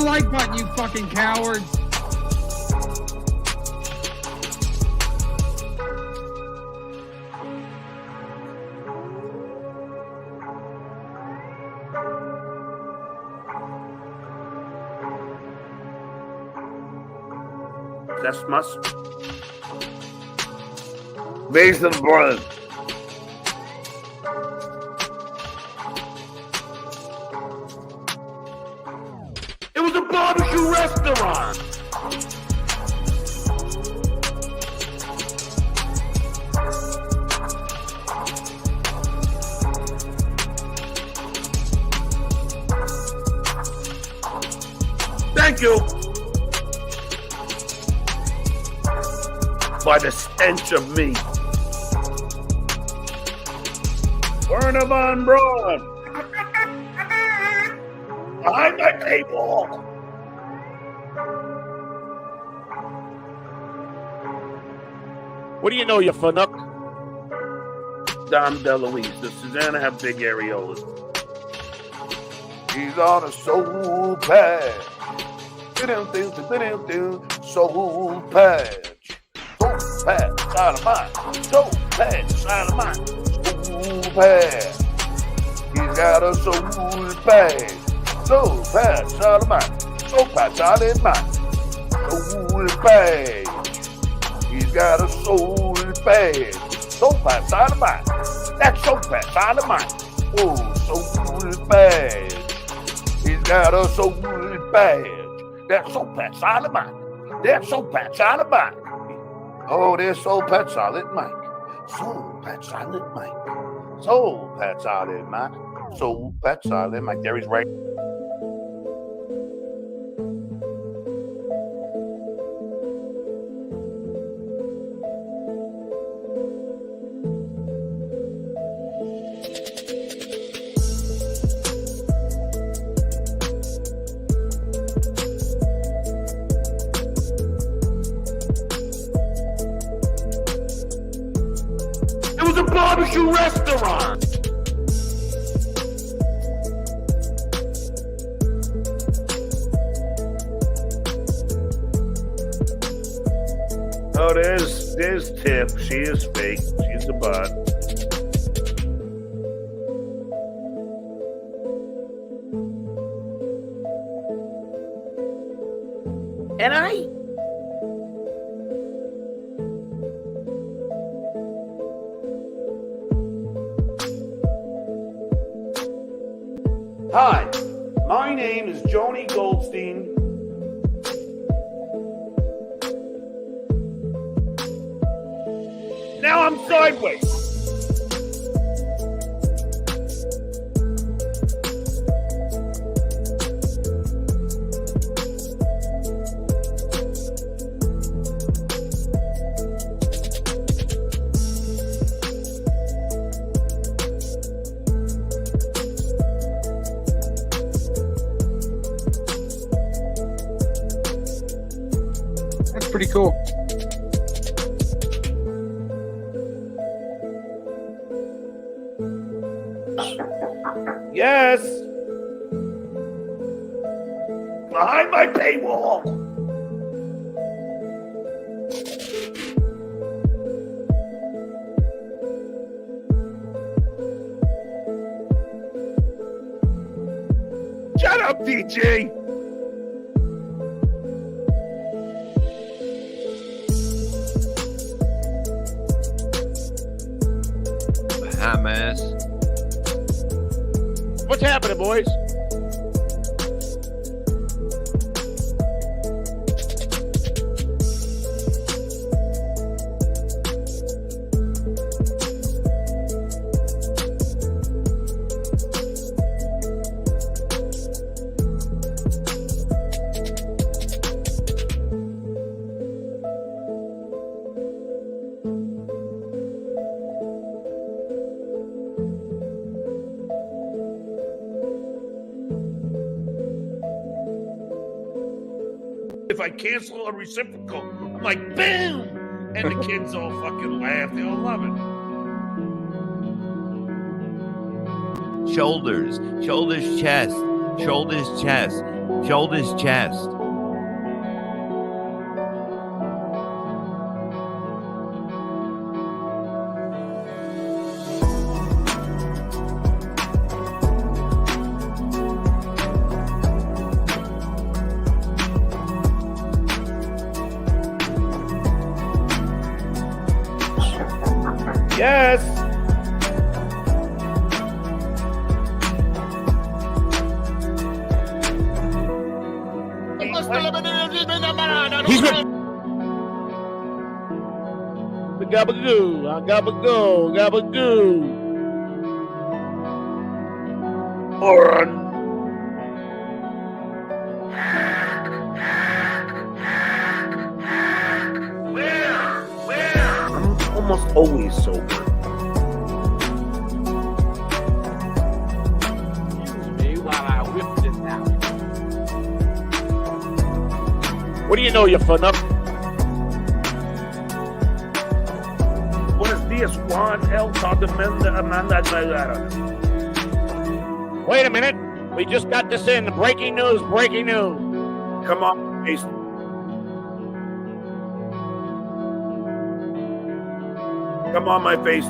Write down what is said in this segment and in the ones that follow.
like button, you fucking cowards. That's mustard. Basin bread. It was a barbecue restaurant. Thank you. By the stench of meat. Werner von Braun. Behind my table. What do you know, you funuck? Dom DeLuise. Does Susanna have big areolas? He's on a soul patch. Soul patch. Soul patch, side of mine. Soul patch, side of mine. Soul patch. He's got a soul patch. Soul patch, side of mine. Soul patch, side of mine. Soul patch. He's got a soul patch. Soul patch, side of mine. That's soul patch, side of mine. Oh, soul patch. He's got a soul patch. That's soul patch, side of mine. That's soul patch, side of mine. Oh, there's Soul Patch Solid Mike. Soul Patch Solid Mike. Soul Patch Solid Mike. Soul Patch Solid Mike. There he's right. It was a barbecue restaurant. Oh, there's Tip. She is fake. She's a bot. And I. Hi, my name is Joni Goldstein. Now I'm sideways. That's pretty cool. Yes. Behind my paywall. Shut up, DJ. Hamas. What's happening, boys? If I cancel a reciprocal, I'm like, boom! And the kids all fucking laugh. They all love it. Shoulders, chest, Shoulders, chest. Yes. He's with Gabagoo, Gabagoo, Gabagoo. Run. I'm almost always sober. Excuse me while I whip this out. What do you know, you funup? Buenos dias, Juan. El Tardamenda Amanda Galera. Wait a minute. We just got this in. Breaking news, breaking news. Come on, face. Come on, my face.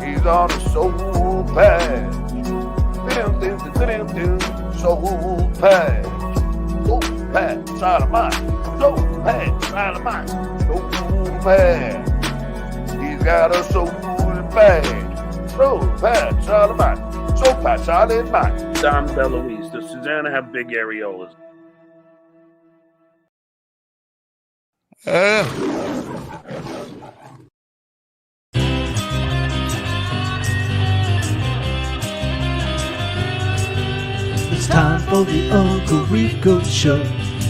He's on a soul patch. Soul patch. Soul patch, side of mine. Soul patch, side of mine. Soul patch. He's got a soul patch. Soul patch, side of mine. Soul patch, side of mine. Dom DeLuise. Does Susanna have big areolas? It's time for the Uncle Rico Show.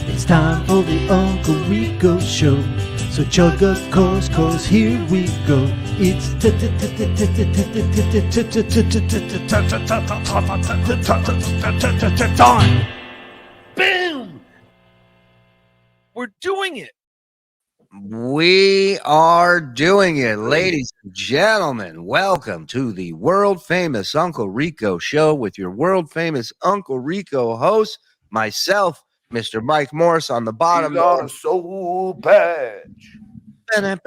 It's time for the Uncle Rico Show. So chug a course, cause here we go. It's time. Boom! We're doing it. We are doing it, ladies and gentlemen. Welcome to the world famous Uncle Rico Show with your world famous Uncle Rico host, myself, Mr. Mike Morris on the bottom. He's on a soul patch. And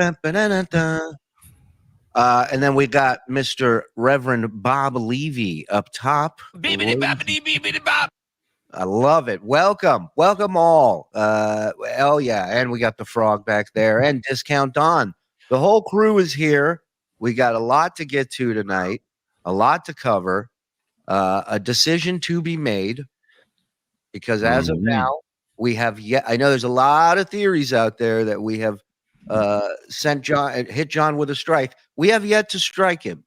then we got Mr. Reverend Bob Levy up top. I love it. Welcome all. Oh yeah, and we got the frog back there and Discount Don. The whole crew is here. We got a lot to get to tonight, a lot to cover, a decision to be made. Because as of now, we have yet. I know there's a lot of theories out there that we have hit John with a strike. We have yet to strike him.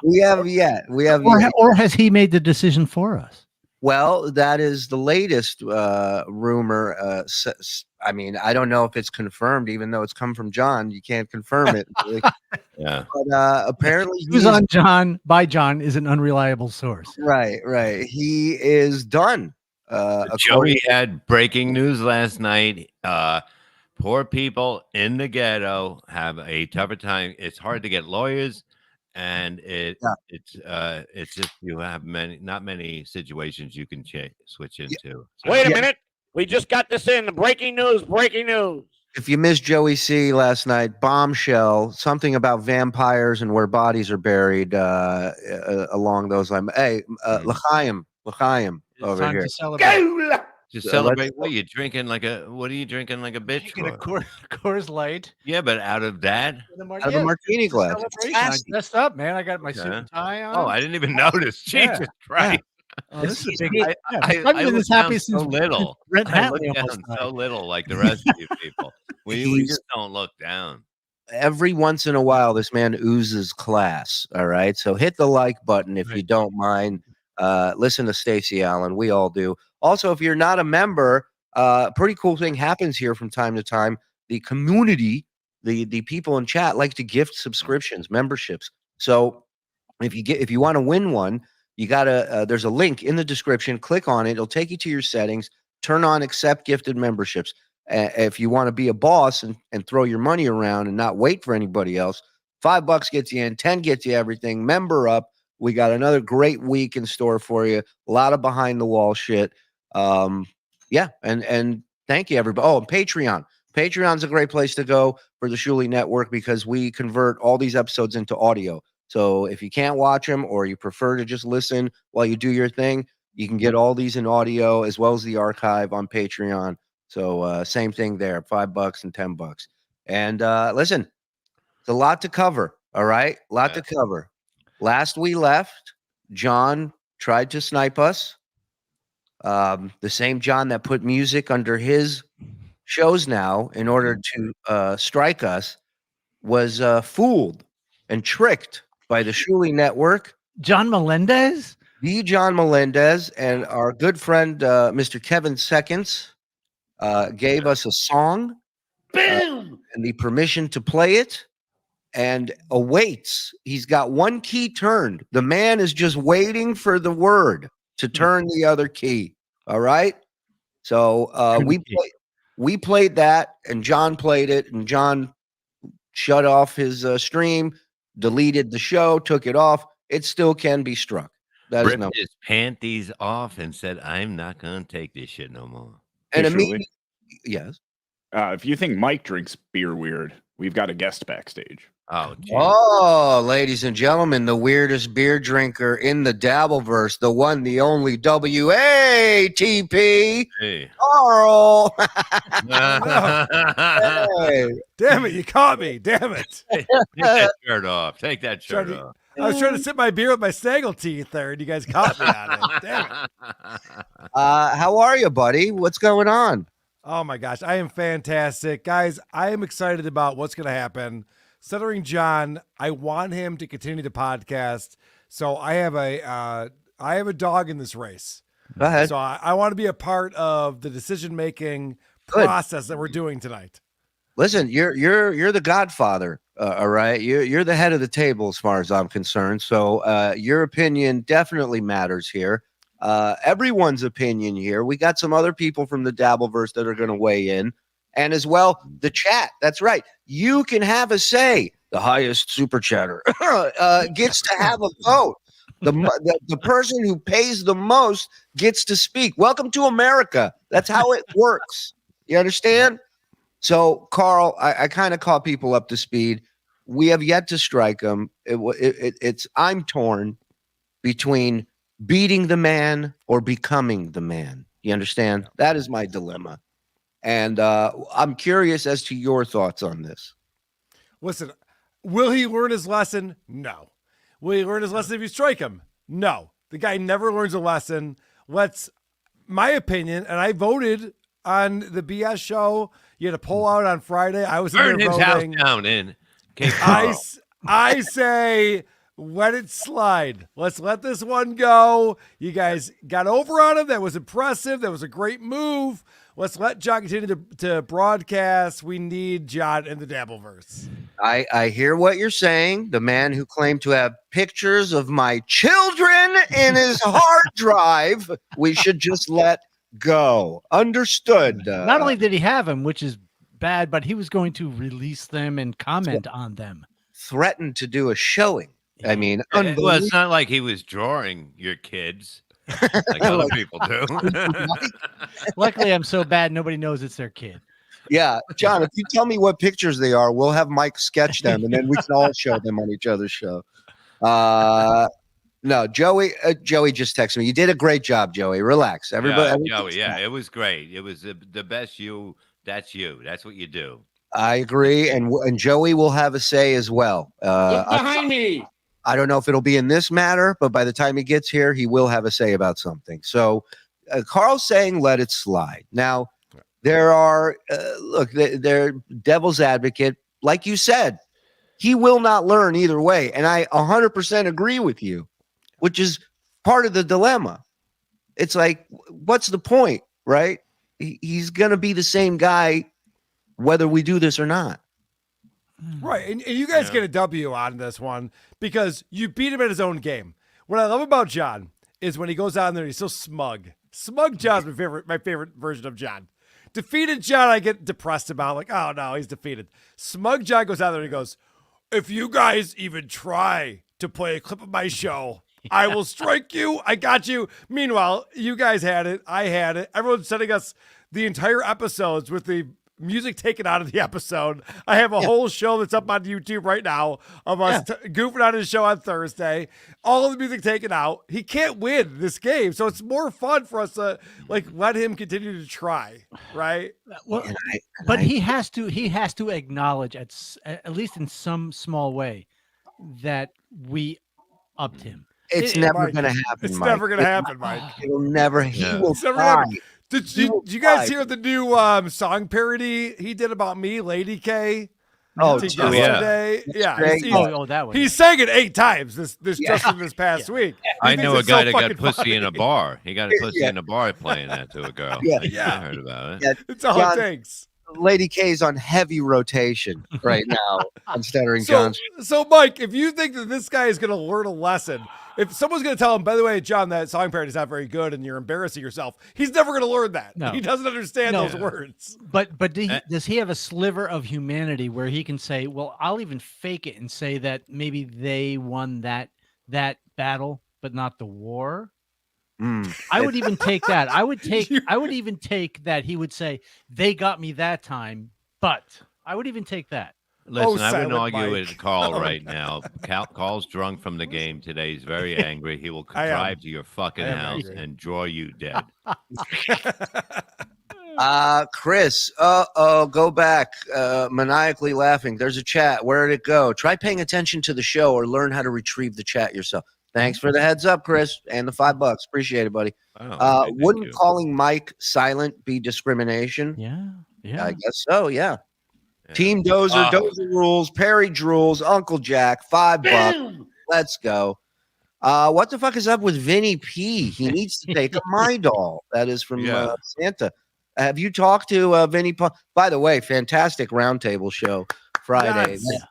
We have yet. Or has he made the decision for us? Well, that is the latest rumor. I mean, I don't know if it's confirmed, even though it's come from John. You can't confirm it. Yeah. But apparently, Who's on John by John is an unreliable source. Right. He is done. Joey had breaking news last night. Poor people in the ghetto have a tougher time. It's hard to get lawyers. And it's just you have not many situations you can switch into. So. Wait a minute. We just got this in. Breaking news, breaking news. If you missed Joey C last night, bombshell, something about vampires and where bodies are buried along those lines. Hey, L'chaim over here. To celebrate. Just celebrate. What are you drinking like a? What are you drinking like a bitch for? Coors Light. Yeah, but out of that, out of a martini glass. I dressed up, man. I got my suit and tie on. Oh, I didn't even notice. Jesus Christ! Oh, this is a big. I look down so little. Brent I look Hatley down so little, like the rest of you people. We just don't look down. Every once in a while, this man oozes class. All right, so hit the like button if you don't mind. Listen to Stacey Allen. We all do. Also, if you're not a member, pretty cool thing happens here from time to time. The community, the people in chat like to gift subscriptions, memberships. So if you want to win one, you gotta. There's a link in the description. Click on it. It'll take you to your settings. Turn on accept gifted memberships. If you want to be a boss and throw your money around and not wait for anybody else, $5 gets you in, 10 gets you everything. Member up. We got another great week in store for you. A lot of behind the wall shit. Yeah, and thank you everybody. Oh, and Patreon. Patreon's a great place to go for the Shuli Network because we convert all these episodes into audio. So if you can't watch them or you prefer to just listen while you do your thing, you can get all these in audio as well as the archive on Patreon. So same thing there, $5 and $10. And listen, it's a lot to cover. All right, a lot to cover. Last we left, John tried to snipe us. The same John that put music under his shows now in order to strike us was fooled and tricked by the Shuli Network. John Melendez? The John Melendez and our good friend Mr. Kevin Seconds gave us a song and the permission to play it and awaits. He's got one key turned. The man is just waiting for the word to turn the other key. All right. So we played that and John played it and John shut off his stream, deleted the show, took it off. It still can be struck. That Ripped his panties off and said, "I'm not going to take this shit no more." And Hey, immediately, yes. If you think Mike drinks beer weird, we've got a guest backstage. Oh, geez. Oh, ladies and gentlemen, the weirdest beer drinker in the Dabbleverse, the one, the only WATP, Hey. Carl. Hey. Damn it, you caught me. Damn it. Take that shirt off. Take that shirt Trying to- off. I was trying to sip my beer with my snaggle teeth there, and you guys caught me on it. Damn it. How are you, buddy? What's going on? Oh my gosh, I am fantastic. Guys, I am excited about what's going to happen. Stuttering John, I want him to continue the podcast. So I have a dog in this race. Go ahead. So I want to be a part of the decision-making process that we're doing tonight. Listen, you're the godfather, all right? You're the head of the table as far as I'm concerned. So your opinion definitely matters here. Everyone's opinion here. We got some other people from the Dabbleverse that are going to weigh in. And as well, the chat. That's right. You can have a say. The highest super chatter gets to have a vote. The person who pays the most gets to speak. Welcome to America. That's how it works. You understand? So, Carl, I kind of caught people up to speed. We have yet to strike them. I'm torn between beating the man or becoming the man. You understand? That is my dilemma. And I'm curious as to your thoughts on this. Listen, will he learn his lesson? No. Will he learn his lesson if you strike him? No. The guy never learns a lesson. My opinion, and I voted on the BS show. You had to pull out on Friday. I was Burn in there his house voting. down in Cape Coral. I say let it slide. Let's let this one go. You guys got over on him. That was impressive. That was a great move. Let's let John continue to broadcast. We need John in the Dabbleverse. I hear what you're saying. The man who claimed to have pictures of my children in his hard drive, we should just let go. Understood. Not only did he have them, which is bad, but he was going to release them and comment on them. Threatened to do a showing. I mean, Well, it's not like he was drawing your kids like other people do. Luckily, I'm so bad, nobody knows it's their kid. Yeah, John, if you tell me what pictures they are, we'll have Mike sketch them, and then we can all show them on each other's show. No, Joey just texted me. You did a great job, Joey. Relax. Everybody. Yeah, Joey, yeah, it was great. It was the best you. That's you. That's what you do. I agree, and Joey will have a say as well. Look behind me. I don't know if it'll be in this matter, but by the time he gets here, he will have a say about something. So Carl's saying let it slide. Now, there are, they're devil's advocate. Like you said, he will not learn either way. And I 100% agree with you, which is part of the dilemma. It's like, what's the point, right? He's going to be the same guy whether we do this or not. Right. And you guys get a W on this one because you beat him at his own game. What I love about John is when he goes out there, he's so smug. Smug John's my favorite version of John. Defeated John, I get depressed about. Like, oh no, he's defeated. Smug John goes out there and he goes, if you guys even try to play a clip of my show, I will strike you. I got you. Meanwhile, you guys had it. I had it. Everyone's sending us the entire episodes with the music taken out of the episode. I have a whole show that's up on YouTube right now of us goofing on his show on Thursday. All of the music taken out. He can't win this game, so it's more fun for us to like let him continue to try, right? Well, but he has to acknowledge at least in some small way that we upped him. It's never going to happen. It's Mike. never going to happen, Mike. It'll never. He will It's never try. happened. Did you guys hear the new song parody he did about me, Lady K? Oh, yesterday. Yeah. That one. He sang it 8 times just in this past week. I know a guy that got fucking pussy funny. in a bar. He got a pussy in a bar playing that to a girl. I heard about it. Yeah. It's all it takes. Lady K's on heavy rotation right now on Stuttering John's. So, Mike, if you think that this guy is going to learn a lesson, if someone's going to tell him, by the way, John, that song parody is not very good and you're embarrassing yourself, he's never going to learn that. No. He doesn't understand those words. But does he have a sliver of humanity where he can say, well, I'll even fake it and say that maybe they won that battle, but not the war? I would even take that. I would even take that he would say they got me that time, but I would even take that. Listen, I wouldn't Silent argue Mike. with Carl right now. Carl's drunk from the game today. He's very angry. He will drive to your fucking house angry. and draw you dead. Chris, go back. Maniacally laughing. There's a chat. Where did it go? Try paying attention to the show or learn how to retrieve the chat yourself. Thanks for the heads up, Chris, and the $5. Appreciate it, buddy. Oh, Wouldn't calling Mike silent be discrimination? Yeah. I guess so. Yeah. Team Dozer, Dozer rules. Perry drools. Uncle Jack, $5. Let's go. What the fuck is up with Vinny P? He needs to take a My Doll. That is from Santa. Have you talked to Vinny P? By the way, fantastic roundtable show Friday. Yes.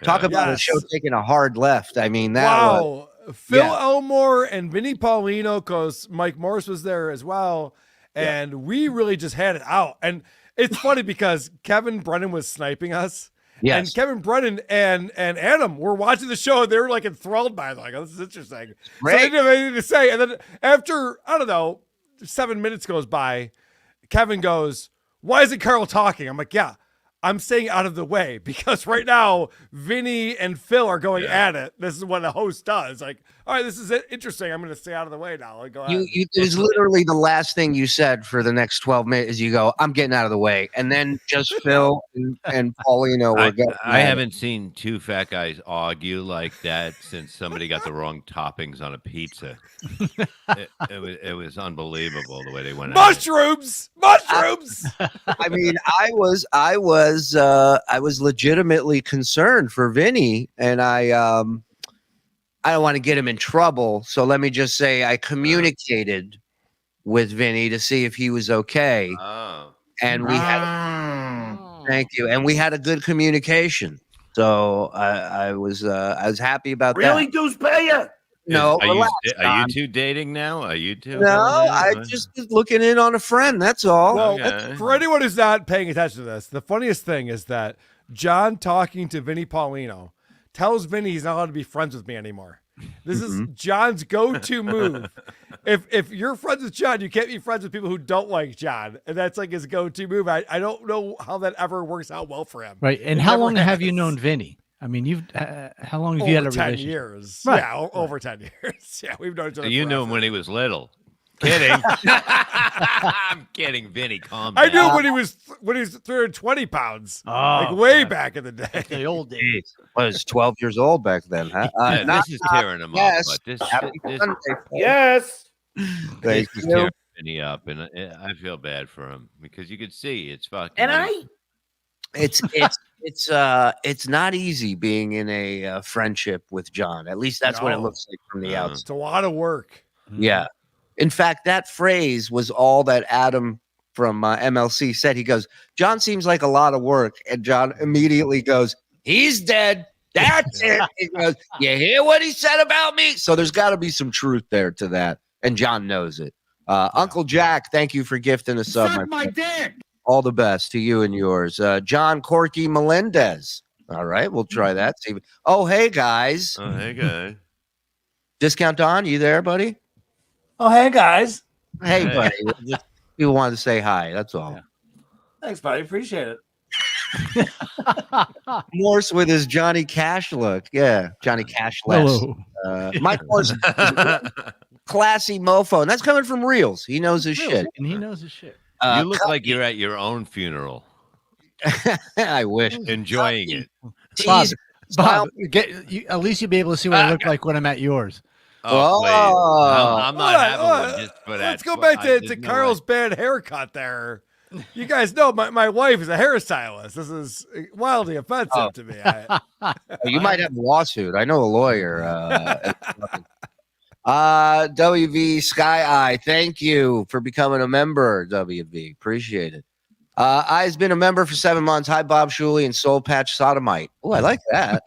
Talk about a show taking a hard left. I mean, that wow. Phil Elmore and Vinny Paulino, because Mike Morris was there as well. And we really just had it out. And it's funny because Kevin Brennan was sniping us. Yes. And Kevin Brennan and Adam were watching the show. And they were like enthralled by it. Like, oh, this is interesting. Great. So I didn't have anything to say. And then after, I don't know, 7 minutes goes by, Kevin goes, why isn't Carl talking? I'm like, yeah, I'm staying out of the way because right now Vinny and Phil are going at it. This is what a host does. Like, all right, this is interesting. I'm going to stay out of the way now. Like, go ahead. It was literally the last thing you said for the next 12 minutes is you go, I'm getting out of the way. And then just Phil and Paulino were going. I haven't seen two fat guys argue like that since somebody got the wrong toppings on a pizza. It was unbelievable the way they went. Mushrooms. I mean, I was legitimately concerned for Vinny, and I don't want to get him in trouble. So let me just say I communicated with Vinny to see if he was okay. And we had thank you. And we had a good communication. So I was happy about that. Really, Deuce Payer? No, are you two dating now? Are you two? No, I just was looking in on a friend. That's all. Well, for anyone who's not paying attention to this, the funniest thing is that John talking to Vinny Paulino tells Vinny he's not allowed to be friends with me anymore. This is John's go-to move. If you're friends with John, you can't be friends with people who don't like John. And that's like his go-to move. I don't know how that ever works out well for him. Right. And how long have you known Vinny? I mean, you've how long have you had a 10 relationship? years. Right. Yeah, over 10 years. Yeah, we've known each other. You knew him when he was little. Kidding. I'm kidding, Vinny. Calm down. I knew when he was 320 pounds, like way back in the day. The old days. I was 12 years old back then, huh? This is tearing him up. But this Yes. is tearing Vinny up, and I feel bad for him because you could see it's fucking. And it's not easy being in a friendship with John. At least that's what it looks like from the outside. It's a lot of work. Yeah. In fact, that phrase was all that Adam from MLC said. He goes, John seems like a lot of work. And John immediately goes, he's dead. That's it. He goes, you hear what he said about me? So there's got to be some truth there to that. And John knows it. Uncle Jack, thank you for gifting a sub. Suck my dick. All the best to you and yours. John Corky Melendez. All right, we'll try that. See. Oh, hey, guys. Oh, hey, guys. Discount Don, you there, buddy? Oh, hey, guys. Hey, Hey. buddy. You wanted to say hi. That's all. Yeah. Thanks, buddy. Appreciate it. Morse with his Johnny Cash look. Yeah, Johnny Cash less. Hello. Mike Morse, classy mofo. And that's coming from Reels. He knows his shit. And he knows his shit. You look like you're at your own funeral, I wish. enjoying it. Bob, Jeez. Bob, at least you'll be able to see what I look like when I'm at yours. Oh, please. I'm not having one just for that. Let's go back to Carl's bad haircut there. You guys know my wife is a hairstylist. This is wildly offensive to me. You might have a lawsuit. I know a lawyer. WV Sky Eye, thank you for becoming a member, WV. Appreciate it. I've been a member for 7 months. Hi, Bob Shuli and Soul Patch Sodomite. Oh, I like that.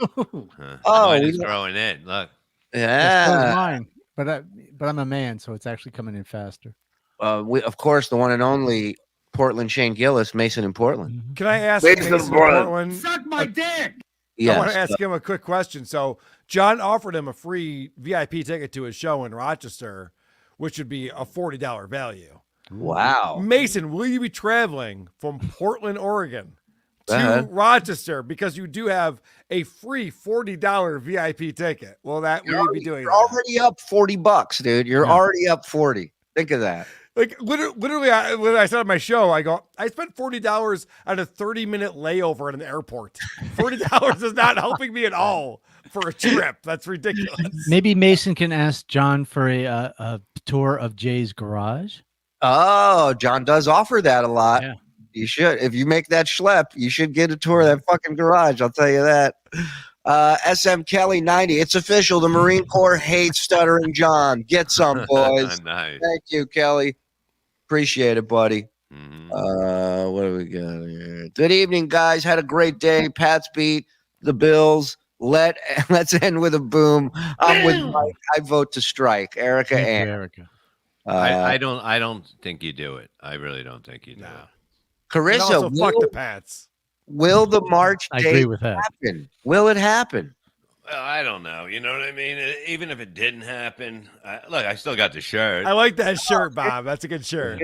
Mine is growing in. Look. That's Yeah. mine, but I'm a man, so it's actually coming in faster. Of course, the one and only Portland Shane Gillis, Mason in Portland. Can I ask Mason Mason Portland. Portland? Suck my dick. Yes. I want to ask him a quick question. So John offered him a free VIP ticket to his show in Rochester, which would be a $40 value. Wow. Mason, will you be traveling from Portland, Oregon to ahead. Rochester because you do have a free $40 VIP ticket? Will you be doing You're that? already up $40, dude. You're already up 40. Think of that. Like literally, when I said on my show, I spent $40 on a 30-minute layover at an airport. $40 is not helping me at all for a trip. That's ridiculous. Maybe Mason can ask John for a tour of Jay's garage. Oh, John does offer that a lot. Yeah. You should. If you make that schlep, you should get a tour of that fucking garage. I'll tell you that. SM Kelly 90. It's official. The Marine Corps hates Stuttering John. Get some, boys. Nice. Thank you, Kelly. Appreciate it, buddy. Mhm. What do we got here? Good evening, guys. Had a great day. Pats beat the Bills. Let's end with a boom. I'm with Mike. I vote to strike. Erica Thank you, and Erica. I don't think you do it. I really don't think you do No. it. And Carissa. also, fuck the Pats. Will the March I agree date with that. happen? Will it happen? Well, I don't know. You know what I mean? Even if it didn't happen, look, I still got the shirt. I like that shirt, Bob. That's a good shirt.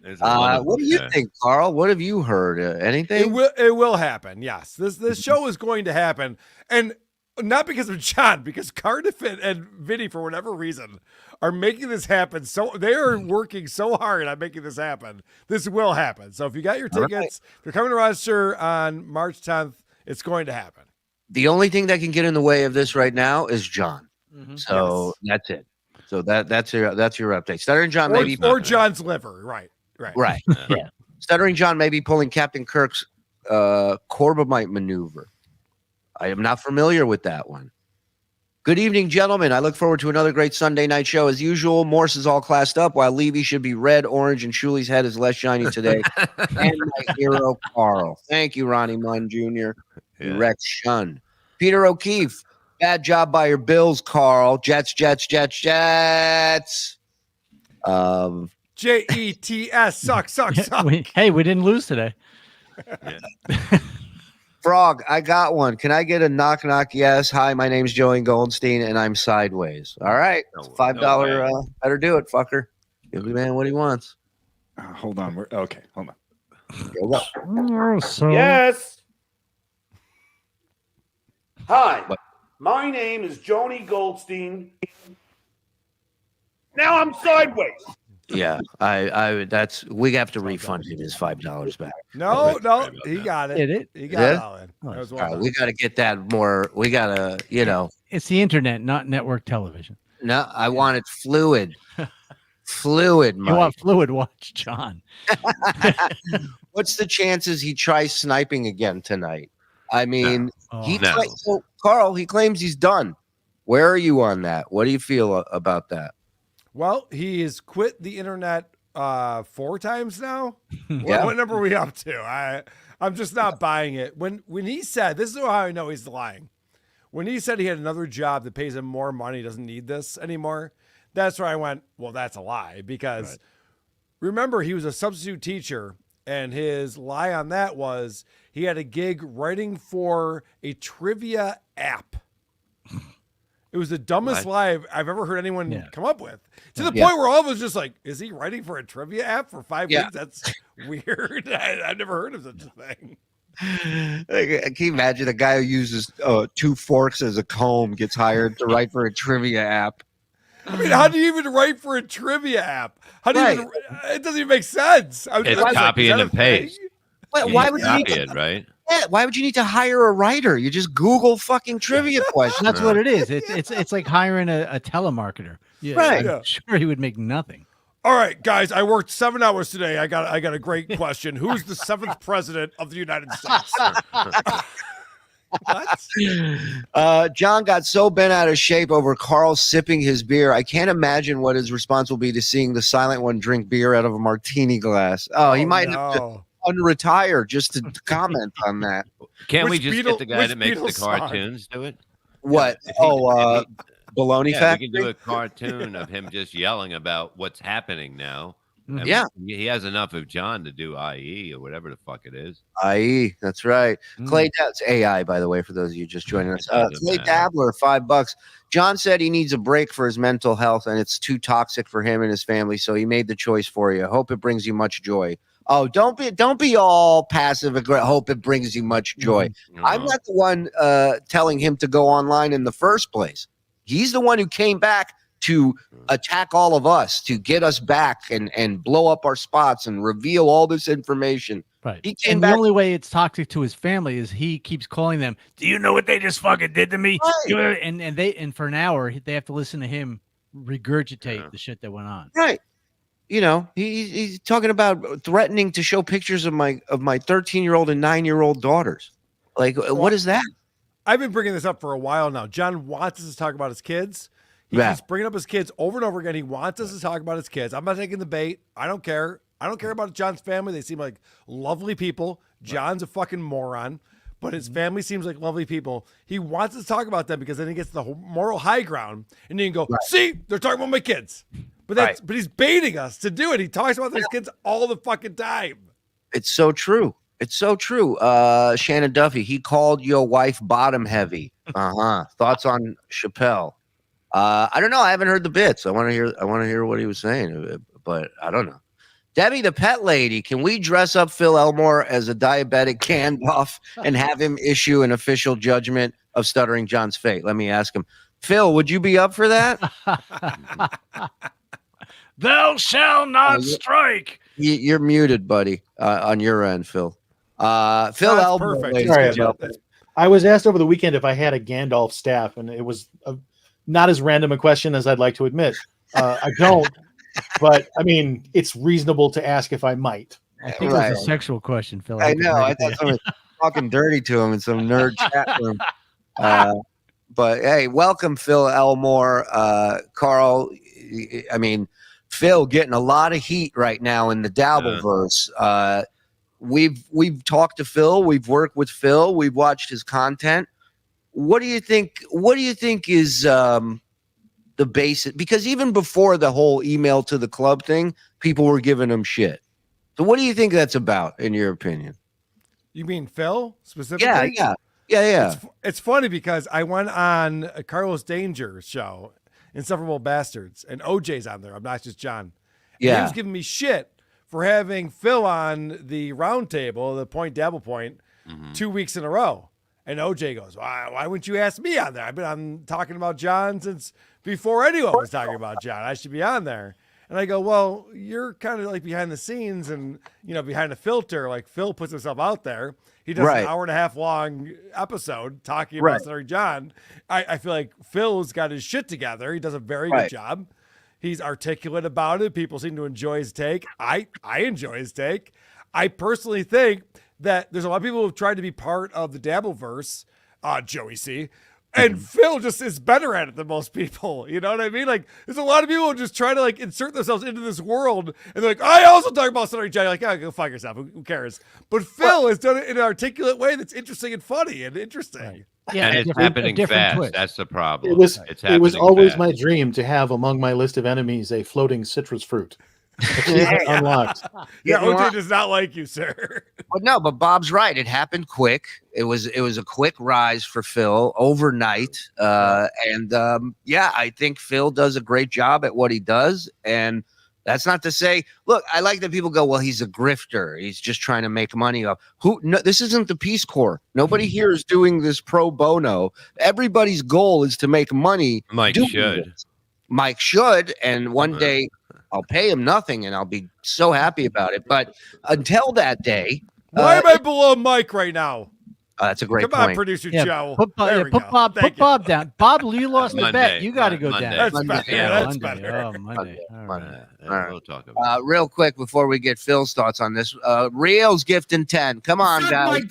It's a wonderful What do you shirt. think, Carl? What have you heard? Anything? It will happen. Yes, this show is going to happen, and not because of John, because Cardiff and Vinny, for whatever reason, are making this happen. So they are working so hard on making this happen. This will happen. So if you got your All right. tickets, if you're coming to Rochester on March 10th, it's going to happen. The only thing that can get in the way of this right now is John. Mhm. So that's it. So that's your update. Stuttering John Or, maybe or John's liver. Right. right. Yeah. Stuttering John may be pulling Captain Kirk's Corbomite maneuver. I am not familiar with that one. Good evening, gentlemen. I look forward to another great Sunday night show. As usual, Morse is all classed up, while Levy should be red, orange, and Shuli's head is less shiny today. And my hero, Carl. Thank you, Ronnie Munn Jr. Yeah. Rex Shun. Peter O'Keefe. Bad job by your Bills, Carl. Jets. JETS. Suck. Hey, we didn't lose today. Frog, I got one. Can I get a knock? Yes. Hi, my name's Joey Goldstein, and I'm sideways. All right. It's $5. No Better do it, fucker. Give the man what he wants. Hold on. Okay. Hold on. Go, go. Yes. Hi, What? my name is Joni Goldstein. Now I'm sideways. Yeah, we have to refund him his $5 back. No, he got it. Did it? He got Yeah? it all in. That was All well right, done. we got to get that more. We got to, It's the internet, not network television. No, I want it fluid. Fluid, You Mike. want fluid? Watch John. What's the chances he tries sniping again tonight? I mean, Oh, so, Carl, he claims he's done. Where are you on that? What do you feel about that? Well, he has quit the internet 4 times now. Yeah. What number are we up to? I'm just not buying it. When he said, this is how I know he's lying. when he said he had another job that pays him more money, doesn't need this anymore, that's where I went, well, that's a lie. Because remember, he was a substitute teacher, and his lie on that was he had a gig writing for a trivia app. It was the dumbest lie I've ever heard anyone come up with. To the point where all of us just like, is he writing for a trivia app for 5 weeks? That's weird. I've never heard of such a thing. Can you imagine a guy who uses 2 forks as a comb gets hired to write for a trivia app? I mean, how do you even write for a trivia app? How do you even, it doesn't even make sense. It's copy and paste. Why would you need to, right? Yeah, why would you need to hire a writer? You just Google fucking trivia questions. That's what it is. It's like hiring a telemarketer. Yeah, right. I'm sure he would make nothing. All right, guys, I worked 7 hours today. I got a great question. Who's the 7th president of the United States? What? John got so bent out of shape over Carl sipping his beer. I can't imagine what his response will be to seeing the silent one drink beer out of a martini glass. He might have to unretire just to comment on that. Can't we just get the guy that makes the cartoons do it? What? Baloney Factory? We can do a cartoon of him just yelling about what's happening now. Yeah. He has enough of John to do IE or whatever the fuck it is. IE, that's right. Clay, that's AI, by the way, for those of you just joining us. Clay Dabbler, $5. John said he needs a break for his mental health and it's too toxic for him and his family, so he made the choice for you. Hope it brings you much joy. Oh, don't be all passive aggressive. Hope it brings you much joy. No. I'm not the one telling him to go online in the first place. He's the one who came back to attack all of us, to get us back and blow up our spots and reveal all this information. Right. He came and back. The only way it's toxic to his family is he keeps calling them. Do you know what they just fucking did to me? Right. And for an hour they have to listen to him regurgitate the shit that went on. Right. You know, he's talking about threatening to show pictures of my 13-year-old and 9-year-old daughters. Like, what is that? I've been bringing this up for a while now. John wants us to talk about his kids. He's bringing up his kids over and over again. He wants us to talk about his kids. I'm not taking the bait. I don't care. I don't care about John's family. They seem like lovely people. John's a fucking moron, but his family seems like lovely people. He wants us to talk about them because then he gets the moral high ground, and then you can go, see, they're talking about my kids. But but he's baiting us to do it. He talks about these kids all the fucking time. It's so true. It's so true. Shannon Duffy, he called your wife bottom heavy. Thoughts on Chappelle? I don't know. I haven't heard the bits. I want to hear what he was saying, but I don't know. Debbie, the pet lady, can we dress up Phil Elmore as a diabetic can buff and have him issue an official judgment of Stuttering John's fate? Let me ask him. Phil, would you be up for that? Thou shalt not strike. You're muted, buddy, on your end, Phil. Phil Elmore. Perfect. Sorry about that. I was asked over the weekend if I had a Gandalf staff, and it was not as random a question as I'd like to admit. I don't, but I mean, it's reasonable to ask if I might. I think it was a sexual question, Phil. I know. I thought someone was talking dirty to him in some nerd chat room. But hey, welcome, Phil Elmore. Carl, I mean, Phil getting a lot of heat right now in the Dabbleverse. We've talked to Phil. We've worked with Phil. We've watched his content. What do you think? What do you think is the basic? Because even before the whole email to the club thing, people were giving him shit. So what do you think that's about, in your opinion? You mean Phil specifically? Yeah. It's funny because I went on a Carlos Danger's show, Insufferable Bastards, and OJ's on there. I'm not just John. And he was giving me shit for having Phil on the round table, the Point Dabble Point, 2 weeks in a row. And OJ goes, why wouldn't you ask me on there? I've been on talking about John since before anyone was talking about John. I should be on there. And I go, well, you're kind of like behind the scenes and, behind a filter. Like Phil puts himself out there. He does an hour and a half long episode talking about Stuttering John. I feel like Phil's got his shit together. He does a very good job. He's articulate about it. People seem to enjoy his take. I enjoy his take. I personally think that there's a lot of people who've tried to be part of the Dabbleverse, Joey C, And Phil just is better at it than most people. You know what I mean? Like, there's a lot of people who just try to like insert themselves into this world, and they're like, I also talk about stuttering John. You're like, oh, go fuck yourself. Who cares? But Phil has done it in an articulate way that's interesting and funny and interesting. Right. Yeah, and a it's different- a happening different fast. twist. That's the problem. It was It's it was happening always fast. my dream to have among my list of enemies a floating citrus fruit. Achievement unlocked. Yeah, You know OJ what? does not like you, sir. But no, but Bob's right. It happened quick. It was a quick rise for Phil overnight. Yeah, I think Phil does a great job at what he does. And that's not to say, look, I like that people go, well, he's a grifter. He's just trying to make money off. No, this isn't the Peace Corps. Nobody here is doing this pro bono. Everybody's goal is to make money. Mike doing should. this. Mike should, and one day I'll pay him nothing, and I'll be so happy about it. But until that day, Why am I below Mike right now? that's a great Come on, point. producer Yeah, Joe. put There we go. Bob Thank you. down. Bob, you lost the bet. Monday. You got to go Monday. down. That's Monday. better. Yeah, That's Monday. better. Oh, Monday. All right. Yeah, All right. we'll talk about it. Real quick before we get Phil's thoughts on this, Rio's gifting 10. Come on, guys.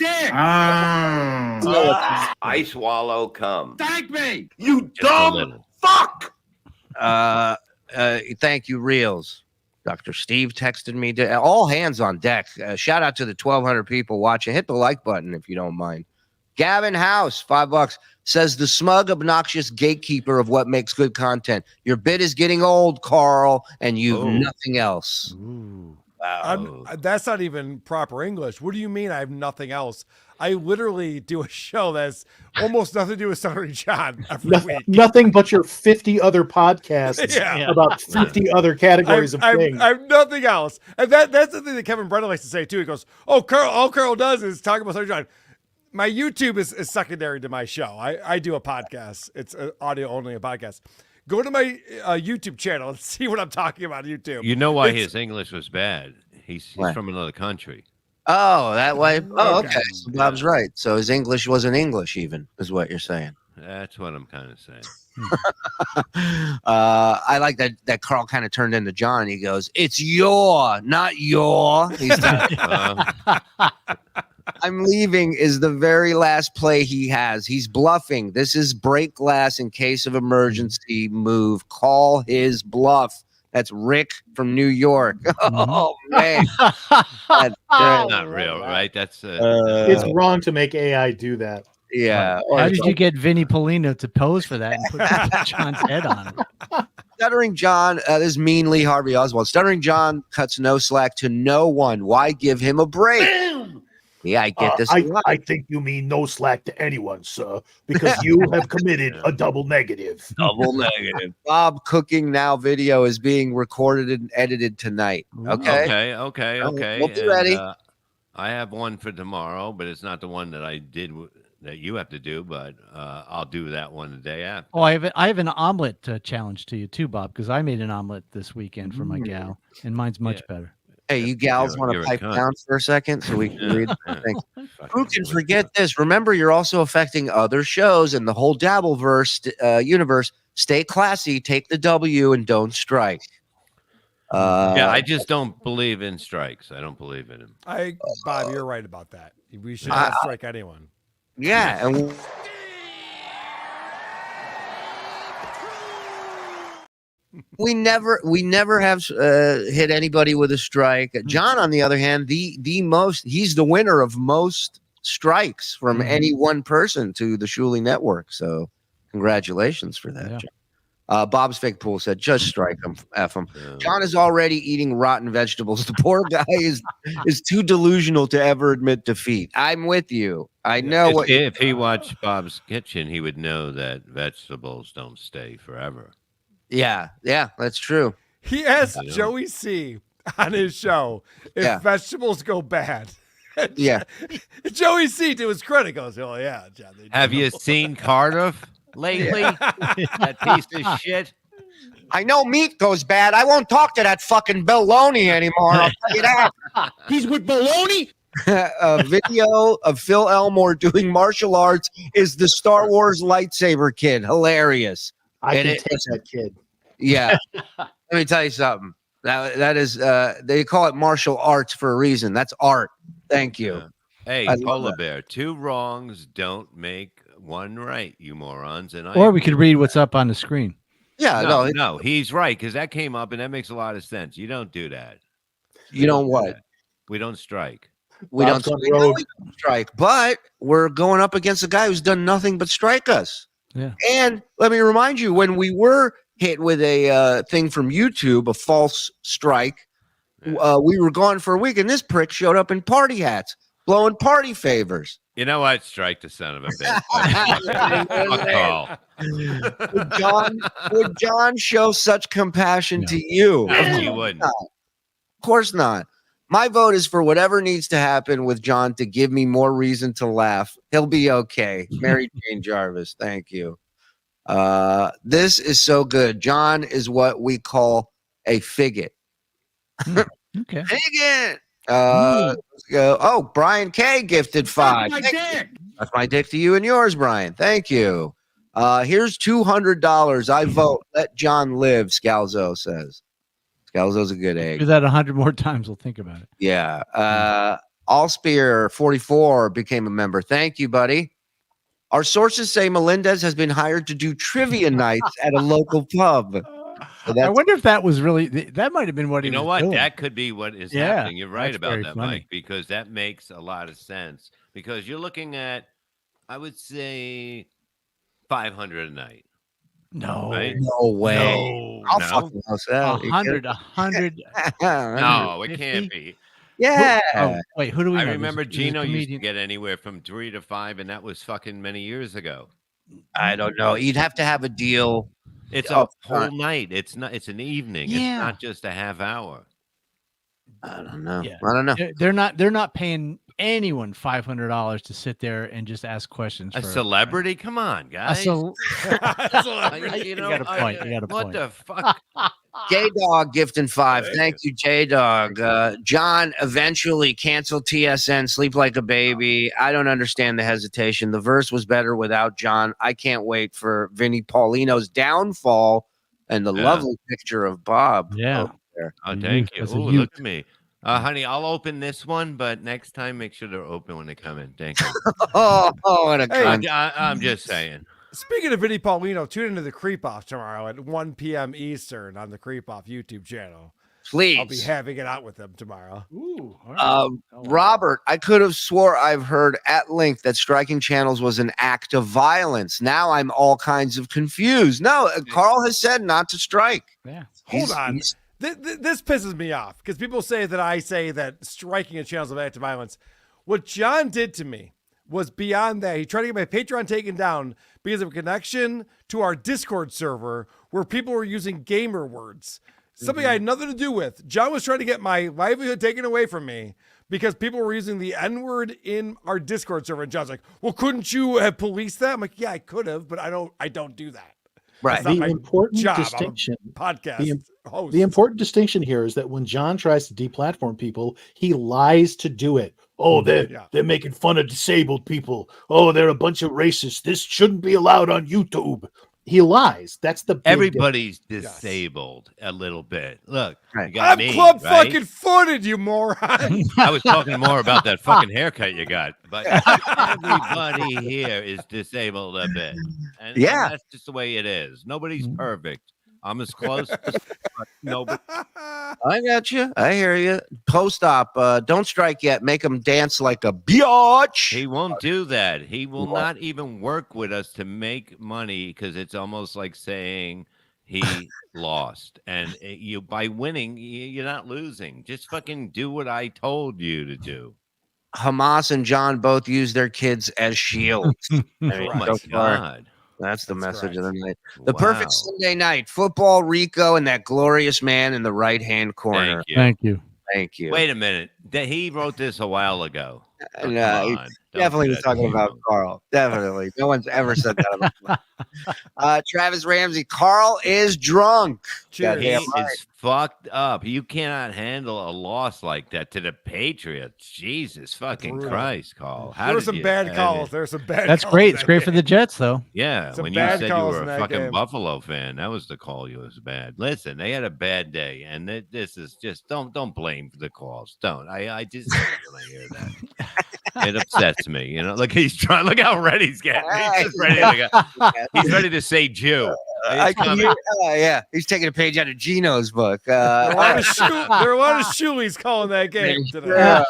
I swallow cum. You dumb Fuck! Thank you, Reels. Dr. Steve texted me. All hands on deck. Shout out to the 1,200 people watching. Hit the like button if you don't mind. Gavin House, $5, says the smug, obnoxious gatekeeper of what makes good content. Your bit is getting old, Carl, and you've nothing else. Wow. That's not even proper English. What do you mean I have nothing else? I literally do a show that's almost nothing to do with Stuttering John every week. Nothing but your 50 other podcasts Yeah. about 50 other categories of things. I have nothing else. And that's the thing that Kevin Brennan likes to say too. He goes, oh, Carl, all Carl does is talk about Stuttering John. My YouTube is secondary to my show. I do a podcast. It's audio only, a podcast. Go to my YouTube channel and see what I'm talking about on YouTube. You know why It's- his English was bad? He's Why? from another country. Oh, that way. Oh, Okay. okay. So Bob's right. So his English wasn't English, even, is what you're saying. That's what I'm kind of saying. I like that Carl kind of turned into John. He goes, "It's your, not your." He's I'm leaving is the very last play he has. He's bluffing. This is break glass in case of emergency move. Call his bluff. That's Rick from New York. Oh man, That's That's good. not real, right? That's It's wrong to make AI do that. Yeah. How did you get Vinny Polino to pose for that and put John's head on it? Stuttering John, this is mean Lee Harvey Oswald. Stuttering John cuts no slack to no one. Why give him a break? Yeah, I get this. a lot. I think you mean no slack to anyone, sir, because you have committed a double negative. Double negative. Bob Cooking Now video is being recorded and edited tonight. Okay. okay. We'll be ready. I have one for tomorrow, but it's not the one that I did that you have to do. But I'll do that one the day after. Oh, I have an omelet challenge to you too, Bob, because I made an omelet this weekend for my gal, and mine's much better. Hey, you gals want to You're a pipe cunt. down for a second so we can read the thing? Who Fucking can with forget that. this? Remember, you're also affecting other shows and the whole Dabbleverse universe. Stay classy, take the W, and don't strike. Yeah, I just don't believe in strikes. I don't believe in them. Bob, you're right about that. We should not strike anyone. yeah, and we never have hit anybody with a strike. John, on the other hand, he's the winner of most strikes from any one person to the Shuli network. So congratulations for that, Yeah. John. Bob's Fake Pool said, just strike him, F him. Yeah. John is already eating rotten vegetables. The poor guy is too delusional to ever admit defeat. I'm with you. I know what. If he watched Bob's Kitchen, he would know that vegetables don't stay forever. Yeah, that's true. He asked I know. Joey C on his show if Yeah. vegetables go bad. Yeah. Joey C, to his credit, goes, "Oh yeah, John." They do." Have you seen Cardiff lately? That piece of shit. I know meat goes bad. I won't talk to that fucking baloney anymore. I'll tell you that. He's with baloney. A video of Phil Elmore doing martial arts is the Star Wars lightsaber kid. Hilarious. I And can it- take that kid. Yeah. Let me tell you something. That is they call it martial arts for a reason. That's art. Thank you. Hey, I love Polar that. Bear, two wrongs don't make one right, you morons. And Or we could read what's up on the screen. Yeah, no, he's right because that came up and that makes a lot of sense. You don't do that. You don't what? that. We don't strike. We Bob's don't gone rogue. strike, but we're going up against a guy who's done nothing but strike us. Yeah. And let me remind you, when we were hit with a thing from YouTube, a false strike, we were gone for a week, and this prick showed up in party hats, blowing party favors. You know what? Strike the son of a bitch. Fuck Carl. Would John show such compassion to you? No, he wouldn't. Of course not. My vote is for whatever needs to happen with John to give me more reason to laugh. He'll be okay. Mary Jane Jarvis, thank you. This is so good. John is what we call a figgot. Okay. Figgot. Let's go. Oh, Brian K gifted 5. That's my dick to you and yours, Brian. Thank you. Here's $200. I vote. Let John live, Scalzo says. Scalzo's a good egg. Do that 100 more times. We'll think about it. Yeah. Allspear 44 became a member. Thank you, buddy. Our sources say Melendez has been hired to do trivia nights at a local pub. So I wonder if that was really that might have been what he You know was what? doing. That could be what is Yeah, happening. You're right that's about very that, funny. Mike, because that makes a lot of sense. Because you're looking at, I would say, 500 a night. No, Right? No way. No, I'll no. fucking house that. 100. No, it can't be. Yeah. Oh, wait, who do we I know? remember There's a Gino used to comedian. get anywhere from 3 to 5, and that was fucking many years ago. I don't know. You'd have to have a deal. It's Oh, a whole night. It's not. It's an evening. Yeah. It's not just a half hour. I don't know. Yeah. I don't know. They're not paying anyone $500 to sit there and just ask questions. A for celebrity? Come on, guys. You got a point. You got a what point. the fuck? J Dog gifting 5. Thank Thank you, J Dog. John eventually canceled TSN. Sleep like a baby. I don't understand the hesitation. The verse was better without John. I can't wait for Vinny Paulino's downfall and the Yeah. lovely picture of Bob. Yeah. over there. Oh, thank you. That's a Ooh, youth. look at me. Honey, I'll open this one, but next time make sure they're open when they come in. Thank you. Oh, what a Hey, cunt. I'm just saying. Speaking of Vinny Paulino, tune into the Creep Off tomorrow at 1 p.m. Eastern on the Creep Off YouTube channel. Please. I'll be having it out with them tomorrow. Ooh, all right. Robert, I could have swore I've heard at length that striking channels was an act of violence. Now I'm all kinds of confused. No, Carl has said not to strike. Yeah. Hold He's- on. he's- This pisses me off because people say that I say that striking a channel is an act of violence. What John did to me was beyond that. He tried to get my Patreon taken down because of a connection to our Discord server where people were using gamer words. Something I had nothing to do with. John was trying to get my livelihood taken away from me because people were using the N-word in our Discord server. And John's like, well, couldn't you have policed that? I'm like, yeah, I could have, but I don't do that. Right. That's not The my important job. I'm a distinction. podcast host. The important distinction here is that when John tries to deplatform people, he lies to do it. Oh, they're making fun of disabled people. Oh, they're a bunch of racists. This shouldn't be allowed on YouTube. He lies. That's the big Everybody's disabled a little bit. Look, Right. you got I'm me, club right? fucking footed, you moron. I was talking more about that fucking haircut you got, but everybody here is disabled a bit. And Yeah. that's just the way it is. Nobody's perfect. I'm as close as nobody. I got you. I hear you. Post-op, don't strike yet. Make them dance like a biatch. He won't do that. He will not even work with us to make money because it's almost like saying he lost. And you by winning, you're not losing. Just fucking do what I told you to do. Hamas and John both use their kids as shields. I mean, Oh my so far, God. that's the That's message of the correct. night. The perfect Wow. Sunday night. Football, Rico, and that glorious man in the right-hand corner. Thank you. Thank you. Thank you. Wait a minute. He wrote this a while ago. Oh, No, come he on. Don't definitely do was that talking to about me. Carl. Definitely. No one's ever said that about Travis Ramsey. Carl is drunk. Cheers. He Goddamn right. is fucked up. You cannot handle a loss like that to the Patriots. Jesus fucking Brutal. Christ, Carl. How There were did some you- bad I calls. mean, There were some bad That's calls great. that It's great for game. the Jets, though. Yeah, Some when you bad said you calls were in a that fucking game. Buffalo fan, that was the call. You was bad. Listen, they had a bad day, and this is just don't blame the calls. Don't. I just when I hear that. It upsets me. You know, look, he's trying. Look how red he's getting. He's just ready to go. He's ready to say Jew. I can hear, yeah, he's taking a page out of Gino's book. There are a lot of Shulies calling that game today.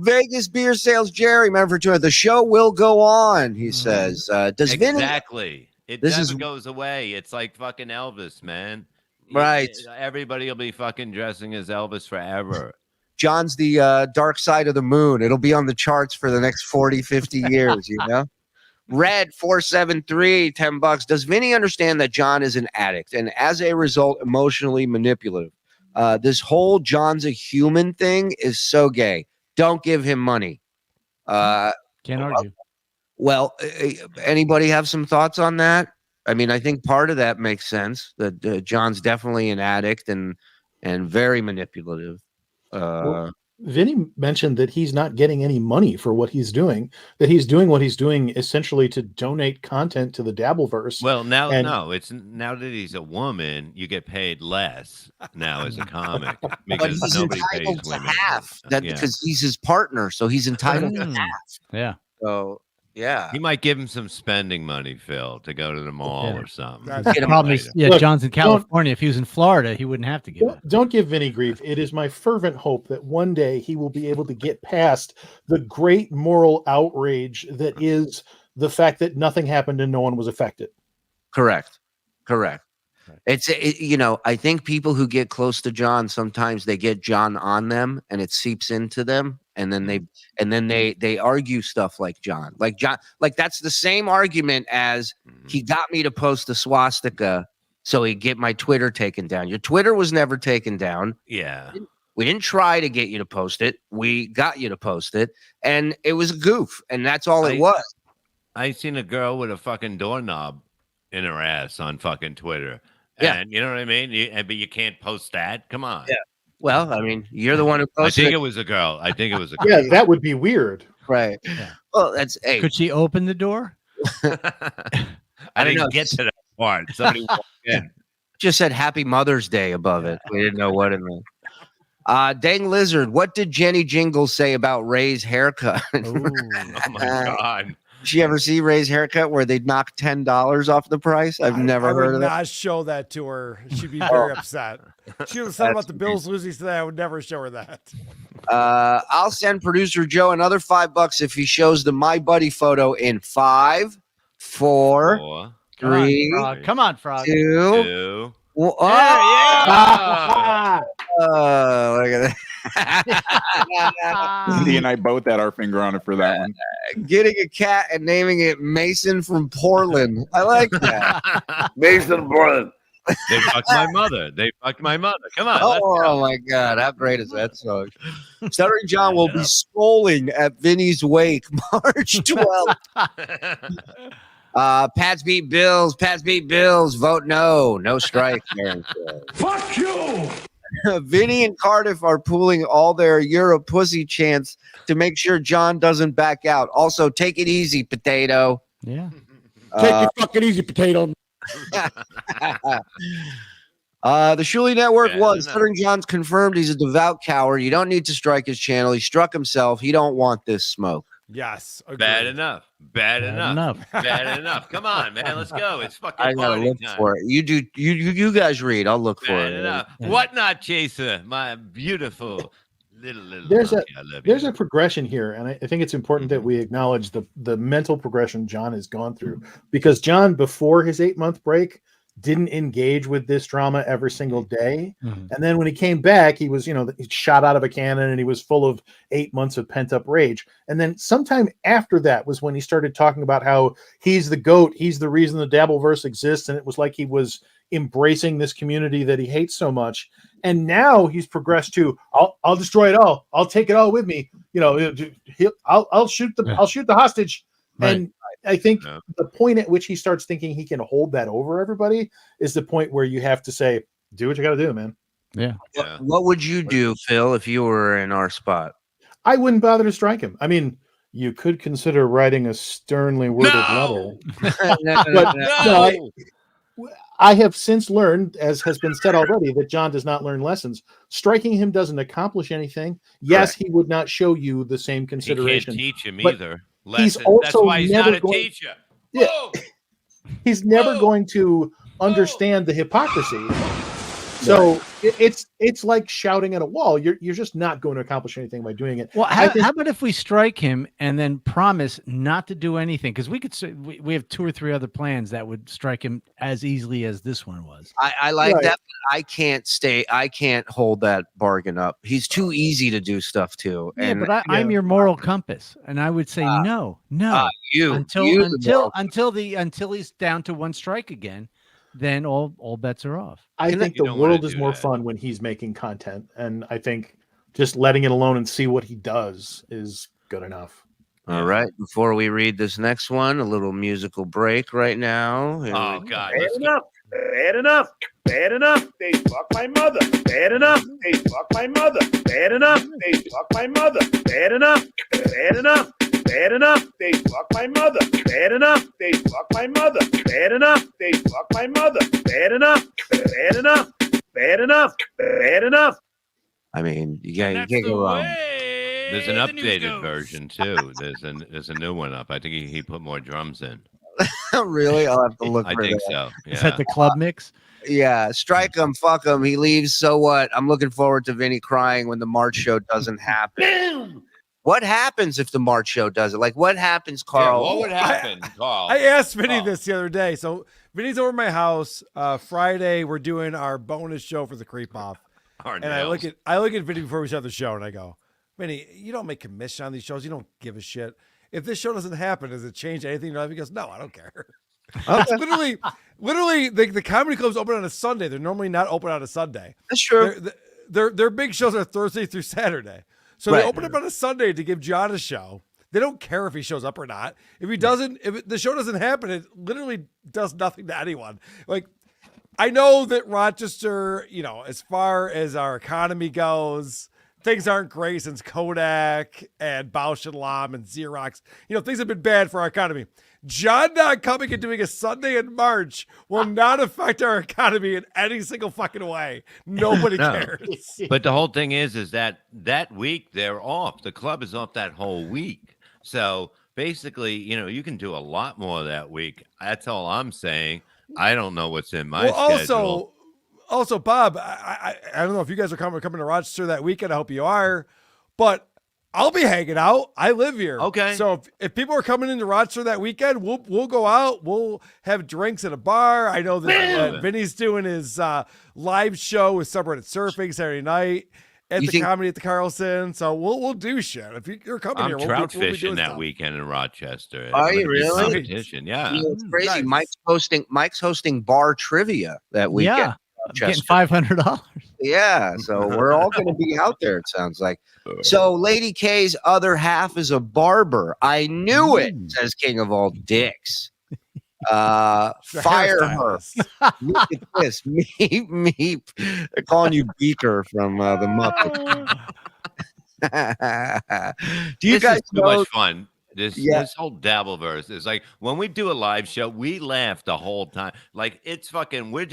Vegas beer sales, Jerry. Remember to the show will go on. He says, "Does Vinny exactly? It never goes away. It's like fucking Elvis, man. Right? Everybody will be fucking dressing as Elvis forever." John's the dark side of the moon. It'll be on the charts for the next 40, 50 years. You know." Red 473, $10. Does Vinny understand that John is an addict and as a result emotionally manipulative? This whole John's a human thing is so gay. Don't give him money. Can't argue. Well, anybody have some thoughts on that? I mean, I think part of that makes sense. That John's definitely an addict and very manipulative. Well, Vinny mentioned that he's not getting any money for what he's doing, that he's doing what he's doing essentially to donate content to the Dabbleverse. Well, now that he's a woman, you get paid less now as a comic because but he's nobody entitled pays to women. half because he's his partner, so he's entitled to half. Yeah. So yeah, He might give him some spending money, Phil, to go to the mall or something. The problem is, Look, John's in California. If he was in Florida, he wouldn't have to give it. Don't give Vinny grief. It is my fervent hope that one day he will be able to get past the great moral outrage that is the fact that nothing happened and no one was affected. Correct. It's I think people who get close to John, sometimes they get John on them and it seeps into them, and then they argue stuff like John, like that's the same argument as he got me to post the swastika so he'd get my Twitter taken down. Your Twitter was never taken down. Yeah. We didn't try to get you to post it. We got you to post it, and it was a goof, and that's all it was. I seen a girl with a fucking doorknob in her ass on fucking Twitter. Yeah. And you know what I mean? But you can't post that? Come on. Yeah. Well, I mean, you're the one who posted I think it was a girl. Yeah, that would be weird. Right. Yeah. Well, that's Could she open the door? I didn't get to that part. Somebody walked in. Just said Happy Mother's Day above it. We didn't know what in the Dang Lizard, what did Jenny Jingles say about Ray's haircut? Oh my God. Did you ever see Ray's haircut where they'd knock $10 off the price? I've never heard of I would that. not show that to her. She'd be very upset. She was upset about the Bills losing today. I would never show her that. I'll send producer Joe another $5 if he shows the My Buddy photo in 5, 4, 3, Come on, Frog. 2. Well, Yeah. look at that. Andy and I both had our finger on it for that one. Getting a cat and naming it Mason from Portland. I like that. Mason Portland. They fucked my mother. Come on. Oh my God. How great is that song? Stuttering John will be scrolling at Vinny's wake March 12th. Pats beat Bills. Vote no. No strike. Fuck you. Vinny and Cardiff are pooling all their "You're a pussy" chants to make sure John doesn't back out. Also, take it easy, potato. Yeah. Take it fucking easy, potato. The Shuli Network Stuttering John's confirmed he's a devout coward. You don't need to strike his channel. He struck himself. He don't want this smoke. Yes. Agreed. Bad enough. Bad enough. Come on, man. Let's go. It's fucking I gotta party look time. for it. You do. You guys read. I'll look for Bad it. enough. What not, Chaser? My beautiful little There's monkey. I love There's you. a progression here, and I think it's important that we acknowledge the mental progression John has gone through, because John, before his 8-month break, didn't engage with this drama every single day. Mhm. And then when he came back, he was, he shot out of a cannon and he was full of 8 months of pent up rage. And then sometime after that was when he started talking about how he's the GOAT. He's the reason the Dabbleverse exists. And it was like he was embracing this community that he hates so much. And now he's progressed to, I'll destroy it all. I'll take it all with me. I'll shoot the hostage. Right. And I think the point at which he starts thinking he can hold that over everybody is the point where you have to say, do what you got to do, man. Yeah. What would you do, Phil, if you were in our spot? I wouldn't bother to strike him. I mean, you could consider writing a sternly worded letter. No. I have since learned, as has been said already, that John does not learn lessons. Striking him doesn't accomplish anything. Yes, he would not show you the same He can't consideration. teach him but either. He's Lesson. That's also why he's never not a going. teacher. Yeah, Whoa! he's never Whoa! going to understand the hypocrisy. So it's like shouting at a wall. You're just not going to accomplish anything by doing it. Well, I think how about if we strike him and then promise not to do anything? Because we have 2 or 3 other plans that would strike him as easily as this one was. I like Right. that, but I can't hold that bargain up. He's too easy to do stuff to. Yeah, And but I'm your moral compass, and I would say no, until he's down to 1 strike again. Then all bets are off. I You think the don't wanna world is do more that. fun when he's making content, and I think just letting it alone and see what he does is good enough. all right, before we read this next one, a little musical break right now. Here Oh we- God! Bad Let's go. enough. Bad enough. Bad enough. They fuck my mother. Bad enough. They fuck my mother. Bad enough. They fuck my mother. Bad enough. Bad enough. Bad enough. They fuck my mother. Bad enough. They fuck my mother. Bad enough. They fuck my mother. Bad enough. Bad enough. Bad enough. Bad enough. I mean, you That's can't the go wrong. way There's an the news updated goes. version too. There's a new one up. I think he put more drums in. Really? I'll have to look I for think that. so. Is Yeah. that the club mix? Yeah, strike him, fuck him. He leaves. So what? I'm looking forward to Vinny crying when the March show doesn't happen. Boom. What happens if the March show does it? Like, what happens, Yeah, Carl? what would happen, Carl? I asked Vinny Oh. this the other day. So Vinny's over at my house. Friday, we're doing our bonus show for the creep off. Our And I look nails. at Vinny before we start the show, and I go, Vinny, you don't make commission on these shows. You don't give a shit. If this show doesn't happen, does it change anything in your life? He goes, no, I don't care. Okay. literally, the comedy clubs open on a Sunday. They're normally not open on a Sunday. That's true. Their big shows are Thursday through Saturday. So Right. they open up on a Sunday to give John a show. They don't care if he shows up or not. If he doesn't, the show doesn't happen, it literally does nothing to anyone. Like, I know that Rochester, as far as our economy goes, things aren't great since Kodak and Bausch and Lomb and Xerox. Things have been bad for our economy. John not coming and doing a Sunday in March will not affect our economy in any single fucking way. Nobody No. cares. But the whole thing is that week they're off. The club is off that whole week. So basically, you can do a lot more that week. That's all I'm saying. I don't know what's in my schedule. Also, Bob, I don't know if you guys are coming to Rochester that weekend. I hope you are, but I'll be hanging out. I live here. Okay. So if people are coming into Rochester that weekend, we'll go out. We'll have drinks at a bar. I know that Vinny's doing his live show with Subreddit Surfing Saturday night at You the think- Comedy at the Carlson. So we'll do shit. If you're coming I'm here, trout we'll be fishing doing that stuff. weekend in Rochester. Are It's you gonna be a really? competition, yeah. It's crazy. Nice. Mike's hosting bar trivia that weekend. Yeah, I'm getting Rochester. $500. Yeah, so we're all going to be out there, it sounds like. So Lady K's other half is a barber. I knew it, says King of All Dicks. The Fire her. hairstylist. Look at this. Meep. They're calling you Beaker from the Muppets. Do you This guys is too know? much fun. This Yeah. this whole Dabbleverse is like when we do a live show, we laugh the whole time. Like it's fucking. We're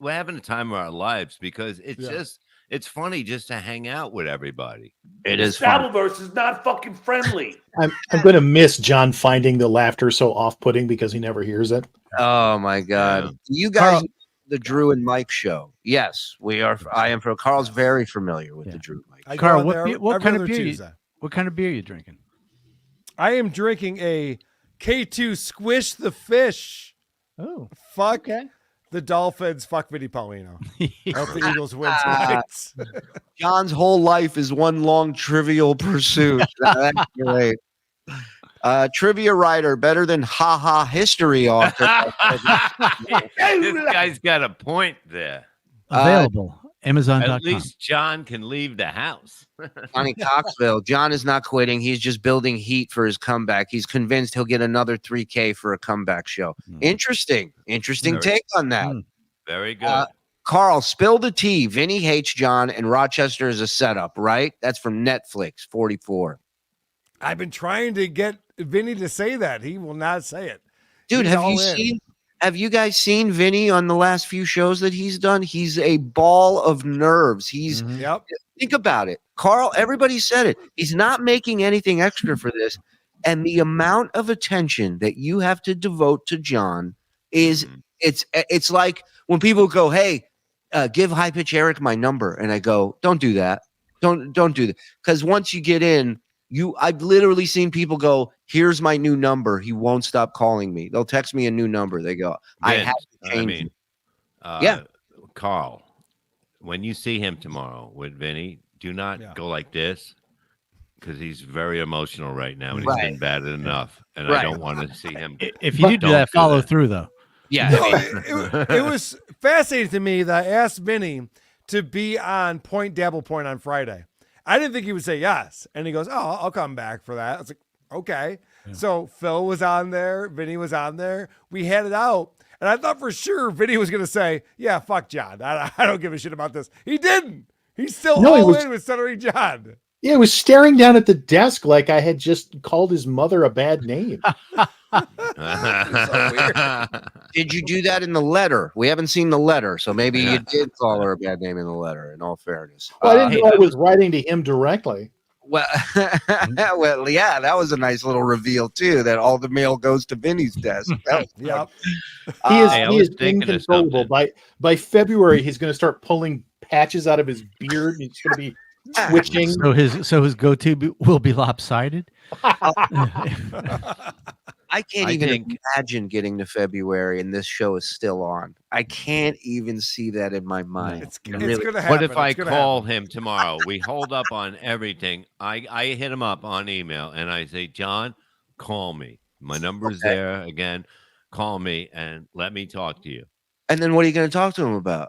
having the time of our lives because it's funny just to hang out with everybody. It is fun. Dabbleverse is not fucking friendly. I'm going to miss John finding the laughter so off-putting because he never hears it. Oh my God. Yeah. Do you guys Carl- know the Drew and Mike show? Yes, we are. I am. Carl's very familiar with Yeah. the Drew and Mike. I go Carl, out what there be- what every kind of other beer you- Tuesday. What kind of beer are you drinking? I am drinking a K2 Squish the Fish. Oh, Fuck okay. the Dolphins. Fuck Vinny Paulino. I hope the Eagles win tonight. John's whole life is one long trivial pursuit. That's great. Trivia writer, better than haha history author. This guy's got a point there. Available. Amazon.com. At least John can leave the house. Johnny Coxville. John is not quitting. He's just building heat for his comeback. He's convinced he'll get another 3K for a comeback show. Interesting Very- take on that. Very good. Carl, spill the tea. Vinny hates John and Rochester is a setup, right? That's from Netflix, 44. I've been trying to get Vinny to say that. He will not say it. Dude, He's have all you in. Have you guys seen Vinny on the last few shows that he's done? He's a ball of nerves. He's Yep. think about it. Carl, everybody said it. He's not making anything extra for this. And the amount of attention that you have to devote to John is it's like when people go, hey, give High Pitch Eric my number. And I go, don't do that. Don't do that. Because once you get in, I've literally seen people go, here's my new number. He won't stop calling me. They'll text me a new number. They go, I Vince, have to change it. yeah, Carl, when you see him tomorrow with Vinny, do not go like this, because he's very emotional right now, and he's been bad enough, and I don't want to see him. If you do that, follow through though. Yeah, No, it was fascinating to me that I asked Vinny to be on Point Dabble Point on Friday. I didn't think he would say yes. And he goes, oh, I'll come back for that. I was like, okay. Yeah. So Phil was on there. Vinny was on there. We had it out. And I thought for sure Vinny was going to say, yeah, fuck John. I don't give a shit about this. He didn't. He's still in with centering John. Yeah, he was staring down at the desk like I had just called his mother a bad name. So weird. Did you do that in the letter? We haven't seen the letter, so maybe you did call her a bad name in the letter, in all fairness. Well, I didn't know I was writing to him directly. Well, well, yeah, that was a nice little reveal, too, that all the mail goes to Vinny's desk. Yep. He is inconsolable. By February, he's going to start pulling patches out of his beard. He's going to be twitching. So his goatee will be lopsided. I can't even imagine getting to February and this show is still on. I can't even see that in my mind. It's going to happen. What if I call him tomorrow? We hold up on everything. I hit him up on email and I say, John, call me. My number's there again. Call me and let me talk to you. And then what are you going to talk to him about?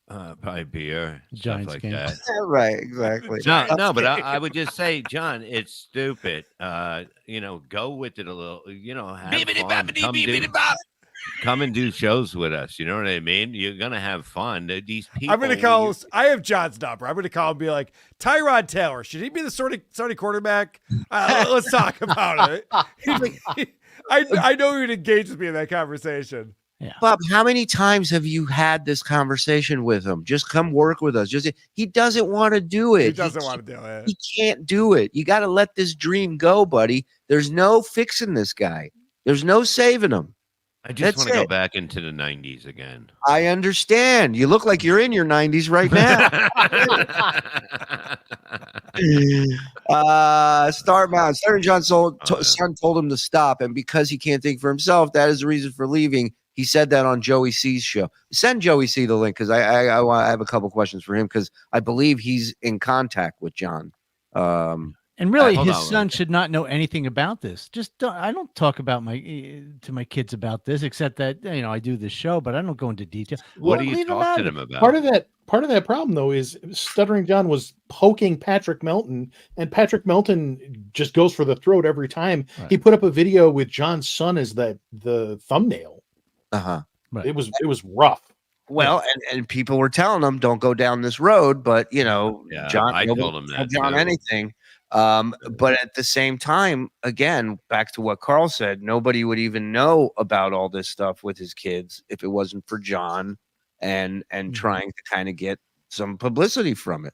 Probably beer, Giants stuff like game. that. Right, exactly. No, but I would just say, John, it's stupid. Go with it a little. Have fun. Come and do shows with us. You know what I mean? You're gonna have fun. These people. I'm gonna call. I have John's number. I'm gonna call and be like, Tyrod Taylor. Should he be the starting quarterback? Let's talk about it. I know you'd engage with me in that conversation. Yeah. Bob, how many times have you had this conversation with him? Just come work with us. He doesn't want to do it. He doesn't want to do it. He can't do it. You got to let this dream go, buddy. There's no fixing this guy. There's no saving him. I just want to go back into the 90s again. I understand. You look like you're in your 90s right now. Starbound. Sarah John's son told him to stop, and because he can't think for himself, that is the reason for leaving. He said that on Joey C's show. Send Joey C the link because I have a couple questions for him because I believe he's in contact with John. And really, his son should not know anything about this. I don't talk about to my kids about this, except that I do this show, but I don't go into detail. What do you talk to them about? Part of that problem, though, is Stuttering John was poking Patrick Melton, and Patrick Melton just goes for the throat every time. Right. He put up a video with John's son as the thumbnail. Right. It was rough. Well, and people were telling him don't go down this road, but John, I told him that John too. Anything. But at the same time, again, back to what Carl said, nobody would even know about all this stuff with his kids if it wasn't for John and trying to kind of get some publicity from it,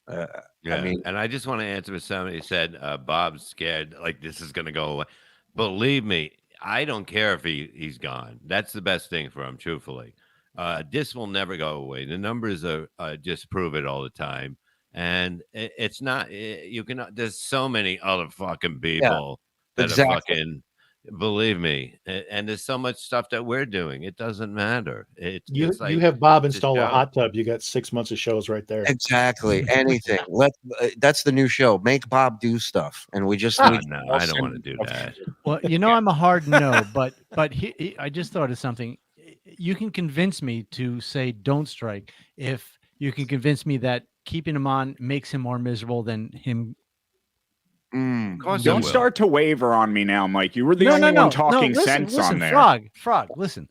I mean, and I just want to answer what somebody said. Bob's scared like this is going to go away. Believe me, I don't care if he's gone. That's the best thing for him, truthfully. This will never go away. The numbers are just prove it all the time. And it's not, you can, there's so many other fucking people that are fucking, believe me. And there's so much stuff that we're doing. It doesn't matter. You have Bob install a hot tub. You got 6 months of shows right there. Exactly. Anything. That's the new show. Make Bob do stuff. And we just no, I don't want to do that. Well, I'm a hard no, but I just thought of something. You can convince me to say don't strike if you can convince me that keeping him on makes him more miserable than him. Don't start to waver on me now, Mike. You were the only one talking sense on there. Frog, listen.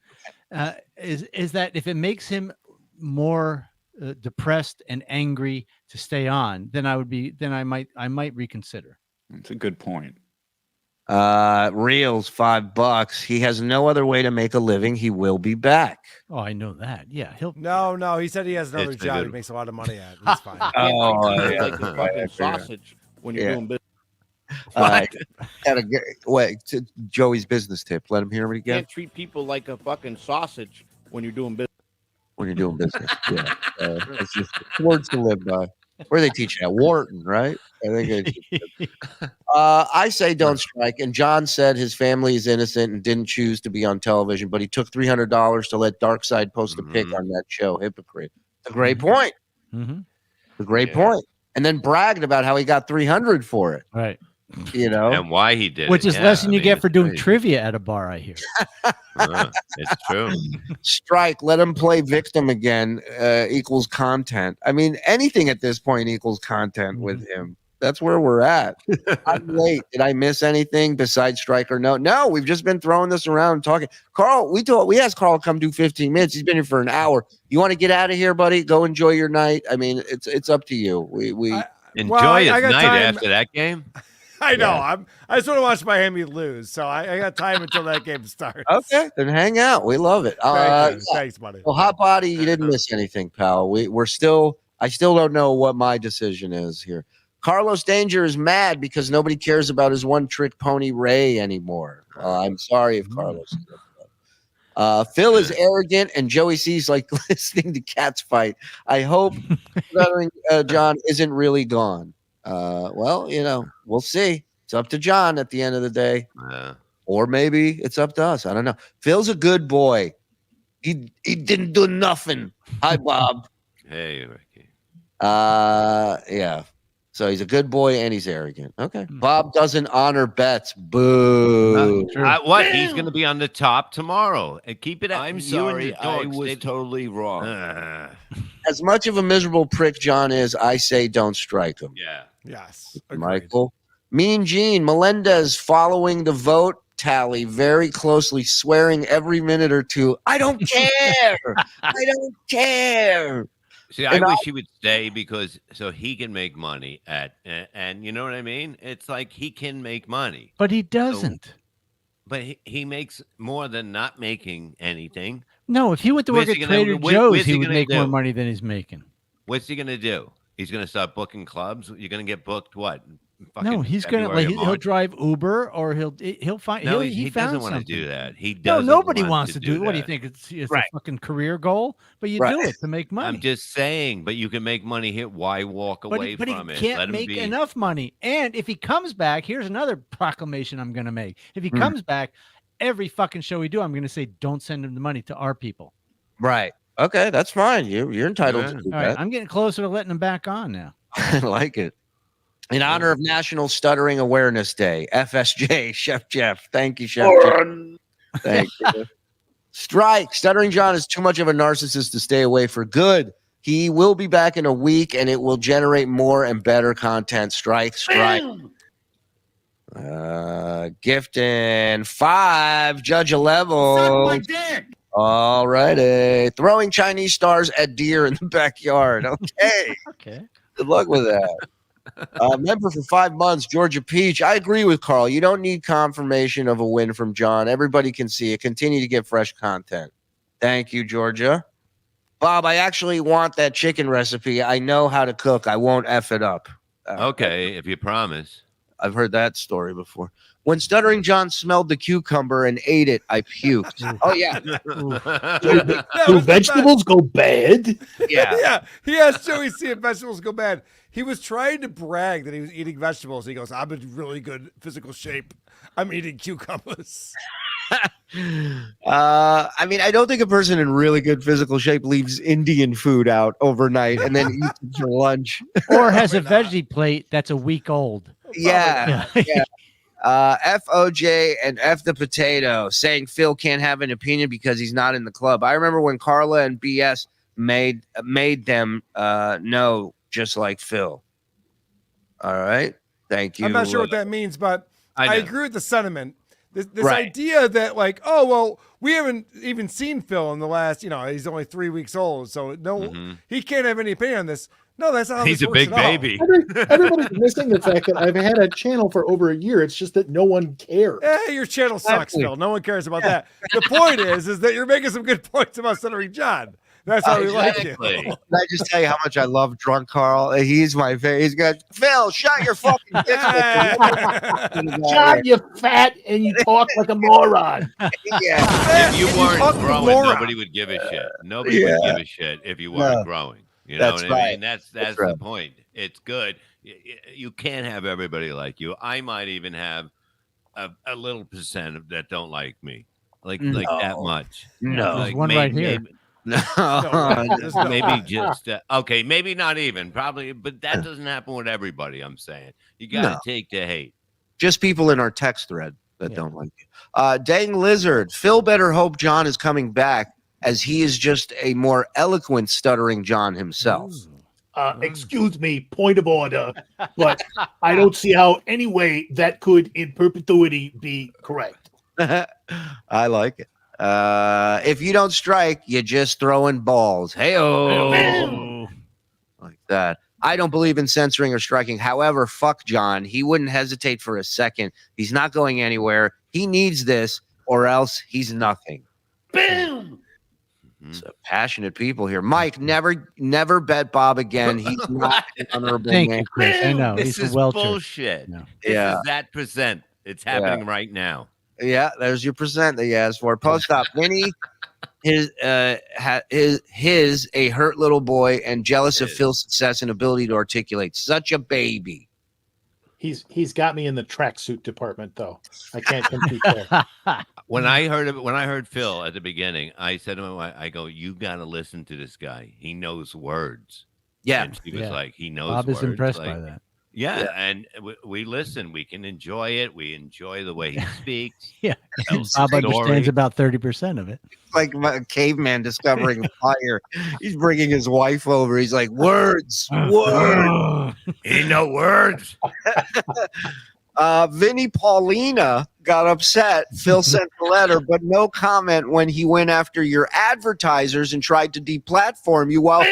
Is that if it makes him more depressed and angry to stay on, then I might reconsider. That's a good point. Reels $5. He has no other way to make a living. He will be back. Oh, I know that. Yeah, he'll. No. He said he has another It's been job. good. He makes a lot of money at. He's fine. Yeah. Like a fucking sausage when you're Yeah. doing business. Gotta get, wait, Joey's business tip. Let him hear it You again. can't treat people like a fucking sausage when you're doing business. When you're doing business. Yeah. It's just words to live by. Where they teach that? Wharton, right? I think I say don't strike. And John said his family is innocent and didn't choose to be on television, but he took $300 to let Darkseid post a pic on that show. Hypocrite. It's a great point. Mm-hmm. A great point. And then bragged about how he got 300 for it. Right. You know, and why he did Which it. is Yeah, less than I you mean, get for it's doing crazy. trivia at a bar, I hear. It's true. strike, let him play victim again equals content. I mean, anything at this point equals content with him. That's where we're at. I'm late. Did I miss anything besides striker? No, we've just been throwing this around and talking. Carl, we asked Carl to come do 15 minutes. He's been here for an hour. You want to get out of here, buddy? Go enjoy your night. I mean, it's up to you. Enjoy his I got night time. after that game. I know. Yeah. I just want to watch Miami lose, so I got time until that game starts. Okay, then hang out. We love it. Thank you. Thanks, buddy. Well, Hot Body, you didn't miss anything, pal. I still don't know what my decision is here. Carlos Danger is mad because nobody cares about his one-trick pony Ray anymore. I'm sorry if Carlos is upset. Phil is arrogant, and Joey C's like listening to cats fight. I hope John isn't really gone. Well, we'll see. It's up to John at the end of the day. Or maybe it's up to us. I don't know. Phil's a good boy. He didn't do nothing. Hi, Bob. Hey, Ricky. Yeah. So he's a good boy and he's arrogant. Okay. Bob doesn't honor bets. Boo. What? He's going to be on the top tomorrow. And keep it. I'm you and sorry. your I dogs, was they- totally wrong. As much of a miserable prick John is, I say don't strike him. Yeah. Yes. Agreed. Michael. Mean Gene. Melendez following the vote tally very closely, swearing every minute or two, I don't care. I don't care. See, I wish he would stay because so he can make money and you know what I mean? It's like he can make money. But he doesn't. But he makes more than not making anything. No, if he went to work Where's at he gonna- Trader where- Joe's, where's he he would gonna make more do? money than he's making. What's he gonna do? He's gonna start booking clubs. You're gonna get booked what? No, he's gonna February or he'll March? drive Uber or he'll find. No, he doesn't found want to something. do that. He No, doesn't. nobody want wants to do it. What do you that. think? It's Right. a fucking career goal, but you Right. do it to make money. I'm just saying, but you can make money here. Why walk away but from he it? can't Let him make be. enough money. And if he comes back, here's another proclamation I'm going to make. If he comes back, every fucking show we do, I'm going to say, don't send him the money to our people. Right. Okay, that's fine. You're entitled to do All right, that. I'm getting closer to letting him back on now. I like it. In honor of National Stuttering Awareness Day, FSJ, Chef Jeff. Thank you, Chef Jeff. Thank you. Strike. Stuttering John is too much of a narcissist to stay away for good. He will be back in a week, and it will generate more and better content. Strike. Gifting 5, judge a level. Suck my dick. All righty. Throwing Chinese stars at deer in the backyard. Okay. Okay. Good luck with that. Member for 5 months, Georgia Peach. I agree with Carl. You don't need confirmation of a win from John. Everybody can see it. Continue to get fresh content. Thank you, Georgia. Bob, I actually want that chicken recipe. I know how to cook. I won't F it up. Okay, if you promise. I've heard that story before. When Stuttering John smelled the cucumber and ate it, I puked. Oh, yeah. Do vegetables go bad? Yeah. Yeah. He asked Joey C if vegetables go bad. He was trying to brag that he was eating vegetables. He goes, I'm in really good physical shape. I'm eating cucumbers. I mean, I don't think a person in really good physical shape leaves Indian food out overnight and then eats it for lunch. Or has a veggie plate that's a week old. Yeah. FOJ and F the potato saying Phil can't have an opinion because he's not in the club. I remember when Carla and BS made them know, just like Phil. All right. Thank you. I'm not sure what that means, but I agree with the sentiment. This Right. idea that like, oh, well, we haven't even seen Phil in the last, he's only 3 weeks old. So no, he can't have any opinion on this. No, that's not how He's this a works big at all. baby. Everybody's missing the fact that I've had a channel for over a year. It's just that no one cares. Your channel sucks, Exactly. Phil. No one cares about that. The point is that you're making some good points about centering John. That's why we like you. Exactly. Can I just tell you how much I love drunk Carl? He's my favorite. He's got Phil. Shut your fucking dick. John, you fat and you talk like a moron. Yeah. If you And you weren't fucking growing, moron. nobody would give a shit. Nobody would give a shit if you weren't growing. You know That's what I right. mean? That's That's the right. point. It's good. You can't have everybody like you. I might even have a little percent that don't like me, like that much. No. There's one right here. No. There's no- Maybe just okay, maybe not even, probably, but that doesn't happen with everybody. I'm saying you got to No. take the hate. Just people in our text thread that don't like you. Dang Lizard. Phil better hope John is coming back, as he is just a more eloquent stuttering John himself. Excuse me, point of order, but I don't see how any way that could in perpetuity be correct. I like it. If you don't strike, you're just throwing balls. Hey-oh. Like that. I don't believe in censoring or striking. However, fuck John. He wouldn't hesitate for a second. He's not going anywhere. He needs this, or else he's nothing. Boom! So passionate people here. Mike, never bet Bob again. He's not an honorable Thank man. you, Chris. I know. This He's is a welcher. bullshit. No. This Yeah. is that percent. It's happening right now. Yeah, there's your percent that you asked for. Post op. Vinny, his a hurt little boy and jealous of Phil's success and ability to articulate. Such a baby. He's got me in the tracksuit department, though. I can't compete there. When I heard Phil at the beginning, I said to him, I go, you got to listen to this guy. He knows words. Yeah. And she was Yeah. like, he knows Bob words. is impressed Like, by that. Yeah, and we listen. We can enjoy it. We enjoy the way he speaks. Yeah. tells Bob the story. understands about 30% of it. Like a caveman discovering fire. He's bringing his wife over. He's like, words. He know words. Vinny Paulina got upset. Phil sent the letter, but no comment when he went after your advertisers and tried to deplatform you. While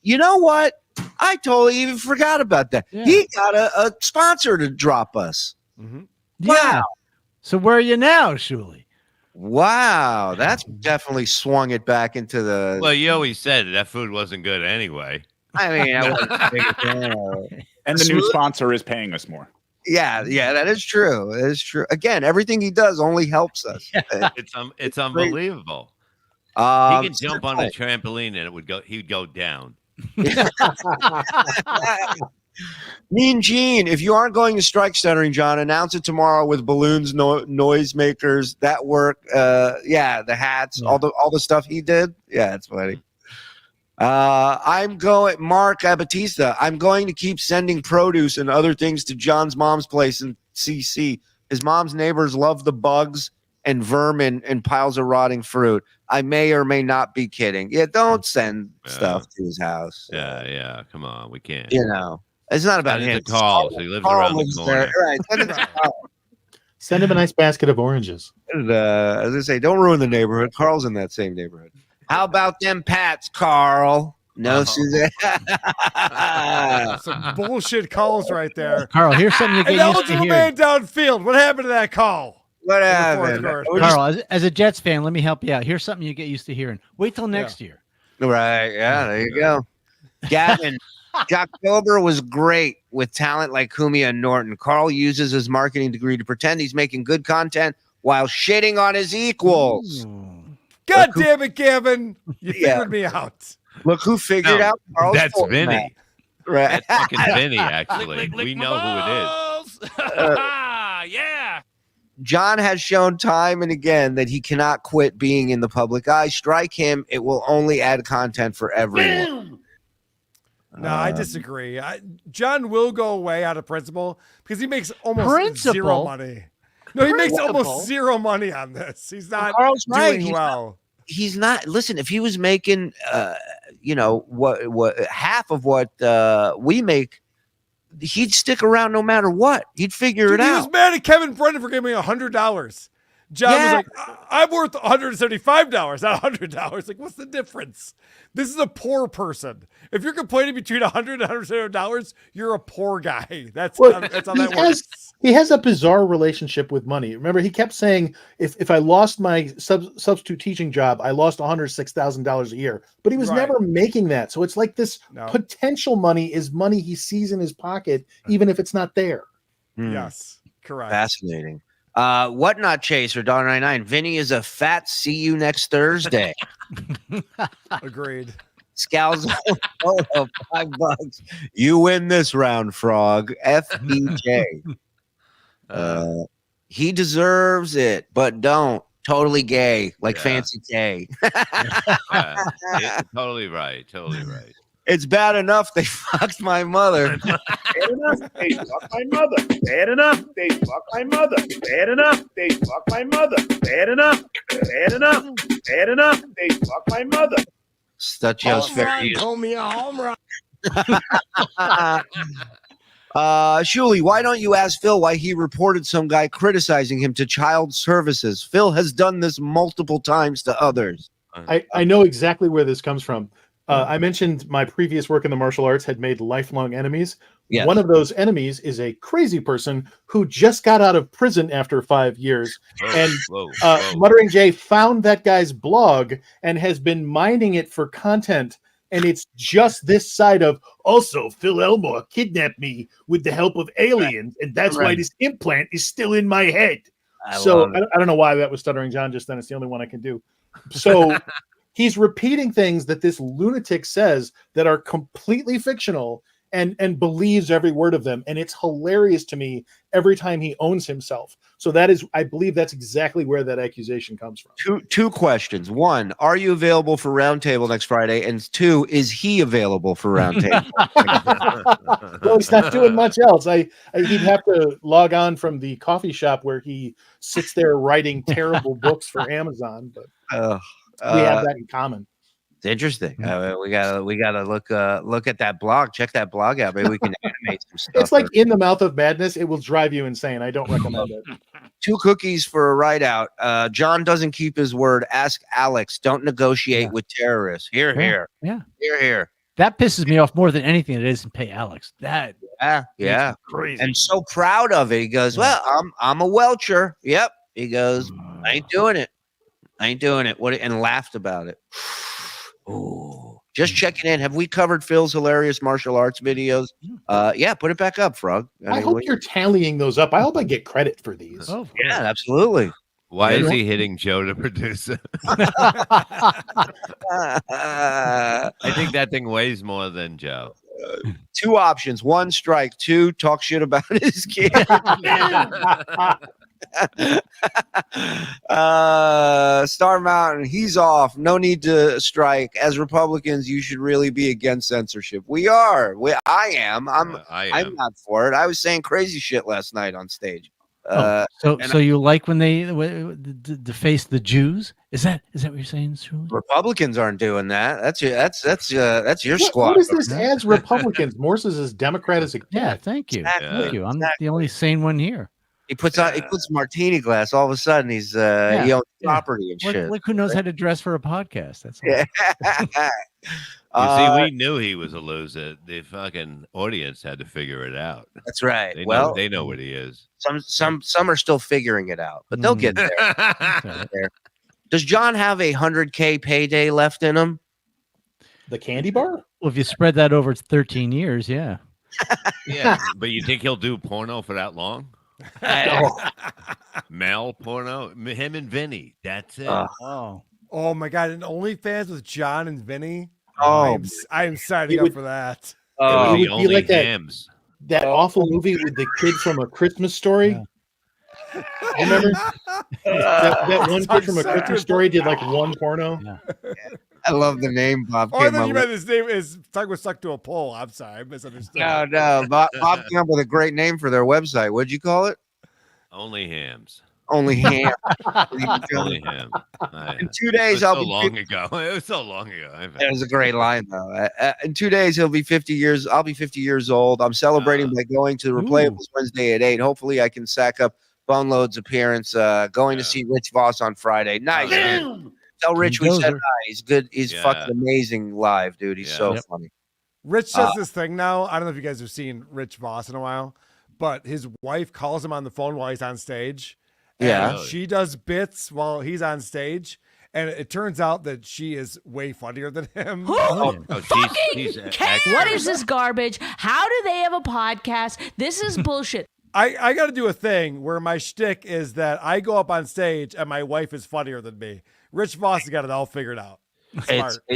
you know what? I totally even forgot about that. Yeah. He got a sponsor to drop us. Mhm. Yeah. So where are you now, Shuli? Wow, that's definitely swung it back into the. Well, you always said that food wasn't good anyway. I mean, I wasn't a big fan of it. And the new sponsor is paying us more. Yeah, that is true. It is true. Again, everything he does only helps us. It's unbelievable. He can jump on a trampoline and he'd go down. Mean Gene, if you aren't going to strike stuttering John, announce it tomorrow with balloons, noisemakers, that work. The hats, all the stuff he did. Yeah, it's funny. Mark Abatista. I'm going to keep sending produce and other things to John's mom's place in CC. His mom's neighbors love the bugs and vermin and piles of rotting fruit. I may or may not be kidding. Yeah, don't send stuff to his house. Yeah. Come on, we can't. You know, it's not about Send it him. to Carl, so he lives Carl around the lives corner. there. Right. Send it to Carl. Send him a nice basket of oranges. And, as I say, don't ruin the neighborhood. Carl's in that same neighborhood. How about them Pats, Carl? No, Suzanne. Some bullshit calls right there. Carl, here's something you An get used to eligible hearing. man downfield. What happened to that call? What fourth happened? quarter. We're just- Carl, as a Jets fan, let me help you out. Here's something you get used to hearing. Wait till next year. Right. Yeah, there you go. Gavin, Jocktober was great with talent like Kumia and Norton. Carl uses his marketing degree to pretend he's making good content while shitting on his equals. God damn it, Gavin. You Yeah. figured me out. Look who figured No, out Carl's That's format. Vinny. Right. That's fucking Vinny, actually. We know who it is. Yeah. John has shown time and again that he cannot quit being in the public eye. Strike him. It will only add content for everyone. No, I disagree. John will go away out of principle because he makes almost Principle? zero money. No, he makes Principle? almost zero money on this. He's not Carl's right. doing well. He's not. Listen, if he was making, what half of what we make, he'd stick around no matter what. He'd figure Dude, it he out. was mad at Kevin Brennan for giving me $100. John Yeah. was like, I'm worth $175, not $100. Like, what's the difference? This is a poor person. If you're complaining between $100 and $175, you're a poor guy. That's how that works. He has a bizarre relationship with money. Remember, he kept saying, if I lost my substitute teaching job, I lost $106,000 a year. But he was never making that. So it's like this potential money is money he sees in his pocket, even if it's not there. Yes, correct. Fascinating. Whatnot Chaser, $1.99. Vinny is a fat. See you next Thursday. Agreed. Scalzo, $5. You win this round, Frog. FBJ. He deserves it, but don't. Totally gay, like Fancy K. Totally right. Totally right. It's bad enough they fucked my mother. Bad enough, they fuck my mother. Bad enough, they fuck my mother. Bad enough, they fuck my mother. Bad enough, bad enough, bad enough, they fuck my mother. Stutchio's fair use. Told me a home run. Shuli, why don't you ask Phil why he reported some guy criticizing him to child services? Phil has done this multiple times to others. I know exactly where this comes from. I mentioned my previous work in the martial arts had made lifelong enemies. Yes. One of those enemies is a crazy person who just got out of prison after 5 years. And Muttering Jay found that guy's blog and has been mining it for content. And it's just this side of, also, Phil Elmore kidnapped me with the help of aliens. And that's why this implant is still in my head. I don't know why that was Stuttering John just then. It's the only one I can do. So he's repeating things that this lunatic says that are completely fictional and believes every word of them. And it's hilarious to me every time he owns himself. So that is, I believe that's exactly where that accusation comes from. Two questions. One, are you available for Roundtable next Friday? And two, is he available for Roundtable? Well, he's not doing much else. He'd have to log on from the coffee shop where he sits there writing terrible books for Amazon. But we have that in common. It's interesting. We gotta look at that blog. Check that blog out. Maybe we can animate some stuff. It's like In the Mouth of Madness. It will drive you insane. I don't recommend it. 2 cookies for a write out. John doesn't keep his word. Ask Alex. Don't negotiate with terrorists. Here. Here. That pisses me off more than anything. It isn't pay Alex. That yeah. crazy. And so proud of it. He goes, well, I'm a welcher. Yep. He goes, I ain't doing it. And laughed about it. Oh, just checking in. Have we covered Phil's hilarious martial arts videos? Yeah, put it back up, Frog. I hope you're tallying those up. I hope I get credit for these. Oh, yeah, absolutely. Why is he hitting Joe to produce it? I think that thing weighs more than Joe. 2 options. 1, strike. 2, talk shit about his kid. Star Mountain, he's off. No need to strike. As Republicans, you should really be against censorship. We are. I am. I'm not for it. I was saying crazy shit last night on stage. So you like when they deface the Jews? Is that what you're saying, Shuli? Republicans aren't doing that. That's your squad. What is this as Republicans? Morse is as Democrat as it can. Yeah, thank you. Exactly. Thank you. I'm the only sane one here. He puts martini glass. All of a sudden, he's he owns property and shit. Look who knows how to dress for a podcast. That's all. You see, we knew he was a loser. The fucking audience had to figure it out. That's right. They know what he is. Some are still figuring it out, but they'll get there. Does John have a $100K payday left in him? The candy bar? Well, if you spread that over 13 years, yeah. Yeah, but you think he'll do porno for that long? Male porno, him and Vinny. That's it. Oh my god! And OnlyFans with John and Vinny. Oh, I'm signing up for that. It would be like hams. That awful movie with the kid from A Christmas Story. Yeah. Remember that one kid from A Christmas Story did like one porno. Yeah. I love the name Bob. I thought you meant his name is tongue was stuck to a pole. I'm sorry, I misunderstood. No. Bob came up with a great name for their website. What'd you call it? Only hams. Only ham. Only ham. In 2 days, It was so long ago. It was a great line, though. In 2 days, he'll be 50 years. I'll be 50 years old. I'm celebrating by going to the Replayables Wednesday at 8. Hopefully, I can sack up Bone Load's appearance. Going to see Rich Voss on Friday. Nice. Tell Rich we said hi. He's good. He's fucking amazing live, dude. He's so funny. Rich does this thing now. I don't know if you guys have seen Rich Voss in a while, but his wife calls him on the phone while he's on stage. And she does bits while he's on stage. And it turns out that she is way funnier than him. She's what is this garbage? How do they have a podcast? This is bullshit. I got to do a thing where my shtick is that I go up on stage and my wife is funnier than me. Rich Voss has got it all figured out.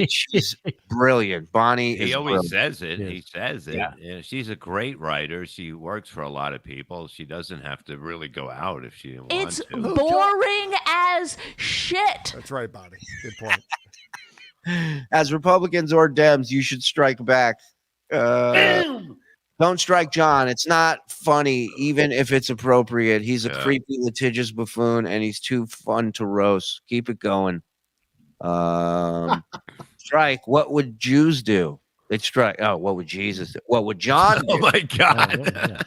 She's brilliant. Bonnie he is always brilliant. says it. He says it. Yeah, she's a great writer. She works for a lot of people. She doesn't have to really go out if she didn't want to. It's boring as shit. That's right, Bonnie. Good point. As Republicans or Dems, you should strike back. Don't strike John. It's not funny, even if it's appropriate. He's a creepy, litigious buffoon, and he's too fun to roast. Keep it going. Strike. What would Jews do? They'd strike. Oh, what would Jesus do? What would John do? Oh my God.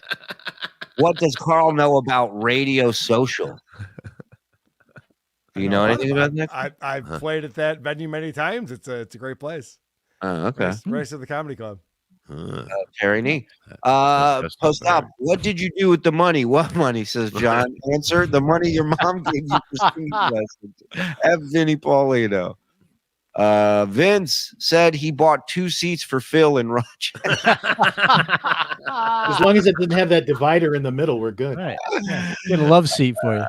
What does Carl know about Radio Social? Do you know anything about that? I've played at that venue many times. It's a great place. Oh, okay. Race at the Comedy Club. Terry Nee. Post up. What did you do with the money? What money? Says John. Answer: the money your mom gave you for speech lessons. F. Vinny Paulino. Vince said he bought 2 seats for Phil in Rochester. As long as it didn't have that divider in the middle, we're good. Right. Get a love seat for you.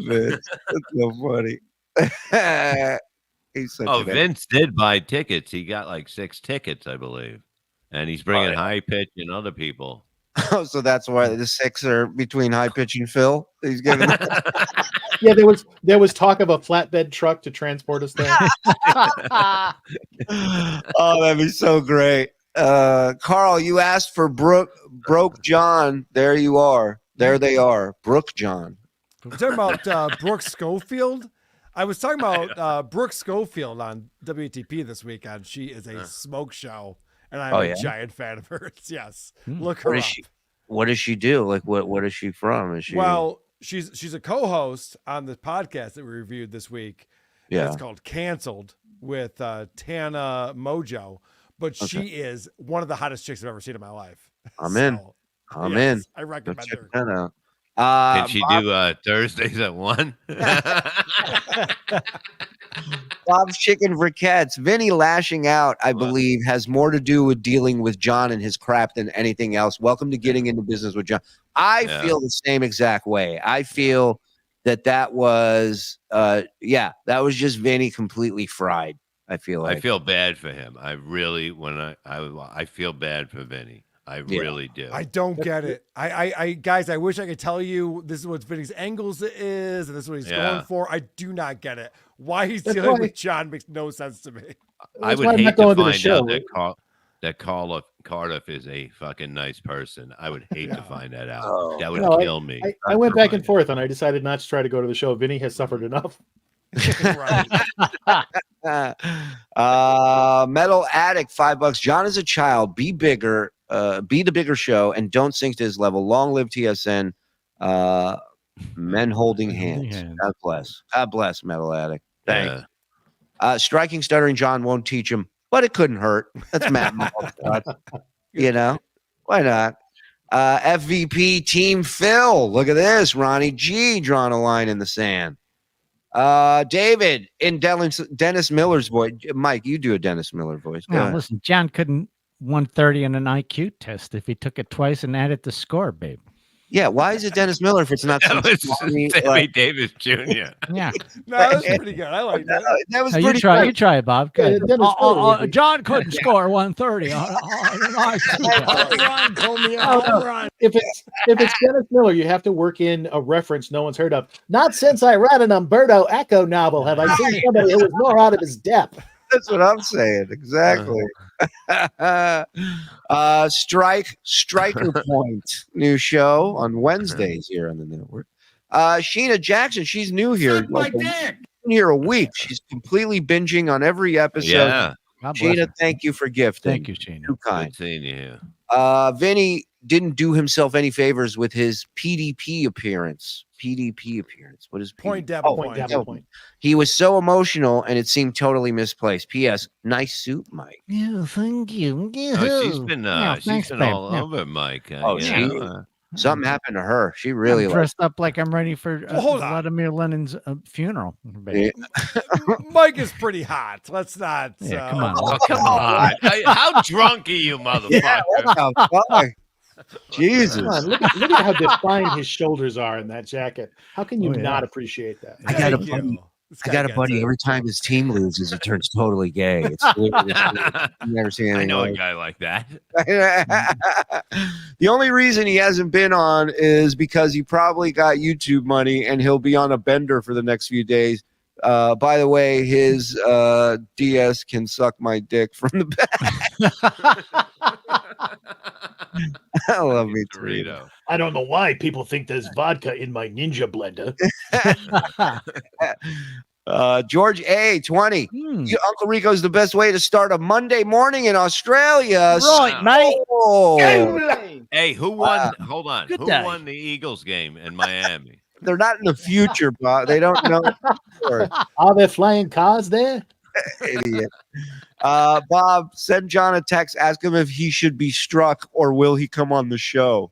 Vince, that's so funny. He's such Vince did buy tickets. He got like 6 tickets, I believe. And he's bringing High Pitch and other people. Oh, so that's why the 6 are between High Pitch and Phil. He's giving. Yeah, there was talk of a flatbed truck to transport us there. Oh, that'd be so great. Carl, you asked for Broke John. There you are. There they are. Brooke John. We're talking about Brooke Schofield. I was talking about Brooke Schofield on WATP this weekend. She is a smoke show. And I'm a giant fan of hers. Yes. Look her up. What does she do? Like what is she from? Is she she's a co-host on the podcast that we reviewed this week. Yeah. It's called Canceled with Tana Mojo. But she is one of the hottest chicks I've ever seen in my life. I'm in. I recommend her. That out. Can she do Thursdays at 1? Bob's Chicken Briquettes. Vinny lashing out, I believe, has more to do with dealing with John and his crap than anything else. Welcome to getting into business with John. I feel the same exact way. I feel that was that was just Vinny completely fried. I feel like. I feel bad for him. I really I feel bad for Vinny. I really do. I don't get it. I guys, I wish I could tell you this is what Vinny's angles is, and this is what he's going for. I do not get it. Why he's dealing with John makes no sense to me. I would hate to find out that Cardiff is a fucking nice person. I would hate to find that out. That would kill me. I went back and forth, and I decided not to try to go to the show. Vinny has suffered enough. Metal Addict, $5. John is a child. Be bigger. Be the bigger show, and don't sink to his level. Long live TSN. Men holding hands. God bless. God bless, Metal Addict. Thanks. Striking, stuttering John won't teach him, but it couldn't hurt. That's Matt Moss. You know, why not? FVP Team Phil. Look at this. Ronnie G drawing a line in the sand. David in Dennis Miller's voice. Mike, you do a Dennis Miller voice. No, listen, John couldn't 130 on an IQ test if he took it twice and added the score, babe. Yeah, why is it Dennis Miller if it's not Sammy Davis Jr.? Yeah, no, that's pretty good. I like that. That was pretty. You try it, Bob. Good. John couldn't score 130 on an IQ. If it's Dennis Miller, you have to work in a reference no one's heard of. Not since I read an Umberto Eco novel have I seen somebody who was more out of his depth. That's what I'm saying. Exactly. Striker Point, new show on Wednesdays here on the network. Sheena Jackson, she's new here. Been here a week. She's completely binging on every episode. Yeah. Sheena, thank you for gifting. Thank you, Sheena. Too kind. Good seeing you here. Vinny didn't do himself any favors with his PDP appearance. PDP appearance. What is Point PDP? devil Point, point. devil point. He was so emotional, and it seemed totally misplaced. P.S. Nice suit, Mike. Yeah, thank you. Oh, she's been thanks, babe. all Yeah. over Mike. Oh, you she- know, Something happened to her. She really I'm liked dressed up like I'm ready for Well, hold on. Vladimir Lenin's funeral. it. Mike is pretty hot. Let's not. Yeah, come on. oh, come on. How drunk are you, motherfucker? Yeah, what the fuck? Jesus. Come on, look at how defined his shoulders are in that jacket. How can you Oh, yeah. not appreciate that? I got a Thank buddy. you. This I guy got a gets buddy. it. Every time his team loses, he turns totally gay. It's weird. I've never seen I anything know a like guy like that. The only reason he hasn't been on is because he probably got YouTube money and he'll be on a bender for the next few days. By the way, his DS can suck my dick from the back. I love me too. Dorito. I don't know why people think there's vodka in my Ninja blender. George A. 20. Hmm. Uncle Rico's the best way to start a Monday morning in Australia. Right, mate. Oh, Hey, who won? Hold on. Good Who day. won the Eagles game in Miami? they're not in the future, Bob. They don't know. Are there flying cars there? Idiot. Bob, send John a text. Ask him if he should be struck or will he come on the show.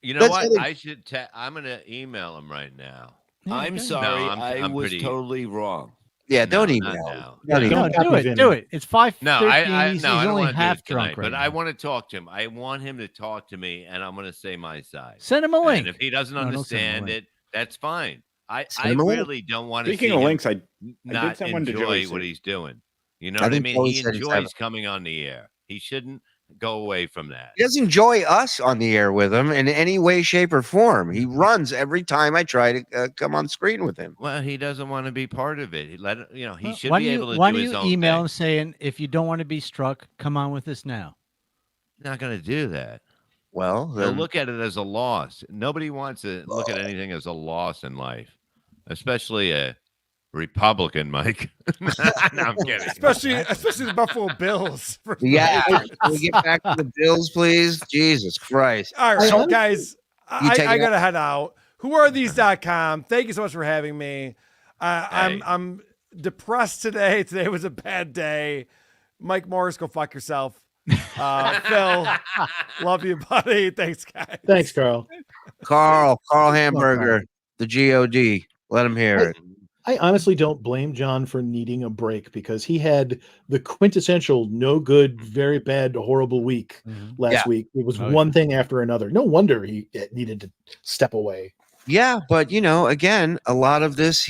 You know That's what? it. I should. I'm gonna email him right now. Yeah, I'm okay. sorry. No, I'm I was pretty- totally wrong. Yeah, No, don't not email. now. Don't No, email. Don't copy do it. Vinny. Do it. It's 5:13. No, I He's don't only want to do half it tonight, drunk right but now. I want to talk to him. I want him to talk to me, and I'm going to say my side. Send him a link. And if he doesn't No, don't send him a understand link. it, that's fine. I Send him a link. really don't want to see Speaking of him links, I not send one to enjoy Joey, what too. he's doing. You know I what I think mean? Joey He said he's enjoys coming on the air. He shouldn't go away from that. He doesn't enjoy us on the air with him in any way, shape, or form. He runs every time I try to come on screen with him. Well, he doesn't want to be part of it. He Well, should why be don't able to why do don't his you own email thing. him saying, if you don't want to be struck, come on with us now? Not going to do that. Well, They'll then, look at it as a loss. Nobody wants to look at anything as a loss in life, especially a Republican, Mike. No, I'm kidding. Especially the Buffalo Bills. yeah. Can we get back to the Bills, please? Jesus Christ. All right, So- guys. You take I it gotta head out. Whoarethese.com. Thank you so much for having me. Hey. I'm depressed today. Today was a bad day. Mike Morris, go fuck yourself. Phil, love you, buddy. Thanks, guys. Thanks, Carl. Carl Hamburger, the GOD. Let him hear it. I honestly don't blame John for needing a break because he had the quintessential no good, very bad, horrible week last Yeah. week. It was Oh, one thing after another. No wonder he needed to step away. Yeah, but again, a lot of this,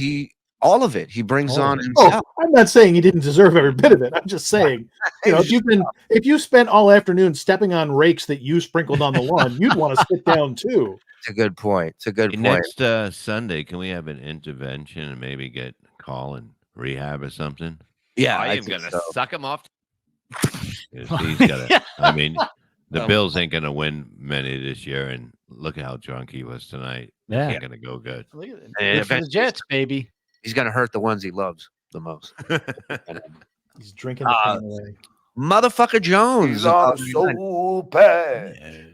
all of it, he brings on Oh, himself. I'm not saying he didn't deserve every bit of it. I'm just saying, if you spent all afternoon stepping on rakes that you sprinkled on the lawn, you'd want to sit down too. It's a good point. It's a good point. Next Sunday, can we have an intervention and maybe get call and rehab or something? Yeah, I am think gonna so. suck him off. 'Cause he's gotta, I mean, the Bills ain't gonna win many this year, and look at how drunk he was tonight. Yeah. Ain't gonna go good. Look at it. And Good for the eventually Jets, baby. He's going to hurt the ones he loves the most. He's drinking the pain away. Motherfucker Jones. He's on a soul patch.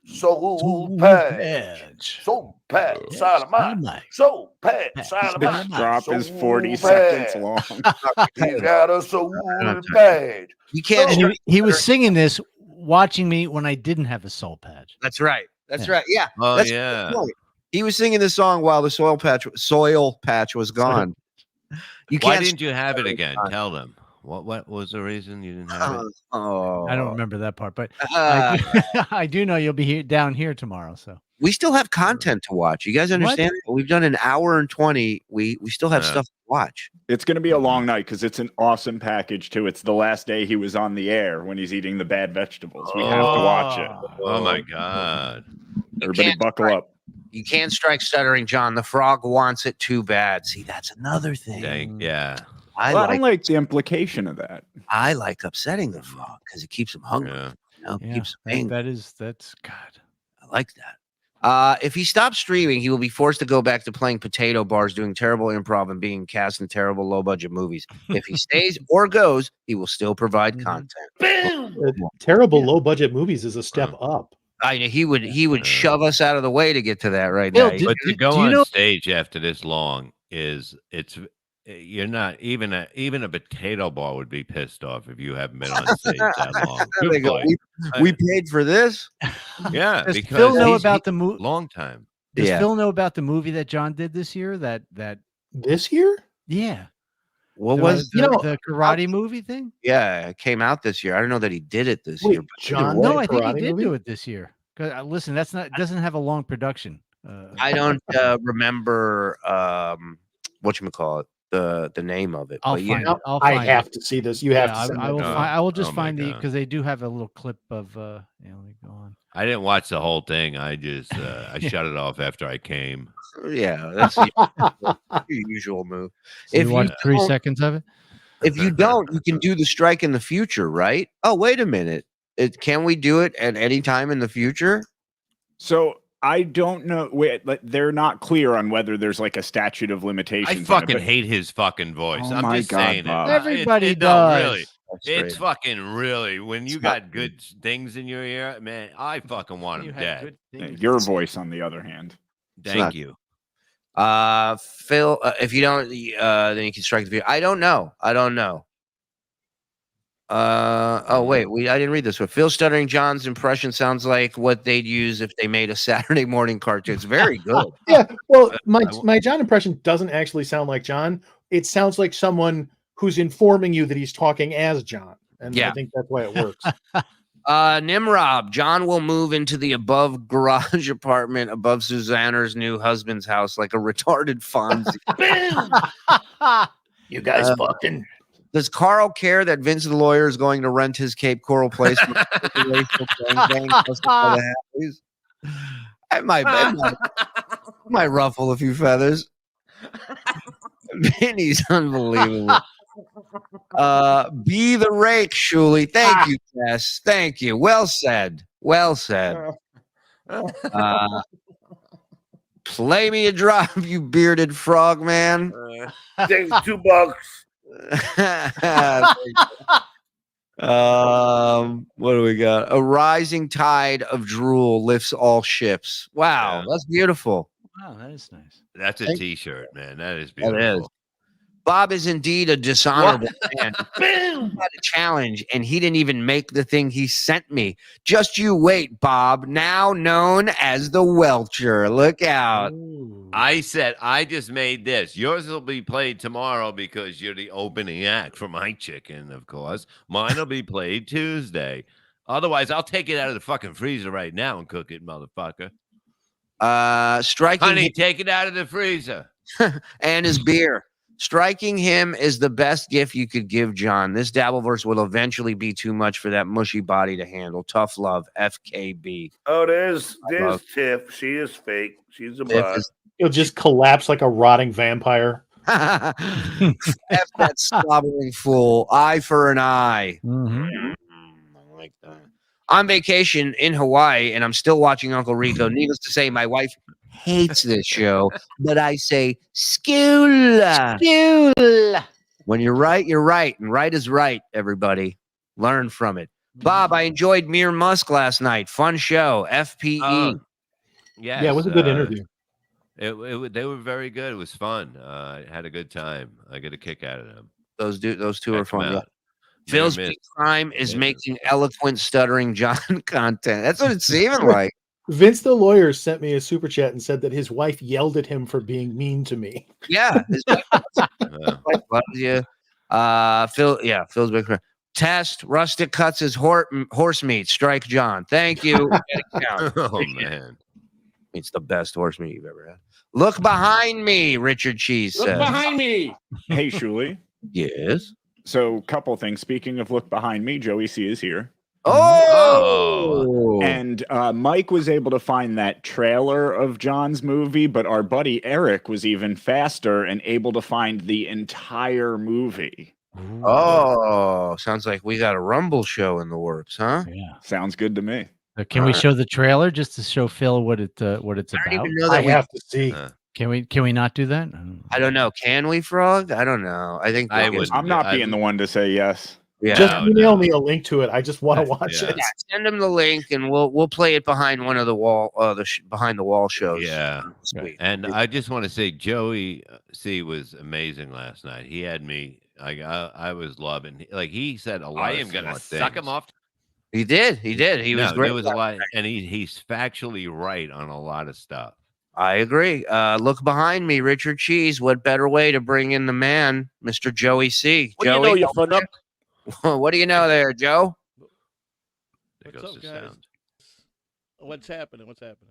Soul patch. Soul patch. Side of mine. Soul patch. Side of mine. Drop is Soul 40 patch. seconds long. He's got a soul patch. You can't. And he was singing this watching me when I didn't have a soul patch. That's right. That's Yeah. right. Yeah. Oh That's yeah. He was singing this song while the soil patch was gone. You Why can't. didn't you have it again? Tell them. What was the reason you didn't have it? Oh, I don't remember that part, but Uh, I do know you'll be down here tomorrow. So we still have content to watch. You guys understand? We've done an hour and 20. We still have Yeah. stuff to watch. It's going to be a long night because it's an awesome package, too. It's the last day he was on the air when he's eating the bad vegetables. We have to watch it. Oh my god. Everybody can't buckle strike. up. You can't strike stuttering, John. The frog wants it too bad. See, that's another thing. Dang, yeah. I Well, I like don't like the implication of that. I like upsetting the frog because it keeps him hungry. Yeah. You know, yeah, keeps him angry. that's God. I like that. If he stops streaming, he will be forced to go back to playing potato bars, doing terrible improv, and being cast in terrible low-budget movies. If he stays or goes, he will still provide content. Terrible low-budget movies is a step up. I know he would shove us out of the way to get to that right Bill, now. But to go do you on know- stage after this long you're not even a potato bar would be pissed off if you haven't been on stage that long. They Good go, fight. we paid for this. Yeah, Does because Phil know he's- about the movie? long time. Does Yeah. Phil know about the movie that John did this year? That This year? yeah. What The- was? the, the karate movie thing? Yeah, it came out this year. I don't know that he did it this Wait, year. But John? No, What, I think he karate did movie? do it this year. 'Cause, listen, that's not doesn't have a long production. I don't remember whatchamacallit, the name of it. I'll But yeah, find it. I'll I find have it. to see this. You have Yeah, to send I will. that to me. I will just Oh my find the God. because they do have a little clip of. Let me go on. I didn't watch the whole thing. I just I shut it off after I came. yeah, that's your usual move. So If you you watch 3 don't- seconds of it. If you don't, you can do the strike in the future, right? Oh, wait a minute. Can we do it at any time in the future? So I don't know. Wait, they're not clear on whether there's like a statute of limitations. I on it, fucking but- hate his fucking voice. Oh I'm my just God, saying Bob. it. Everybody No, does. really. That's It's great. fucking really when you got good things in your ear, man. I fucking want You him had dead. good Yeah, things. Your voice, on the other hand. not- Thank you. Phil, if you don't, then you can strike the video. I don't know. Oh wait, I didn't read this one. Phil Stuttering John's impression sounds like what they'd use if they made a Saturday morning cartoon. It's very good. Yeah, well, my John impression doesn't actually sound like John. It sounds like someone who's informing you that he's talking as John, and Yeah. I think that's why it works. Nimrod, John will move into the above garage apartment above Susanna's new husband's house like a retarded Fonzie. You guys fucking. Does Carl care that Vince the lawyer is going to rent his Cape Coral place? I might ruffle a few feathers. Vinny's unbelievable. Be the rake, Shuli. Thank you, Jess. Thank you. Well said. Well said. Play me a drop, you bearded frog man. Thanks, $2. What do we got? A rising tide of drool lifts all ships. Wow, Yeah. that's beautiful. Wow, that is nice. That's a Thank- t-shirt, man. That is That beautiful. is. Bob is indeed a dishonorable man. He had a challenge, and he didn't even make the thing he sent me. Just you wait, Bob. Now known as the Welcher. Look out. I said I just made this. Yours will be played tomorrow because you're the opening act for my chicken, of course. Mine will be played Tuesday. Otherwise, I'll take it out of the fucking freezer right now and cook it, motherfucker. Striking Honey, him take it out of the freezer. and his beer. Striking him is the best gift you could give John. This Dabbleverse will eventually be too much for that mushy body to handle. Tough love, FKB. Oh, there's love- Tiff. She is fake. She's a Tiff bot. is- He'll just collapse like a rotting vampire. F that slobbering fool. Eye for an eye. Mhm. I like that. On vacation in Hawaii, and I'm still watching Uncle Rico. Needless to say, my wife hates this show, but I say, school. When you're right, and right is right, everybody. Learn from it. Bob, I enjoyed Mere Musk last night. Fun show. FPE. Yes, Yeah, it was a good interview. They were very good. It was fun. I had a good time. I get a kick out of them. Those two are Check 'em fun. Yeah. out. Phil's Near big miss. crime is Yeah. making eloquent, stuttering John content. That's what it's seeming like. Vince the lawyer sent me a super chat and said that his wife yelled at him for being mean to me. Yeah. His wife Uh, loves you. Phil's big crime. Test Rustic cuts his horse meat. Strike John. Thank you. oh man. It's the best horse meat you've ever had. Look behind me, Richard Cheese Look says. behind me. Hey, Shuli. Yes. So, couple things. Speaking of look behind me, Joey C is here. Oh. And Mike was able to find that trailer of John's movie, but our buddy Eric was even faster and able to find the entire movie. Oh, sounds like we got a Rumble show in the works, huh? Yeah. Sounds good to me. Can we show the trailer just to show Phil what it's I don't about? even know I that we. have to see. Can we not do that? I don't know. Can we, Frog? I don't know. I think I we would. I'm not being the one to say yes. Yeah. Just No, email no. me a link to it. I just want to watch Yeah. it. Yeah, send them the link, and we'll play it behind one of the wall, behind the wall shows. Yeah. this week. And I just want to say, Joey C was amazing last night. He had me. I was loving. Like he said, a lot. I of am gonna smart suck things. him off. He did. He did. He was No, great. There was a lot, and he's factually right on a lot of stuff. I agree. Look behind me, Richard Cheese. What better way to bring in the man, Mr. Joey C? What do you know, you funup? What do you know there, Joe? There What's goes up, the guys? sound. What's happening? What's happening?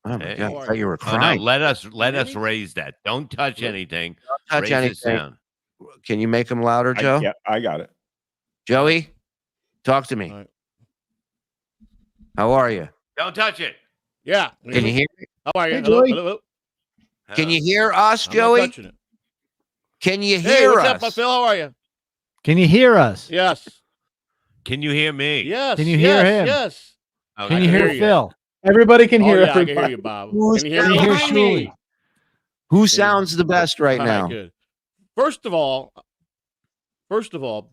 Oh my Hey. God! I thought you were Oh, no, crying. let us Really? raise that. Don't touch anything. Touch Raise the anything. sound. Can you make him louder, Joe? Yeah, I got it. Joey, talk to me. All right. How are you? Don't touch it. Yeah. Can you hear? How are you? Hey, Hello, Joey. hello, hello. Can you hear us, I'm not Joey? touching it. Can you Hey, hear what's us? up, my Phil? How are you? Can you hear us? Yes. Can you hear me? Yes. Can you hear yes, him? Yes. Oh, Can I you can hear hear you. Phil? Everybody can hear Oh, yeah, I everybody. can hear you, Bob. Who's Can you hear Can me? you hear Behind Shuli? me. Who sounds the best right All now? good. First of all,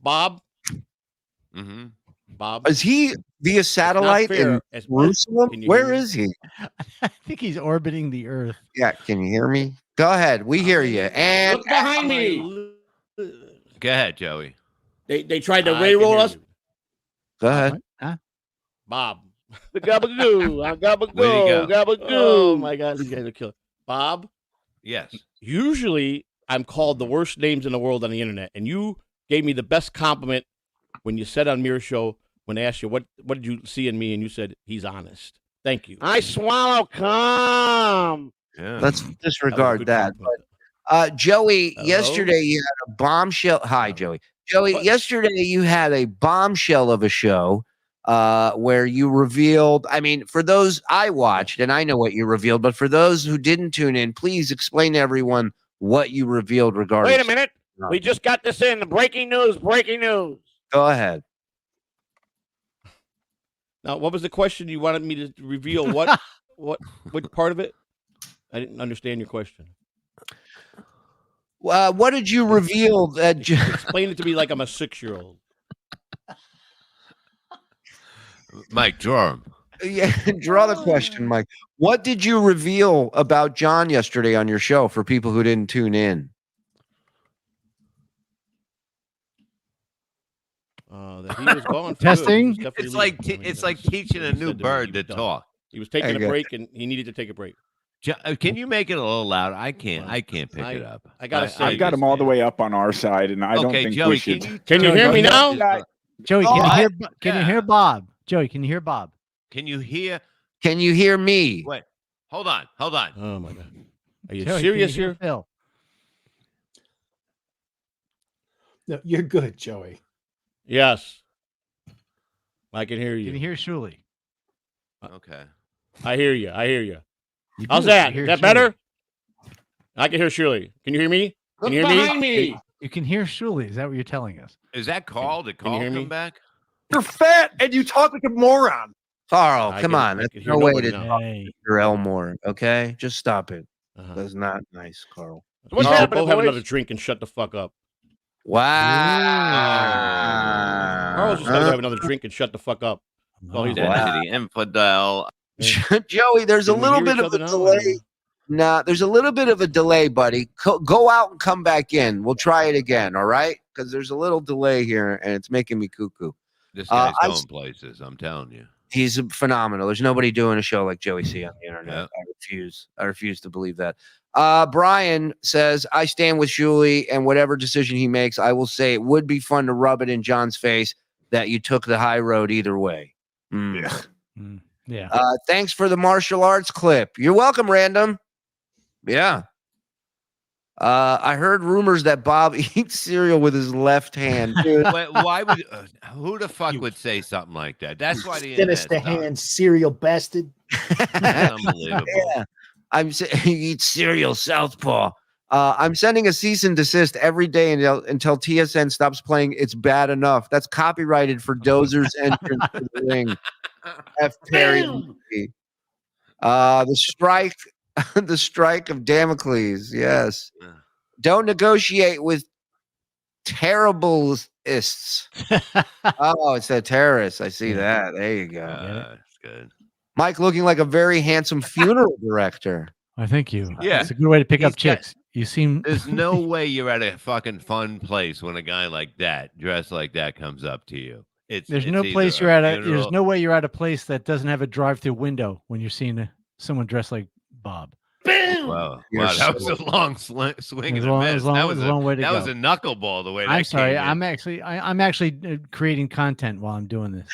Bob. Mm-hmm. Bob. Is he via satellite fair in as- Jerusalem? Can you Where hear me? is he? I think he's orbiting the Earth. Yeah, can you hear me? Go ahead. We hear you. And Look behind me. Go ahead, Joey. They tried to I can railroad hear us. you. go ahead. What? Huh? Bob. The gabagoo. I gabagoo. Where'd he go? Gabagoo. Oh my God, these guys are killing. Bob. Yes. Usually, I'm called the worst names in the world on the internet, and you gave me the best compliment when you said on Mirror Show when I asked you what did you see in me, and you said he's honest. Thank you. I swallow cum. Yeah. Let's That was a disregard good that. compliment. Joey, Hello? yesterday you had a bombshell. Hi, Joey. Joey, What? yesterday you had a bombshell of a show where you revealed. I mean, for those I watched, and I know what you revealed, but for those who didn't tune in, please explain to everyone what you revealed regarding. Wait a minute. We just got this in. Breaking news. Breaking news. Go ahead. Now, what was the question you wanted me to reveal? What part of it? I didn't understand your question. What did you reveal that? Explain it to me like I'm a 6-year-old. Mike, draw him. Yeah, draw the question, Mike. What did you reveal about John yesterday on your show for people who didn't tune in? That he was gone. For Testing? good. He was definitely It's like leaving. it's like teaching a He new said to me bird he to was done. talk. He was taking There you a go. break, and he needed to take a break. Can you make it a little louder? I can't pick it up. I gotta say, I've got them all the way up on our side, and I don't Okay, think Joey, we should. Can you Joey, hear me go now? Joey, Oh, can you I- hear? Can you hear Bob? Joey, can you hear Bob? Can you hear? Can you hear me? Wait, hold on. Oh my God, are you Joey, can serious you hear here? Phil? No, you're good, Joey. Yes, I can hear Can you. you hear Shuli? Okay. I hear you. I hear you. You How's do. that? You Is hear that Shuli. better? I can hear Shirley. Can you hear me? Can you hear Behind me? me. You can hear Shuli. Is that what you're telling us? Is that Carl? Did Can you Carl hear come me? back? You're fat and you talk like a moron. Carl, I come can- on. I That's can hear no way nobody to now. talk Hey, to your Elmore, okay? Just stop it. Uh-huh. That's not nice, Carl. What's You should happening, both have boys? another drink and shut the fuck up. Wow. Carl's just got to have another drink and shut the fuck up. Oh, he's Wow. Identity infidel. Joey, there's a Can we little hear bit each of a other now? delay. Nah, there's a little bit of a delay, buddy. Go out and come back in. We'll try it again, all right? Because there's a little delay here, and it's making me cuckoo. This guy's I going s- places. I'm telling you. He's phenomenal. There's nobody doing a show like Joey C on the internet. Yeah. I refuse. I refuse to believe that. Brian says, I stand with Shuli, and whatever decision he makes, I will say it would be fun to rub it in John's face that you took the high road either way. Mm. Yeah. yeah. Thanks for the martial arts clip. You're welcome, Random. Yeah. I heard rumors that Bob eats cereal with his left hand. Dude, Why would who the fuck would say something like that? That's why the Sinister internet hand, cereal bastard. That's unbelievable. yeah. He eats cereal, Southpaw. I'm sending a cease and desist every day until TSN stops playing It's Bad Enough. That's copyrighted for Dozer's entrance to the ring. F. Perry. The strike, the strike of Damocles. Yes. Don't negotiate with terribleists. Oh, it's a terrorist. I see that. There you go. That's good. Mike looking like a very handsome funeral director. I thank you. Yeah. It's a good way to pick up He's got- chicks. You seem There's no way you're at a fucking fun place when a guy like that, dressed like that, comes up to you. there's It's no either place you're at. There's funeral- no way you're at a place that doesn't have a drive-through window when you're seeing someone dressed like Bob. Wow, that was a long swing and a miss. That was a long way to that go. was a knuckleball. The way that I'm sorry. came in. I'm actually creating content while I'm doing this.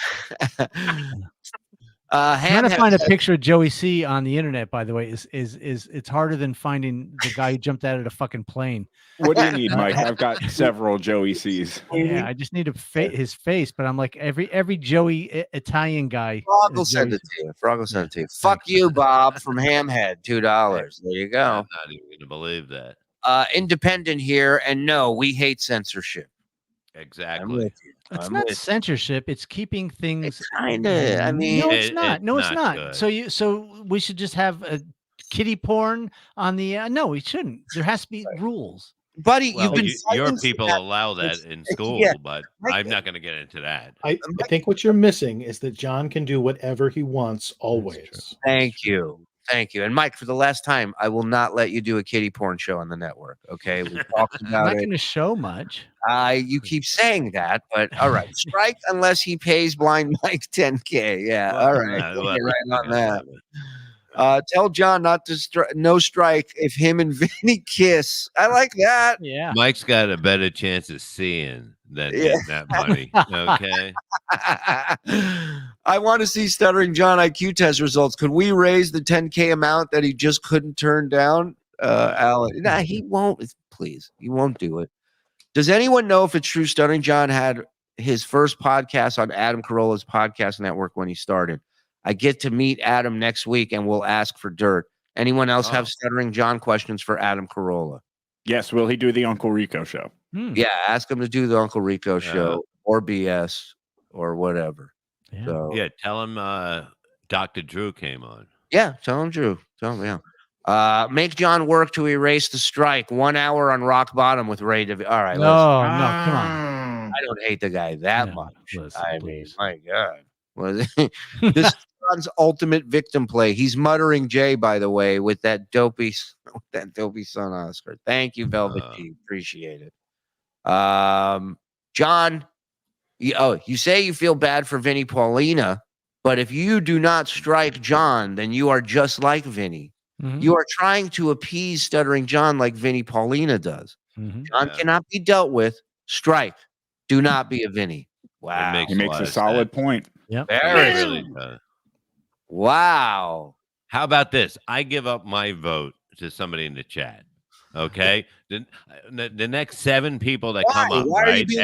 Ham Trying to find a said- picture of Joey C on the internet, by the way, is it's harder than finding the guy who jumped out of the fucking plane. What do you need, Mike? I've got several Joey C's. Yeah, I just need his face, but I'm like every Joey Italian guy. Frog will is send Joey it to you. Frog will send it to you. Fuck you, Bob, from Hamhead. $2. There you I'm go. not even gonna believe that. Independent here, and no, we hate censorship. I'm Exactly. with you. It's I'm not with censorship. It's keeping things. kind of. I mean, no, it's It- not. it's No, it's not not. good. So we should just have a kitty porn on the. No, we shouldn't. There has to be rules. buddy, Well, you've been your silenced people that- allow that in school, yeah. but Mike- I'm not going to get into that. I think what you're missing is that John can do whatever he wants always. Thank you. Thank you. And Mike, for the last time, I will not let you do a kitty porn show on the network. Okay. We talked I'm about not it. going to show much. You keep saying that, but all right. Strike unless he pays Blind Mike 10K. Yeah. All right. Well, We'll get right on that. Tell John not to no strike if him and Vinny kiss. I like that. Yeah. Mike's got a better chance of seeing than Yeah. getting that money. Okay. I want to see Stuttering John IQ test results. Could we raise the 10K amount that he just couldn't turn down? Alan. Nah, he won't. Please, he won't do it. Does anyone know if it's true Stuttering John had his first podcast on Adam Carolla's podcast network when he started? I get to meet Adam next week and we'll ask for dirt. Anyone else have Stuttering John questions for Adam Carolla? Yes, will he do the Uncle Rico show? Yeah, ask him to do the Uncle Rico show or BS or whatever. Yeah. So, Yeah, tell him Dr. Drew came on. yeah, tell him Drew. Tell him, yeah. Make John work to erase the strike. 1 hour on rock bottom with Ray DeVito. All right. No, come on. I don't hate the guy that No, much. listen, I mean, please. my God. Was this is John's ultimate victim play? He's muttering Jay, by the way, with that dopey son Oscar. Thank you, Velvet G. Appreciate it. John, you say you feel bad for Vinny Paulina, but if you do not strike John, then you are just like Vinny. Mhm. You are trying to appease Stuttering John like Vinny Paulina does. Mhm. John cannot be dealt with. Strike. Do not be a Vinny. Wow. makes He makes a solid point. Yep. Very It really does. Wow. How about this? I give up my vote to somebody in the chat. Okay. The next 7 people that come Why? up, Why are you right? being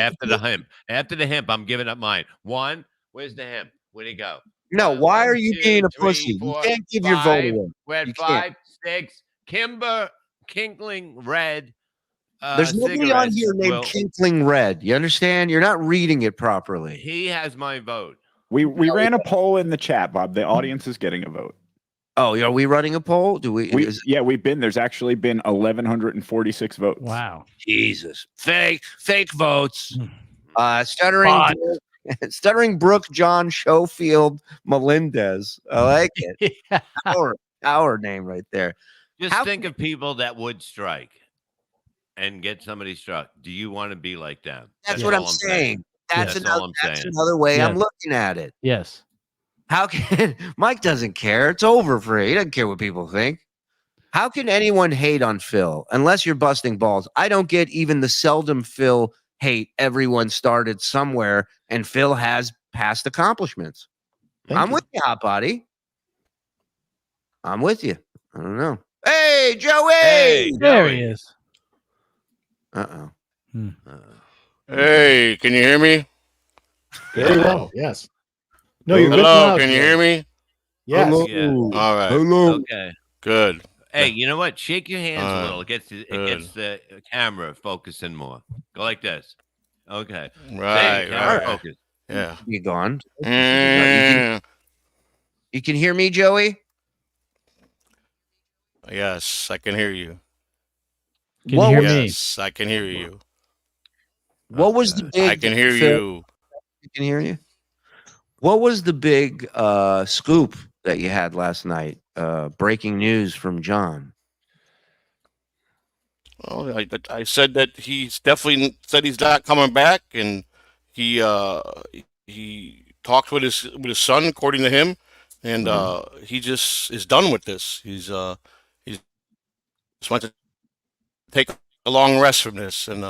After the hemp, I'm giving up mine. 1, where's the hemp? Where'd he go? No, why are you 2, being a 3, pussy? 4, You can't give your vote 5. away. We're at You 5, can't. 6. Kimber, Kinkling, Red. There's nobody on cigarettes. here named Well, Kinkling Red. You understand? You're not reading it properly. He has my vote. We ran a poll in the chat, Bob. The audience is getting a vote. Oh, are we running a poll? Do we? There's actually been 1,146 votes. Wow. Jesus. Fake votes. Hmm. Stuttering Brooke John Schofield Melendez. I like it. Yeah. Our name right there. Just How think of people that would strike and get somebody struck. Do you want to be like them? That's what I'm saying. That's That's all another, I'm saying. another way I'm Yes. looking at it. Yes. How can Mike doesn't care? It's over for him. He doesn't care what people think. How can anyone hate on Phil unless you're busting balls? I don't get even the seldom Phil hate. Everyone started somewhere, and Phil has past accomplishments. I'm with you, Hot Body. I'm with you. I don't know. Hey, Joey! Hey, There Joey. he is. Uh-oh. Hey, can you hear me? Very well. Yes. No, you're good. Hello, now, can you Jay. hear me? Yes. Yeah. All right. Okay. Good. Hey, you know what? Shake your hands a Uh, little. It gets the camera focusing more. Go like this. Okay. Right. Camera Right. focus. Yeah. You gone? Mm, You can hear me, Joey? Yes, I can hear you. Can you hear me? Yes, I can hear you. What was the big? I can hear Phil, you. I can hear you. What was the big scoop that you had last night? Breaking news from John. Well, I said that he's definitely said he's not coming back, and he talked with his son, according to him, and he just is done with this. He's just wants to take a long rest from this, and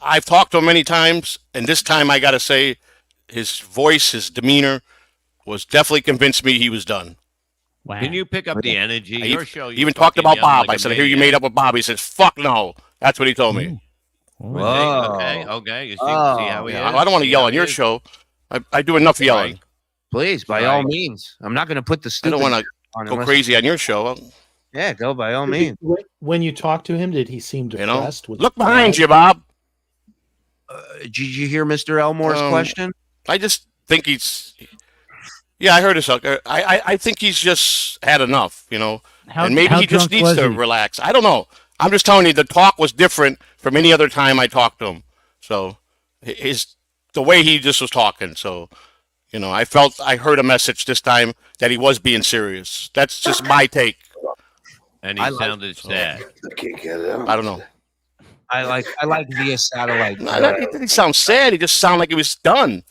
I've talked to him many times, and this time I got to say, his voice, his demeanor, was definitely convinced me he was done. Wow. Can you pick up the energy? Your show. He even talked about Bob. I said, I hear you made up with Bob. He says, fuck no. That's what he told me. Okay. You see how he is? I don't want to yell on your show. I do enough yelling. Please, by all means. I'm not going to put the I stupid. don't want to go crazy on your show. Yeah, go by all means. When you talked to him, did he seem depressed? Look behind you, Bob. Did you hear Mr. Elmore's question? I just think he's. Yeah, I heard it. I think he's just had enough, and maybe he just needs to relax. I don't know. I'm just telling you, the talk was different from any other time I talked to him. So, the way he just was talking. So, I heard a message this time that he was being serious. That's just my take. And he sounded sad. I can't get it out. I don't know. I like via satellite. He didn't sound sad. He just sounded like he was done.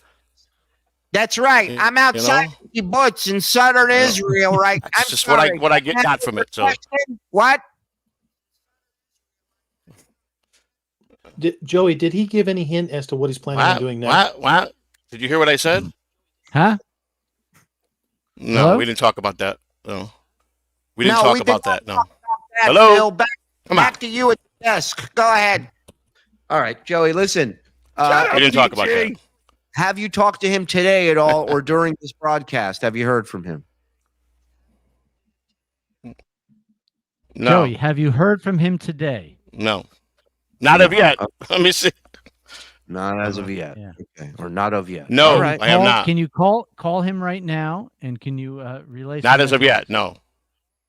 That's right. I'm outside the butts in southern Israel, right? That's just what I got from it. So what? Joey, did he give any hint as to what he's planning on doing next? What? Did you hear what I said? Huh? No, Hello? we didn't talk about that. No, we didn't talk about that. No. Hello. Hello. Back to you at the desk. Go ahead. All right, Joey. Listen. We didn't talk about that. Have you talked to him today at all, or during this broadcast? Have you heard from him? No. Joey, have you heard from him today? No. Not of yet. Let me see. Not as of yet. Yeah. Okay. Or not of yet. No, all right. I am not. Can you call him right now, and can you relay? Not as of yet. No.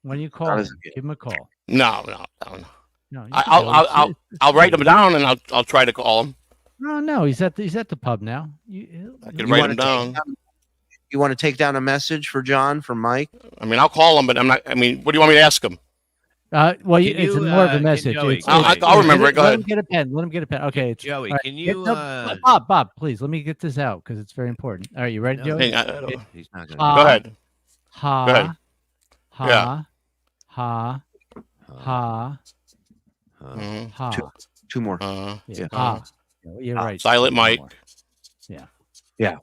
When you call him, give him a call. No. No, I'll write him down, and I'll try to call him. No, he's at the pub now. I can write him down. You want to take down a message for John from Mike? I mean, I'll call him, but I'm not. I mean, what do you want me to ask him? Well, it's more of a message. I'll remember it. Go ahead. Let him get a pen. Let him get a pen. Okay, Joey, right. can you? Bob, please let me get this out because it's very important. All right, you ready, Joey? He's not gonna. Go ahead. Ha. Go ahead. Ha. Yeah. Ha. Ha. Ha. Two more. Yeah. Ha. You're right. Silent Mike. Yeah.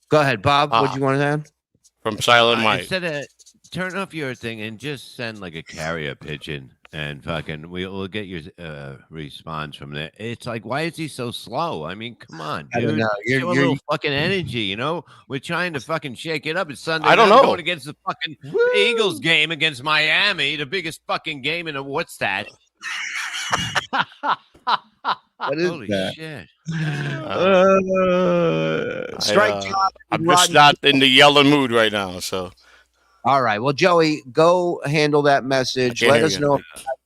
Go ahead, Bob. What do you want to add? From Silent Mike. Instead of turn off your thing and just send like a carrier pigeon, and fucking we'll get your response from there. It's like, why is he so slow? I mean, come on, dude. I don't know. Show a little fucking energy, We're trying to fucking shake it up. It's Sunday. I don't night, know. Going against the fucking Eagles game against Miami, the biggest fucking game in what's that? What is Holy that? shit! Strike John. I'm just not in the yelling mood right now. So. All right. Well, Joey, go handle that message. Let us know if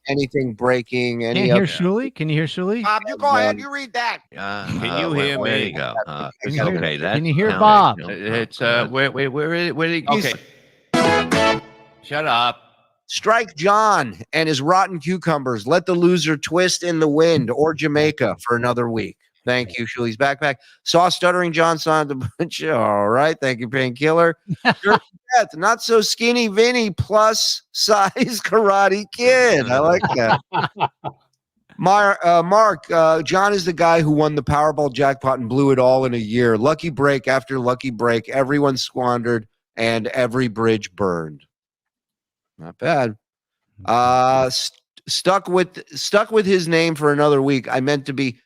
anything breaking. Can you hear Shuli? Can you hear Shuli? Bob, you go ahead. You read that. Can you hear me? There you go. Okay, can you hear Bob? It's where okay. Shut up. Strike John and his rotten cucumbers. Let the loser twist in the wind or Jamaica for another week. Thank you, Shuli's backpack. Saw Stuttering John signed the bunch. All right. Thank you, Painkiller. Death, not so skinny Vinny plus size Karate Kid. I like that. Mark, John is the guy who won the Powerball jackpot and blew it all in a year. Lucky break after lucky break. Everyone squandered and every bridge burned. Not bad. Stuck with his name for another week. I meant to be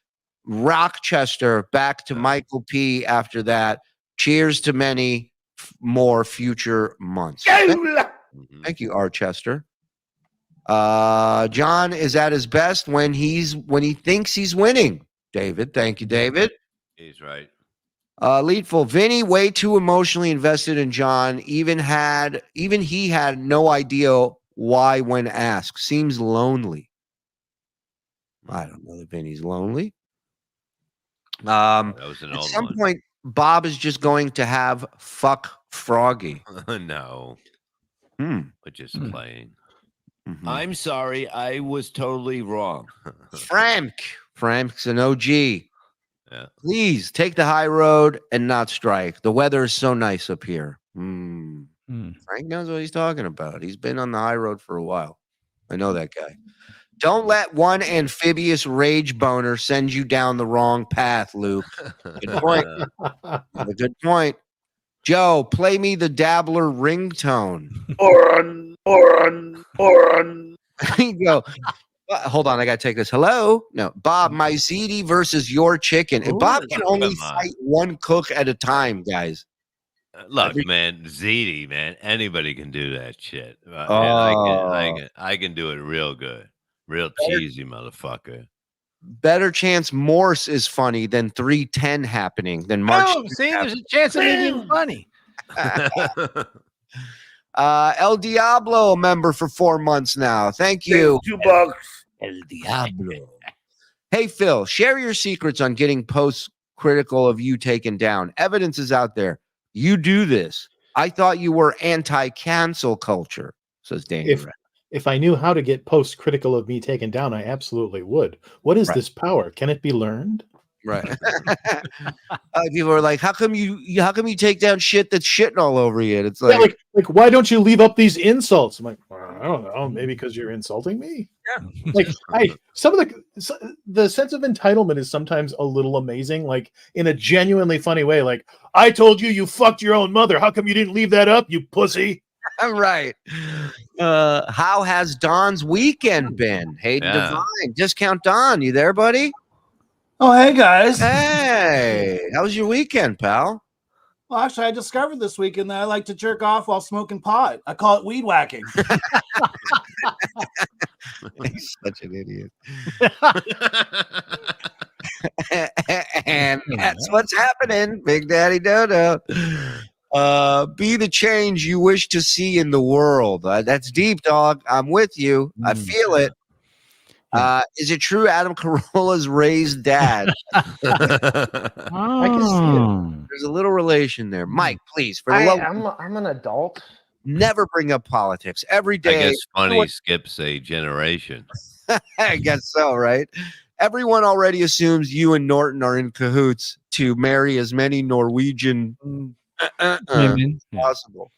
Rochester. Back to Michael P. After that. Cheers to many more future months. Thank you, Archester. John is at his best when he thinks he's winning. David, thank you, David. He's right. Leadful, Vinny way too emotionally invested in John. Even he had no idea why when asked. Seems lonely. I don't know that Vinny's lonely. That was an At old some one. point, Bob is just going to have fuck Froggy. No. We're just playing. Mm-hmm. I'm sorry. I was totally wrong. Frank's an OG. Yeah. Please take the high road and not strike. The weather is so nice up here. Frank knows what he's talking about. He's been on the high road for a while. I know that guy. Don't let one amphibious rage boner send you down the wrong path, Luke. Good point. A good point. Joe, play me the Dabbler ringtone. Oran. There you go. Hold on, I gotta take this. Hello? No, Bob, my ziti versus your chicken. And Bob can only fight one cook at a time, guys. Look, man, ziti, man, anybody can do that shit. And I can do it real good, real cheesy, motherfucker. Better chance Morse is funny than 310 happening than March. Oh, see, there's a chance of me being funny. El Diablo, a member for 4 months now. Thank you. $2. El Diablo. Hey, Phil, share your secrets on getting posts critical of you taken down. Evidence is out there. You do this. I thought you were anti-cancel culture, says Dane. If I knew how to get posts critical of me taken down, I absolutely would. What is this power? Can it be learned? Right. People are like, how come you take down shit that's shitting all over you? And it's like, why don't you leave up these insults? I'm like, well, I don't know, maybe because you're insulting me. Yeah. Like some of the sense of entitlement is sometimes a little amazing, like in a genuinely funny way. Like, I told you fucked your own mother. How come you didn't leave that up, you pussy? Right. How has Don's weekend been? Hayden Divine, Discount Don, you there, buddy? Oh, hey guys. Hey, how was your weekend, pal? Well, actually, I discovered this weekend that I like to jerk off while smoking pot. I call it weed whacking. He's such an idiot. And that's what's happening, Big Daddy Dodo. Be the change you wish to see in the world. That's deep, dog. I'm with you. I feel it. Is it true Adam Carolla's raised dad? I can see it. There's a little relation there. Mike, please, for the love. I'm an adult. Never bring up politics. Every day. I guess funny skips a generation. I guess so, right? Everyone already assumes you and Norton are in cahoots to marry as many Norwegian possible.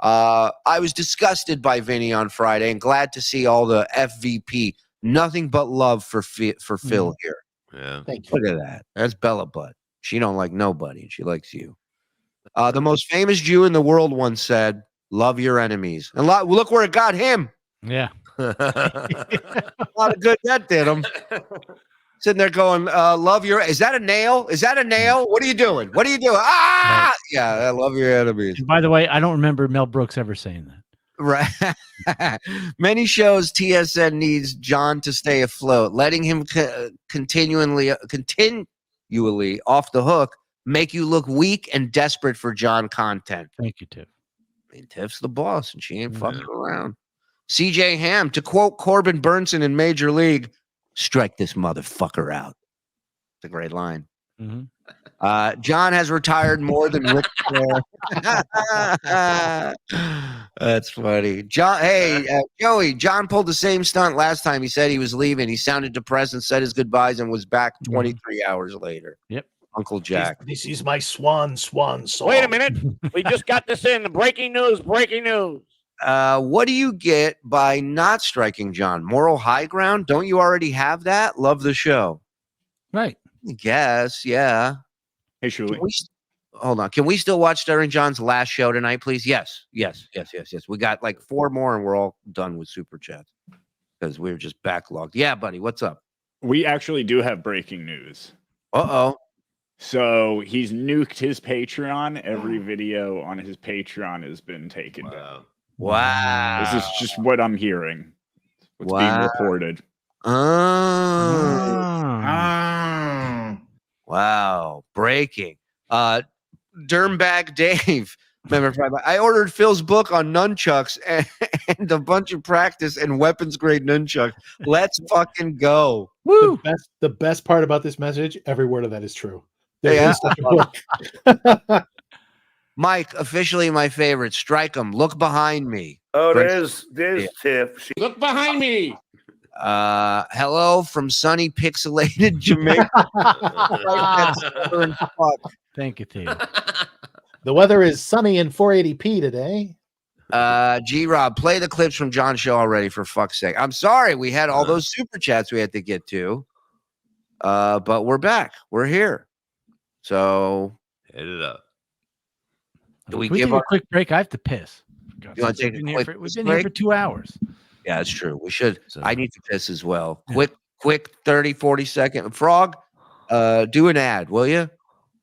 I was disgusted by Vinny on Friday and glad to see all the FVP. Nothing but love for Phil here. Yeah. Thank you. Look at that. That's Bella Butt. She don't like nobody, and she likes you. The most famous Jew in the world once said, "Love your enemies." And look where it got him. Yeah. A lot of good that did him. Sitting there going, "Love your." Is that a nail? Is that a nail? What are you doing? What are you doing? Ah, yeah. I love your enemies. And by the way, I don't remember Mel Brooks ever saying that. Right. Many shows TSN needs John to stay afloat, letting him continually off the hook make you look weak and desperate for John content. Thank you, Tiff. I mean, Tiff's the boss, and she ain't fucking around. CJ Ham, to quote Corbin Burnson in Major League, strike this motherfucker out. It's a great line. Mm-hmm. John has retired more than Rick Flair. That's funny. Joey, John pulled the same stunt last time. He said he was leaving. He sounded depressed and said his goodbyes and was back 23 hours later. Yep. Uncle Jack. This is my swan song. Wait a minute. We just got this in. Breaking news. What do you get by not striking John? Moral high ground? Don't you already have that? Love the show. Right. I guess, yeah. Hey, Shuli. Hold on. Can we still watch Sterling John's last show tonight, please? Yes. We got like 4 more and we're all done with Super Chats because we're just backlogged. Yeah, buddy. What's up? We actually do have breaking news. Uh-oh. So he's nuked his Patreon. Every video on his Patreon has been taken down. Wow. This is just what I'm hearing. What's being reported. Wow. Breaking. Dirtbag Dave. Remember, I ordered Phil's book on nunchucks and a bunch of practice and weapons grade nunchucks. Let's fucking go. Woo! The best part about this message, every word of that is true. There Yeah. is such a book. Mike, officially my favorite. Strike 'em. Look behind me. Oh, there's Tiff. Look behind me. Hello from sunny pixelated Jamaica. Thank you, Theo. The weather is sunny in 480p today. G-Rob, play the clips from John's show already, for fuck's sake. I'm sorry we had all those super chats we had to get to. But we're back. We're here. So hit it up. Do we Can we give take a quick break? I have to piss. You want to take a quick We've been here for 2 hours. Yeah, that's true. We should. I need to piss as well. Quick 30, 40 second. Frog, do an ad, will you?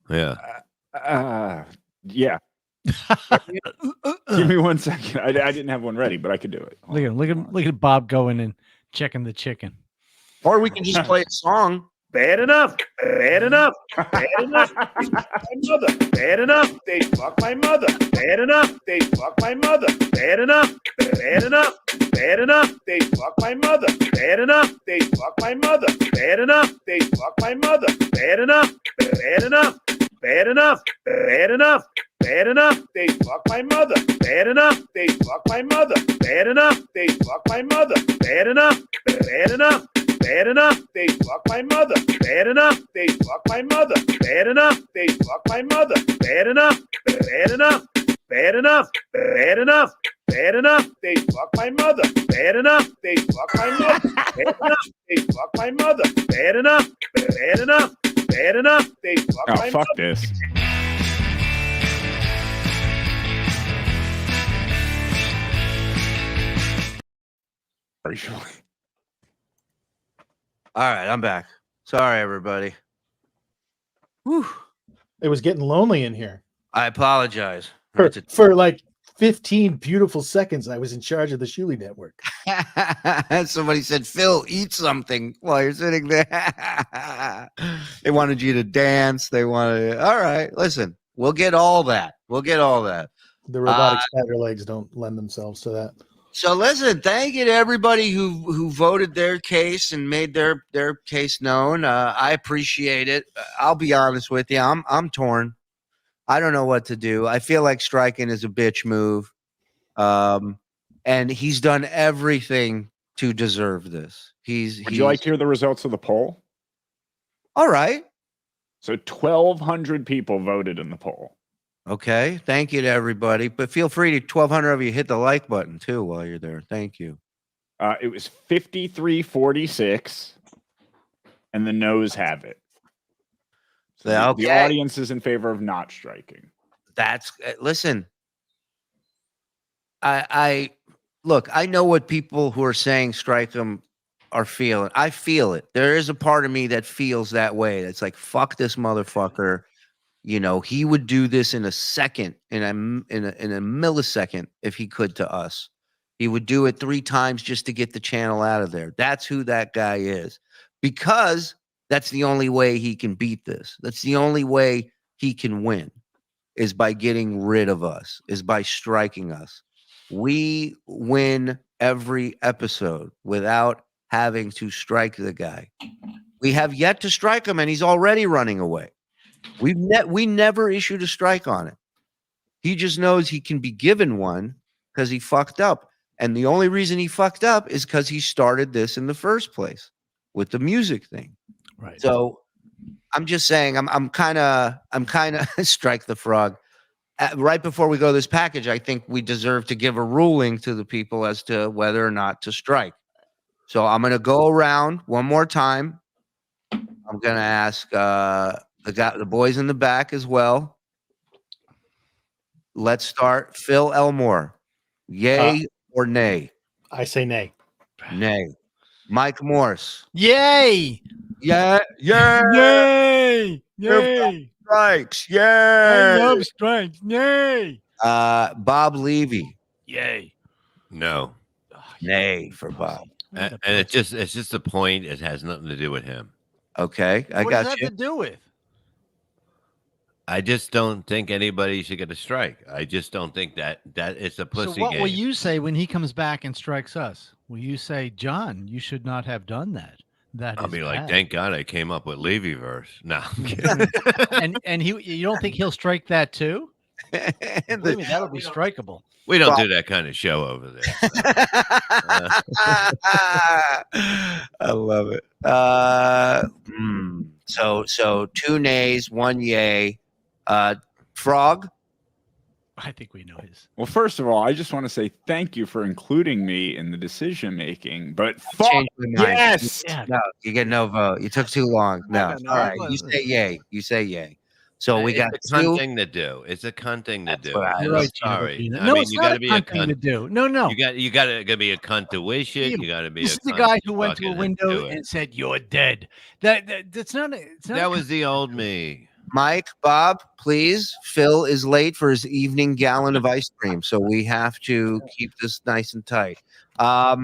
Yeah. Yeah. Give me 1 second. I didn't have one ready, but I could do it. Look at Bob going and checking the chicken. Or we can just play a song. Bad enough. Bad enough. Bad enough. They fuck my mother. Bad enough. They fuck my mother. Bad enough. They fuck my mother. Bad enough. Bad enough. Bad enough. They fuck my mother. Bad enough. They fuck my mother. Bad enough. They fuck my mother. Bad enough. Bad enough. Bad enough. Bad enough. Bad enough. They fuck my mother. Bad enough. They fuck my mother. Bad enough. They fuck my mother. Bad enough. Bad enough. Bad enough, they fuck my mother. Bad enough, they fuck my mother. Bad enough, they fuck my mother. Bad enough, bad enough, bad enough, bad enough, bad enough, they fuck my mother. Bad enough, they fuck my mother. Bad enough, they fuck my mother. Bad enough, bad enough, bad enough, they fuck my mother. Fuck this. Sorry, Shuli. All right, I'm back. Sorry, everybody. Whew. It was getting lonely in here. I apologize. For like 15 beautiful seconds, I was in charge of the Shuli network. Somebody said, Phil, eat something while you're sitting there. They wanted you to dance. They wanted, all right, listen, we'll get all that. We'll get all that. The robotic spider legs don't lend themselves to that. So listen, thank you to everybody who voted their case and made their case known. I appreciate it. I'll be honest with you. I'm torn. I don't know what to do. I feel like striking is a bitch move. And he's done everything to deserve this. Would you like to hear the results of the poll? All right. So 1,200 people voted in the poll. Okay. Thank you to everybody. But feel free to 1,200 of you hit the like button too while you're there. Thank you. It was 53-46, and the no's have it. So the audience is in favor of not striking. Listen. I look. I know what people who are saying strike them are feeling. I feel it. There is a part of me that feels that way. It's like, fuck this motherfucker. You know, he would do this in a second, in a millisecond, if he could to us. He would do it 3 times just to get the channel out of there. That's who that guy is. Because that's the only way he can beat this. That's the only way he can win, is by getting rid of us, is by striking us. We win every episode without having to strike the guy. We have yet to strike him, and he's already running away. We never issued a strike on it. He just knows he can be given one because he fucked up. And the only reason he fucked up is because he started this in the first place with the music thing. Right. So I'm just saying, I'm kind of strike the frog. Right before we go to this package, I think we deserve to give a ruling to the people as to whether or not to strike. So I'm going to go around one more time. I'm going to ask the boys in the back as well. Let's start. Phil Elmore, yay or nay? I say nay. Nay. Mike Morse. Yay! Yeah. Yeah. Yay! Yay! Strikes. Yeah. I love strikes. Yay! Bob Levy. Yay. No. Nay for Bob. And it's just a point. It has nothing to do with him. Okay. I What got does that you. have to do with? I just don't think anybody should get a strike. I just don't think that it's a pussy So what game. will you say when he comes back and strikes us? Will you say, John, you should not have done that? I'll be like, thank God I came up with Levy-verse. No, I'm kidding. and you don't think he'll strike that too? Believe me, that'll be strikeable. We don't do that kind of show over there. I love it. So 2 nays, 1 yay. Frog? I think we know his. Well, first of all, I just want to say thank you for including me in the decision making. But Change my mind. yes, No, you get no vote. You took too long. No, all right. You say yay. You say yay. So we got it's a cunt thing to do. It's a cunt thing to do. You're right, sorry. No, I mean, it's you not got a to be a cunt thing to cunt. do. No. You got to be a cunt to wish it. You got to be. This a is the cunt guy to who went to a fucking window do it. and said, "You're dead." That's not. It's not That was the old me. Mike, Bob, please. Phil is late for his evening gallon of ice cream, so we have to keep this nice and tight. I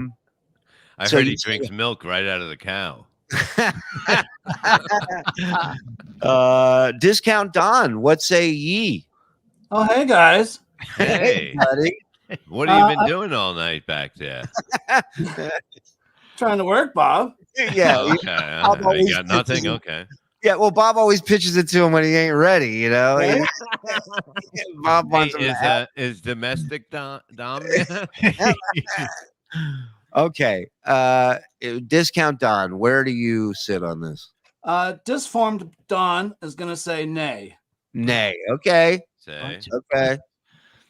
so heard you he drinks milk right out of the cow. Discount Don, what say ye? Oh, hey guys. Hey, buddy. What have you been doing all night back there? Trying to work, Bob. Yeah. Okay. Bob I always got nothing. pitches in. Okay. Yeah, well, Bob always pitches it to him when he ain't ready, you know. Bob wants him to have. Is domestic dominant? Okay. Discount Don, where do you sit on this? Disformed Don is going to say nay. Nay. Okay. Say. Okay.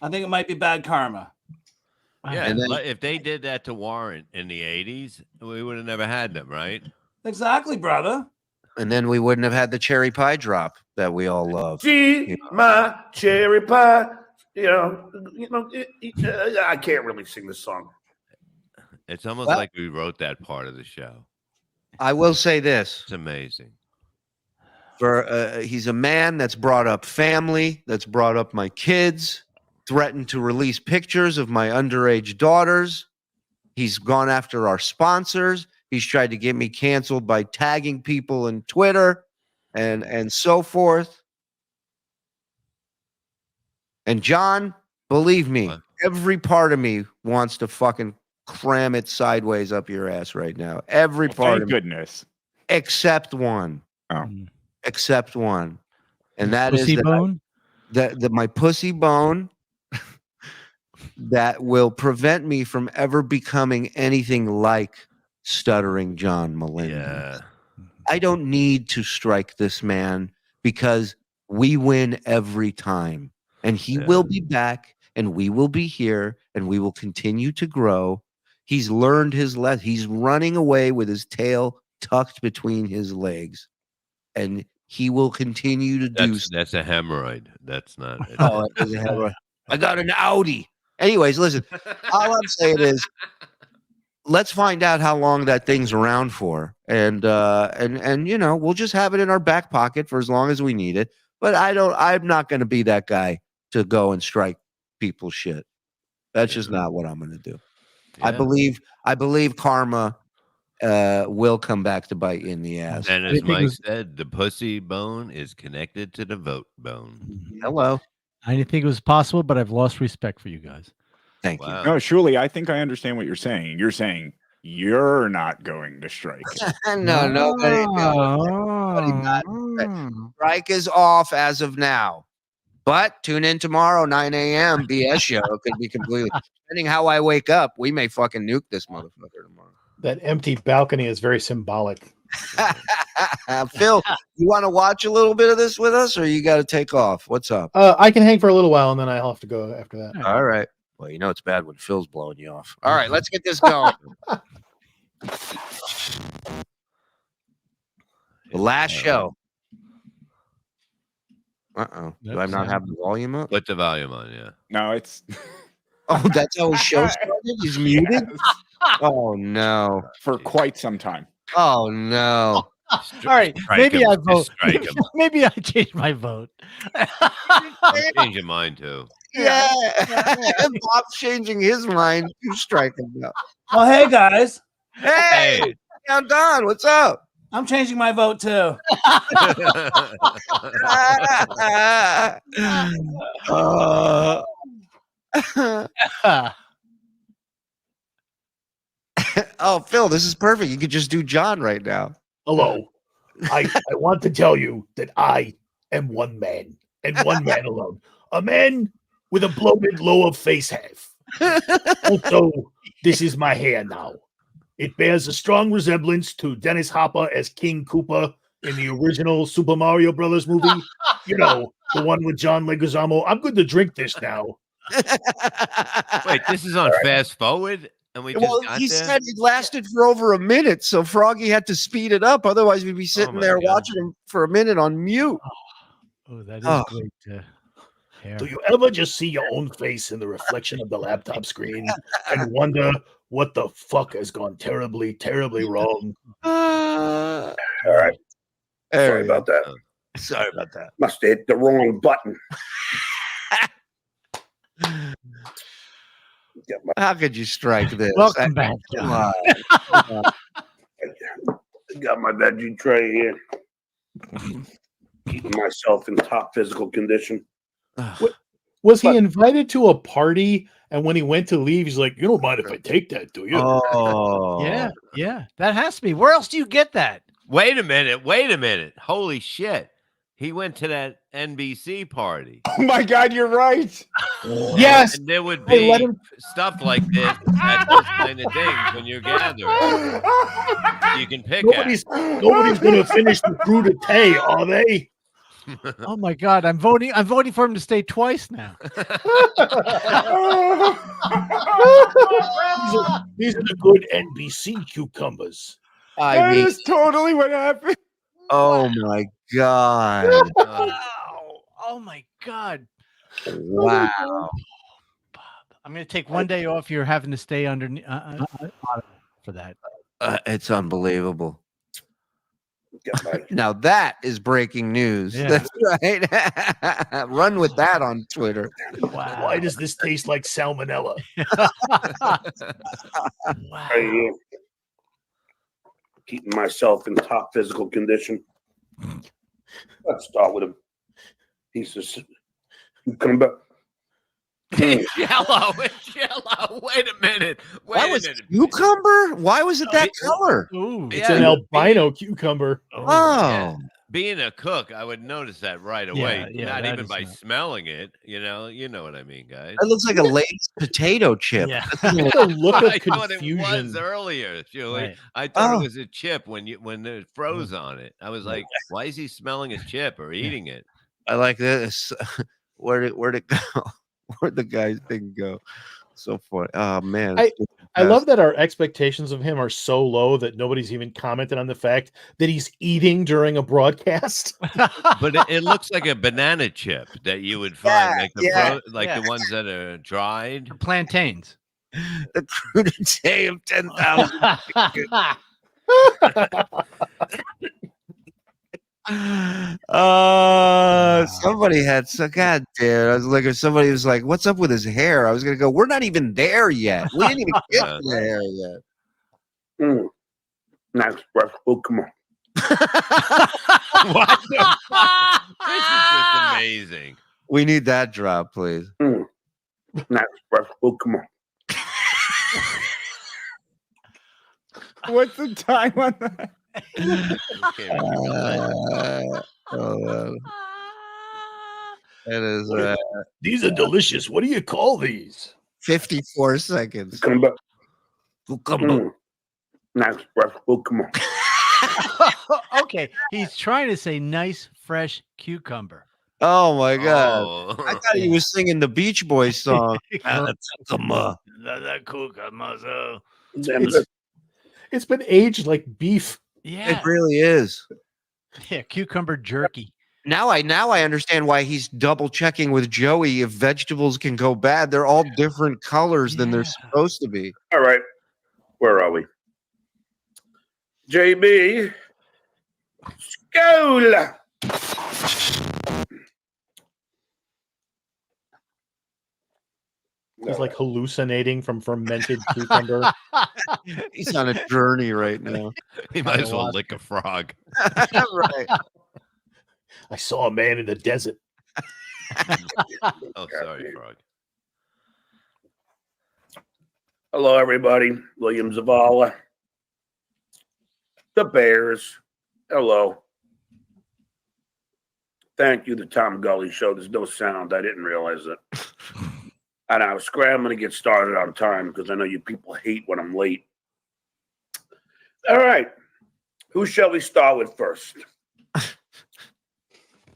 I think it might be bad karma. Yeah. And then- If they did that to Warren in the 80s, we would have never had them, right? Exactly, brother. And then we wouldn't have had the cherry pie drop that we all love. See my cherry pie. I can't really sing this song. It's almost Well- like we wrote that part of the show. I will say this. It's amazing. He's a man that's brought up family, that's brought up my kids, threatened to release pictures of my underage daughters. He's gone after our sponsors. He's tried to get me canceled by tagging people in Twitter and so forth. And John, believe me, What? every part of me wants to fucking cram it sideways up your ass right now. Every part thank of me, goodness. except one. Oh. Except one. And that is Pussy that bone. my pussy bone that will prevent me from ever becoming anything like stuttering John Melinda. Yeah. I don't need to strike this man because we win every time. And he will be back and we will be here and we will continue to grow. He's learned his lesson. He's running away with his tail tucked between his legs. And he will continue to do That's a hemorrhoid. That's not. Oh, I got an Audi. Anyways, listen, all I'm saying is let's find out how long that thing's around for. And we'll just have it in our back pocket for as long as we need it. But I'm not going to be that guy to go and strike people's shit. That's just not what I'm going to do. Yeah. I believe karma will come back to bite you in the ass. And as Mike said, the pussy bone is connected to the vote bone. Hello. I didn't think it was possible, but I've lost respect for you guys. Thank you. Wow. No, Shuli, I think I understand what you're saying. You're saying you're not going to strike. No, nobody. Strike is off as of now. But tune in tomorrow, 9 a.m. BS show. It could be completely depending how I wake up. We may fucking nuke this motherfucker tomorrow. That empty balcony is very symbolic. Phil, you want to watch a little bit of this with us, or you got to take off? What's up? I can hang for a little while, and then I'll have to go after that. All right. Well, you know it's bad when Phil's blowing you off. All right, let's get this going. The last show. Uh-oh. Do I not have the volume up? Put the volume on, yeah. No, it's Oh, that's how his show started? He's muted? Oh, no. for quite some time. Oh, no. All right, Strike maybe him. I Just vote. strike him. Maybe I change my vote. I'm changing mine too. Yeah. Bob's changing his mind. You strike him now. Oh, hey guys. Hey, Don, what's up? I'm changing my vote too. Oh, Phil, this is perfect. You could just do John right now. Hello. I want to tell you that I am one man and one man alone. A man with a bloated lower face half. Also, this is my hair now. It bears a strong resemblance to Dennis Hopper as King Koopa in the original Super Mario Brothers movie. You know, the one with John Leguizamo. I'm good to drink this now. Wait, this is on fast forward? And we just got he there? said it lasted for over a minute, so Froggy had to speed it up. Otherwise, we'd be sitting there watching him for a minute on mute. Oh, that is great. Do you ever just see your own face in the reflection of the laptop screen and wonder what the fuck has gone terribly, terribly wrong? All right. Sorry about that. Sorry about that. Must have hit the wrong button. How could you strike this? Welcome back, John. Got my veggie tray here. Keeping myself in top physical condition. Was he invited to a party, and when he went to leave, he's like, "You don't mind if I take that, do you?" Oh, yeah. That has to be. Where else do you get that? Wait a minute. Holy shit. He went to that NBC party. Oh my God, you're right. Yes. And there would Hey, be let him- stuff like this at those kind of things when you're gathering. You can pick Nobody's gonna finish the crudité, are they? Oh my God, I'm voting for him to stay twice now. These are the good NBC cucumbers. That is totally what happened. Oh my God. Oh my God. Wow. I'm going to take one day off. You're having to stay under for that. It's unbelievable. Now that is breaking news. Yeah. That's right. Run with that on Twitter. Wow. Why does this taste like salmonella? Right here. Keeping myself in top physical condition. Let's start with a piece of cucumber. It's yellow. Wait a minute. Cucumber? Why was it that color? It's an albino cucumber. Yeah. Being a cook, I would notice that right away. Yeah, not that even is by not- smelling it. You know what I mean, guys. It looks like a Lay's potato chip. Yeah. The look of I thought it confusion. was earlier, Shuli. Right. I thought Oh. it was a chip when it froze on it. I was like, why is he smelling a chip or eating it? I like this. Where'd it go? Where'd the guy's thing go? So funny. Oh man. I love that our expectations of him are so low that nobody's even commented on the fact that he's eating during a broadcast. But it looks like a banana chip that you would find, like the ones that are dried. Plantains. The crudité of 10,000. Somebody had God damn. I was like, if somebody was like, "What's up with his hair?" I was gonna go, "We're not even there yet. We didn't even get to the hair yet." Nice breath. Oh, come on. What the fuck? This is just amazing. We need that drop, please. Nice breath. Oh, come on. What's the time on that? That is These are delicious. What do you call these? 54 seconds. Cucumber. Cucumber. Nice breath. Oh, come on. Okay, he's trying to say nice, fresh cucumber. Oh my God! Oh. I thought he was singing the Beach Boys song. It's been aged like beef. Yeah, It really is. yeah, cucumber jerky. Now I understand why he's double checking with Joey if vegetables can go bad. They're all different colors than they're supposed to be. All right. Where are we? JB. School. He's like hallucinating from fermented cucumber. He's on a journey right now. He might as well lick a frog. Right. I saw a man in the desert. Oh, sorry, frog. Hello, everybody. William Zavala. The Bears. Hello. Thank you, the Tom Gully Show. There's no sound. I didn't realize it. And I was scrambling to get started on time because I know you people hate when I'm late. All right. Who shall we start with first?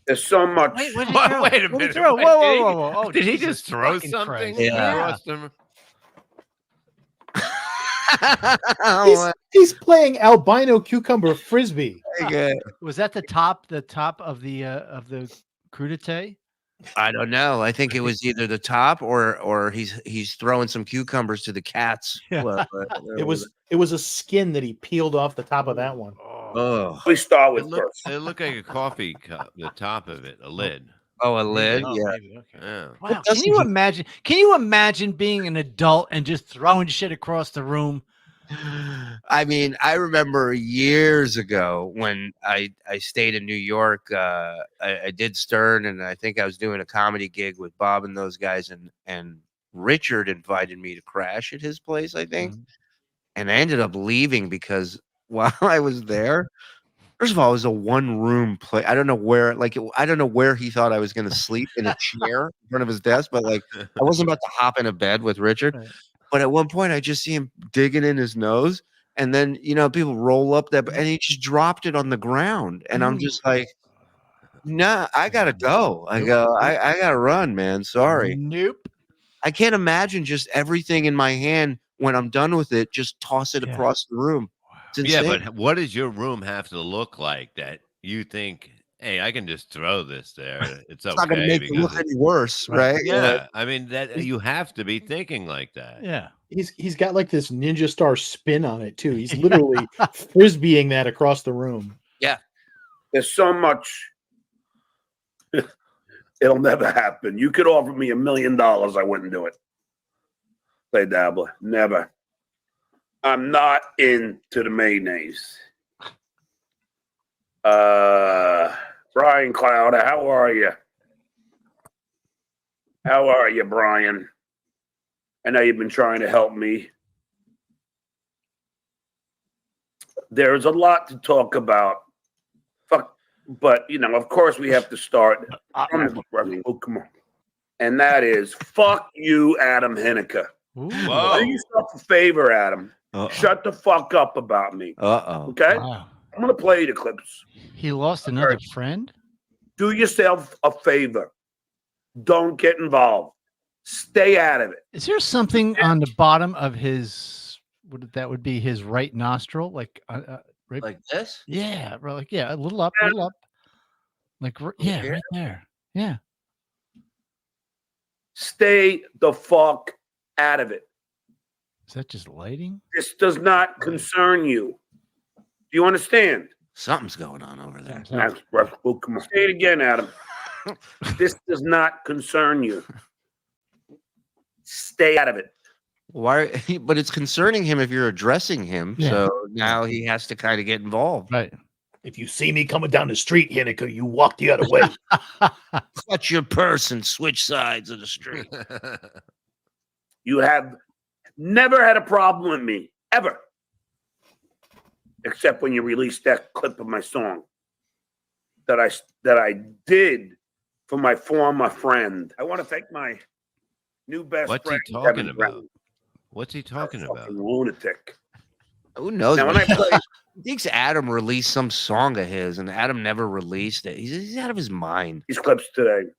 There's so much. Wait a minute. Whoa. Did he just throw something? Yeah. He's playing albino cucumber frisbee. Was that the top of the crudité? I don't know. I think it was either the top or he's throwing some cucumbers to the cats. Yeah. It was a skin that he peeled off the top of that one. Oh, we start with first. It looked like a coffee cup, the top of it, a lid. Oh, a lid? Oh, yeah. maybe, okay. Yeah. Wow. Can you imagine being an adult and just throwing shit across the room? I mean, I remember years ago when I stayed in New York. I did Stern, and I think I was doing a comedy gig with Bob and those guys, and Richard invited me to crash at his place, I think. And I ended up leaving because while I was there, first of all, it was a one-room place. I don't know where he thought I was going to sleep in a chair in front of his desk, but like I wasn't about to hop in a bed with Richard. Right. But at one point, I just see him digging in his nose, and then people roll up that, and he just dropped it on the ground, and I'm just like, "Nah, I gotta go." I gotta run, man. Sorry. Nope. I can't imagine just everything in my hand when I'm done with it, just toss it across the room. Yeah, but what does your room have to look like that you think, hey, I can just throw this there? It's okay. Not going to make it look any worse, right? Yeah. I mean, that you have to be thinking like that. Yeah. He's got like this ninja star spin on it too. He's literally frisbeeing that across the room. Yeah. There's so much. It'll never happen. You could offer me $1 million. I wouldn't do it. Play dabbler. Never. I'm not into the mayonnaise. Brian Cloud, how are you? How are you, Brian? I know you've been trying to help me. There's a lot to talk about. But, of course we have to start. Oh, come on. And that is, fuck you, Adam Hineker. Do yourself a favor, Adam. Shut the fuck up about me. Okay? Wow. I'm going to play you the clips. He lost another friend? Do yourself a favor. Don't get involved. Stay out of it. Is there something on the bottom of his, that would be his right nostril? Like like this? Yeah. Like, yeah, a little up, a little up. Like, yeah, right there. Yeah. Stay the fuck out of it. Is that just lighting? This does not concern you. Do you understand? Something's going on over there. Well, come on. Say it again, Adam. This does not concern you. Stay out of it. Why? But it's concerning him if you're addressing him. Yeah. So now he has to kind of get involved. Right. If you see me coming down the street, Hineker, you walk the other way. Clutch your purse and switch sides of the street. You have never had a problem with me, ever. Except when you released that clip of my song that I did for my former friend. I want to thank my new best friend. What's he talking about? What's he talking about? Lunatic. Who knows? Now, when I play, he thinks Adam released some song of his, and Adam never released it. He's out of his mind. These clips today,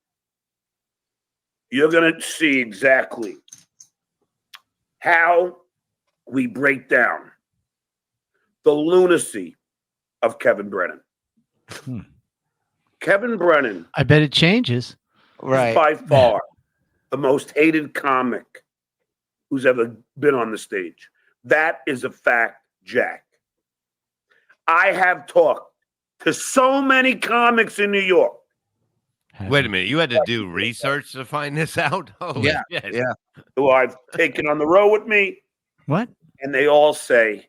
you're going to see exactly how we break down the lunacy of Kevin Brennan. Kevin Brennan. I bet it changes. Right. By far the most hated comic who's ever been on the stage. That is a fact, Jack. I have talked to so many comics in New York. Wait a minute. You had to do research to find this out? Holy shit. Yeah. Who I've taken on the road with me. What? And they all say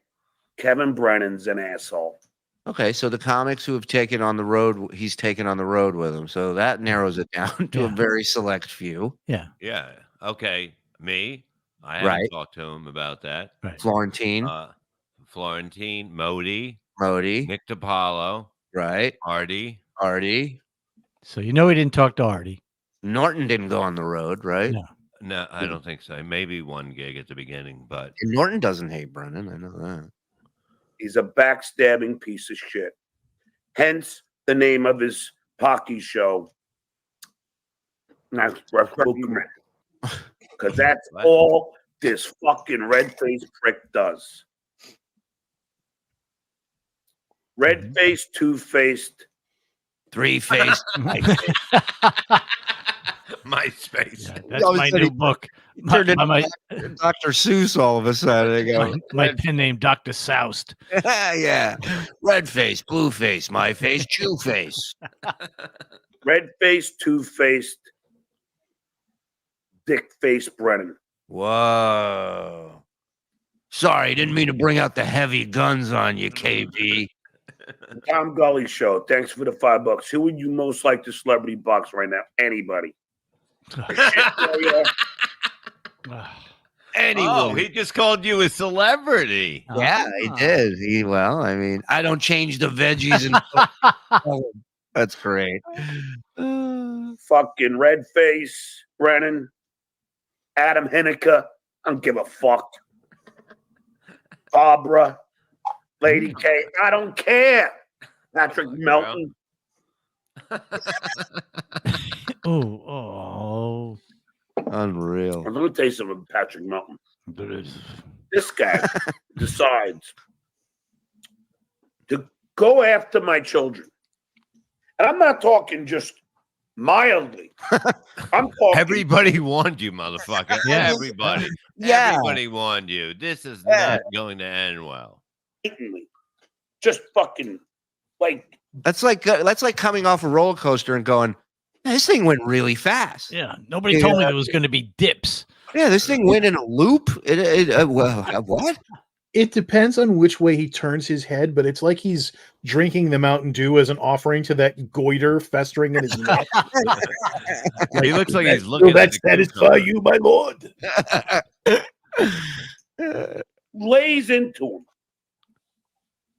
Kevin Brennan's an asshole. Okay, so the comics who have taken on the road, he's taken on the road with him. So that narrows it down to a very select few. Yeah. Yeah. Okay. Me? I haven't talked to him about that. Right. Florentine. Modi. Nick DiPaolo. Right. Artie. So you know he didn't talk to Artie. Norton didn't go on the road, right? No, I don't think so. Maybe one gig at the beginning, but And Norton doesn't hate Brennan. I know that. He's a backstabbing piece of shit. Hence the name of his hockey show. Because that's all this fucking red-faced prick does. Red-faced, two-faced, three-faced. MySpace. Yeah, that's my new book. Turned into Dr. Seuss all of a sudden. My pen name, Dr. Soust. Yeah. Red face, blue face, my face, Jew face. Red-faced, two-faced, dick-faced Brennan. Whoa. Sorry, didn't mean to bring out the heavy guns on you, KB. Tom Gully Show. Thanks for the $5. Who would you most like to celebrity box right now? Anybody. Anyone. Oh, he just called you a celebrity. Yeah, he did. I don't change the veggies and that's great. Fucking red face, Brennan, Adam Hinneka. I don't give a fuck. Barbara, Lady K. I don't care. Patrick Melton. Oh. Unreal. I'm going to tell you something about Patrick Melton. This guy decides to go after my children. And I'm not talking just mildly. I'm talking. Everybody warned you, motherfucker. Yes. Everybody. Yeah. Everybody warned you. This is not going to end well. Just fucking like. That's like coming off a roller coaster and going, this thing went really fast. Yeah. Nobody told me there was going to be dips. Yeah, this thing went in a loop. What? It depends on which way he turns his head, but it's like he's drinking the Mountain Dew as an offering to that goiter festering in his neck. He looks like he's looking. Will that satisfy you, my lord? Lays into him.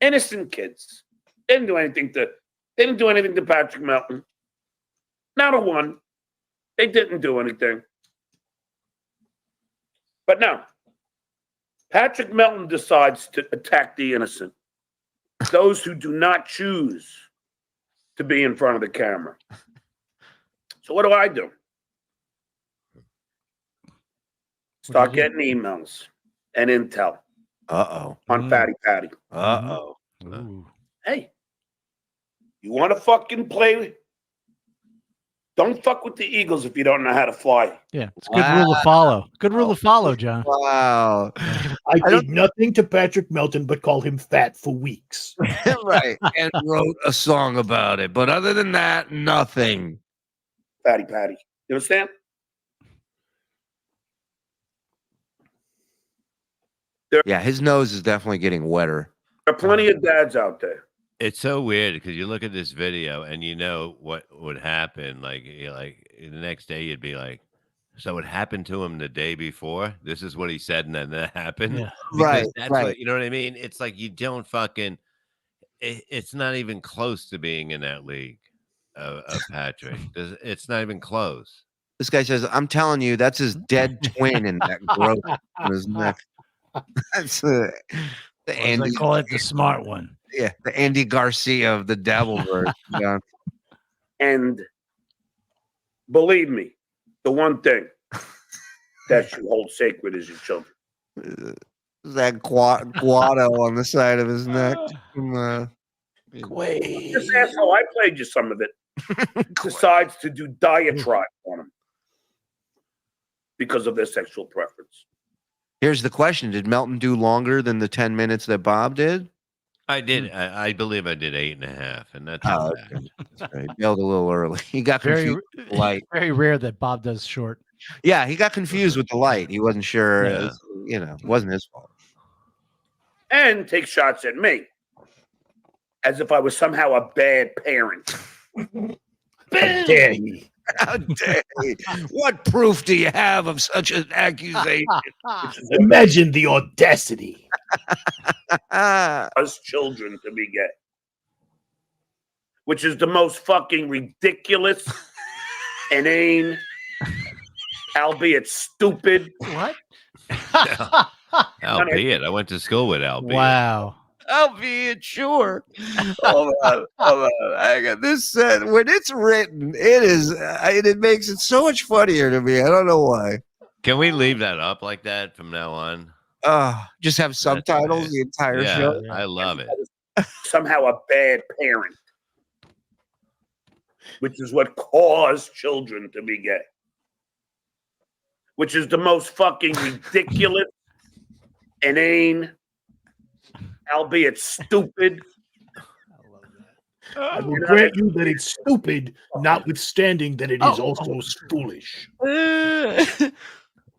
Innocent kids. They didn't do anything to Patrick Melton. Not a one. They didn't do anything. But now, Patrick Melton decides to attack the innocent. Those who do not choose to be in front of the camera. So what do? Start getting emails and intel. On Fatty Patty. Hey, you want to fucking play? Don't fuck with the Eagles if you don't know how to fly. Yeah, it's a good rule to follow. Good rule to follow, John. Wow. I did nothing to Patrick Melton but call him fat for weeks. Right. And wrote a song about it. But other than that, nothing. Fatty Patty. You understand? Yeah, his nose is definitely getting wetter. There are plenty of dads out there. It's so weird because you look at this video and you know what would happen. Like the next day, you'd be like, "So it happened to him the day before. This is what he said, and then that happened." Yeah. Right, That's right. What, you know what I mean? It's like you don't fucking. It's not even close to being in that league of Patrick. It's not even close. This guy says, I'm telling you, that's his dead twin in that growth on his neck. That's the Andy. They call it the smart one. Yeah, the Andy Garcia of the Devilverse. Yeah. And believe me, the one thing that you hold sacred is your children. That guado on the side of his neck. This asshole, I played you some of it, decides to do diatribe on him because of their sexual preference. Here's the question. Did Melton do longer than the 10 minutes that Bob did? I did. I believe I did 8.5, and that's not bad. Okay. That's right. Bailed a little early. He got confused with the light. Very rare that Bob does short. Yeah, he got confused with the light. He wasn't sure. Yeah. It wasn't his fault. And take shots at me as if I was somehow a bad parent. How dare he? How dare he? What proof do you have of such an accusation? Imagine the audacity. Us children to be gay. Which is the most fucking ridiculous, inane, albeit stupid. What? Albeit, I went to school with albeit. Wow. Albeit, sure. Hold on. I got this said when it's written, it makes it so much funnier to me. I don't know why. Can we leave that up like that from now on? Just have subtitles the entire show. I love it. Somehow a bad parent. Which is what caused children to be gay. Which is the most fucking ridiculous, inane, albeit stupid. I will grant you that it's stupid, notwithstanding that it is also foolish.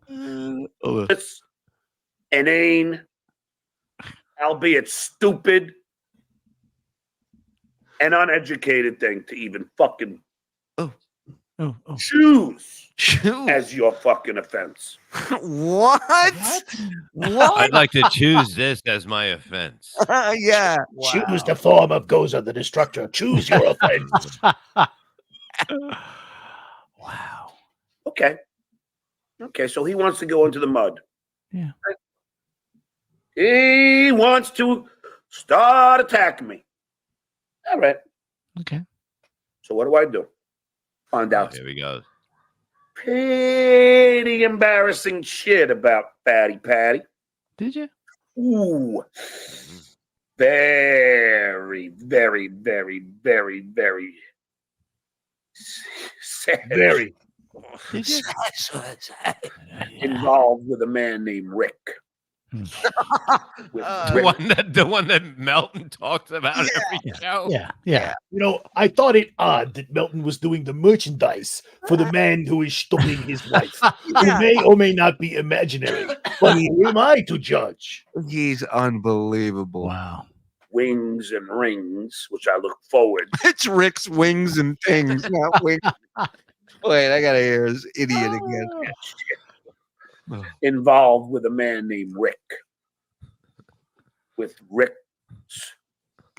It's inane, albeit stupid, and uneducated thing to even fucking choose as your fucking offense. What? I'd like to choose this as my offense. Yeah. Choose the form of Gozer the Destructor. Choose your offense. Wow. Okay, so he wants to go into the mud. Yeah. He wants to start attacking me. All right. Okay. So what do I do? Find out. Here we go. Pretty embarrassing shit about Fatty Patty. Did you? Ooh. Very, very, very, very, very sad. Very. Did you? Involved with a man named Rick. The one that Melton talks about every show. Yeah. You know, I thought it odd that Melton was doing the merchandise for the man who is stoning his wife. Who may or may not be imaginary, but who am I to judge? He's unbelievable. Wow. Wings and Rings, which I look forward. It's Rick's Wings and Things, not Wings. Wait, I gotta hear this idiot again. Involved with a man named Rick. With Rick's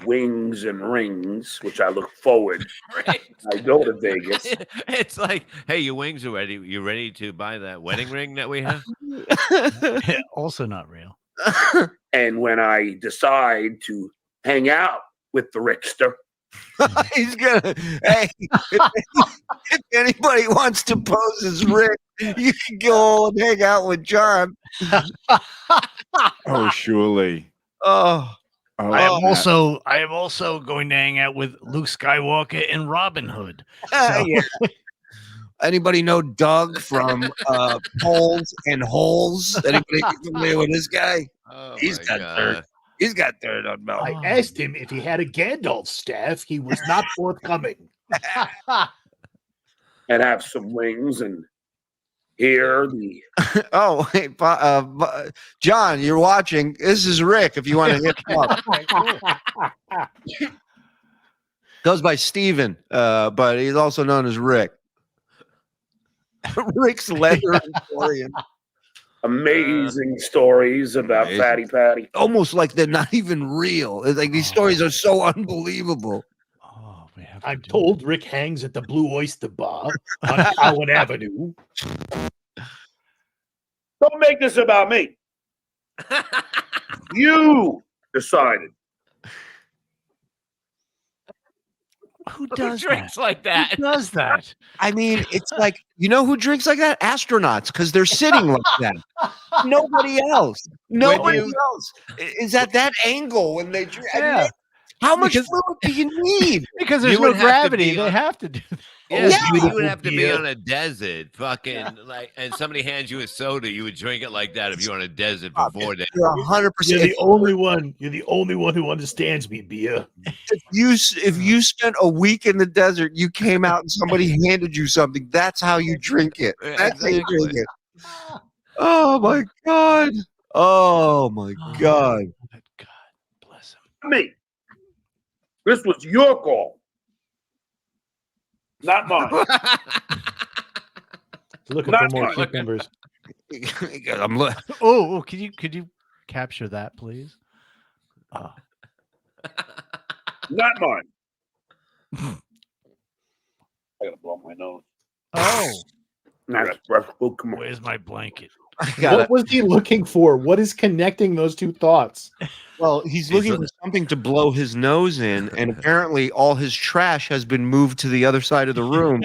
Wings and Rings, which I look forward. I go to Vegas. It's like, hey, your wings are ready. You ready to buy that wedding ring that we have? Also not real. And when I decide to hang out with the Rickster, He's gonna. Hey, if anybody wants to pose as Rick, you can go and hang out with John. Oh, Shuli. Oh, I am also going to hang out with Luke Skywalker and Robin Hood. So. Yeah. Anybody know Doug from Poles and Holes? Anybody familiar with this guy? Oh, He's got dirt. He's got dirt on Mel. I asked him if he had a Gandalf staff. He was not forthcoming. and have some wings and hear the. Oh, wait, John, you're watching. This is Rick. If you want to hit him up, goes by Steven, but he's also known as Rick. Rick's leather emporium. Amazing stories about Fatty Patty. Almost like they're not even real. It's like these stories are so unbelievable. Oh, I'm told Rick hangs at the Blue Oyster Bar on Cowan Avenue. Don't make this about me. You decided. Who does drinks that? like that? Who does that? I mean, it's like, you know who drinks like that? Astronauts, because they're sitting like that. Nobody else. Nobody else is at that angle when they drink. Yeah. How much fluid do you need? Because there's You no would have to gravity. be They on- have to do that. Yeah, you would beautiful have to be beer. on a desert, fucking like, and somebody hands you a soda, you would drink it like that if you're on a desert for 4 days. You're 100%. You're the only one. You're the only one who understands me, beer. If you spent a week in the desert, you came out and somebody handed you something. That's how you drink it. That's how you drink it. Oh my god. Oh my god. God bless him. Me. This was your call, not mine. Looking Not for more mine. cucumbers. Oh, could you capture that, please? Oh. Not mine. I gotta blow my nose. Oh. Nice breath. Oh, come on. Where's my blanket? What was he looking for? What is connecting those two thoughts? Well, he's looking for something to blow his nose in, and apparently all his trash has been moved to the other side of the room.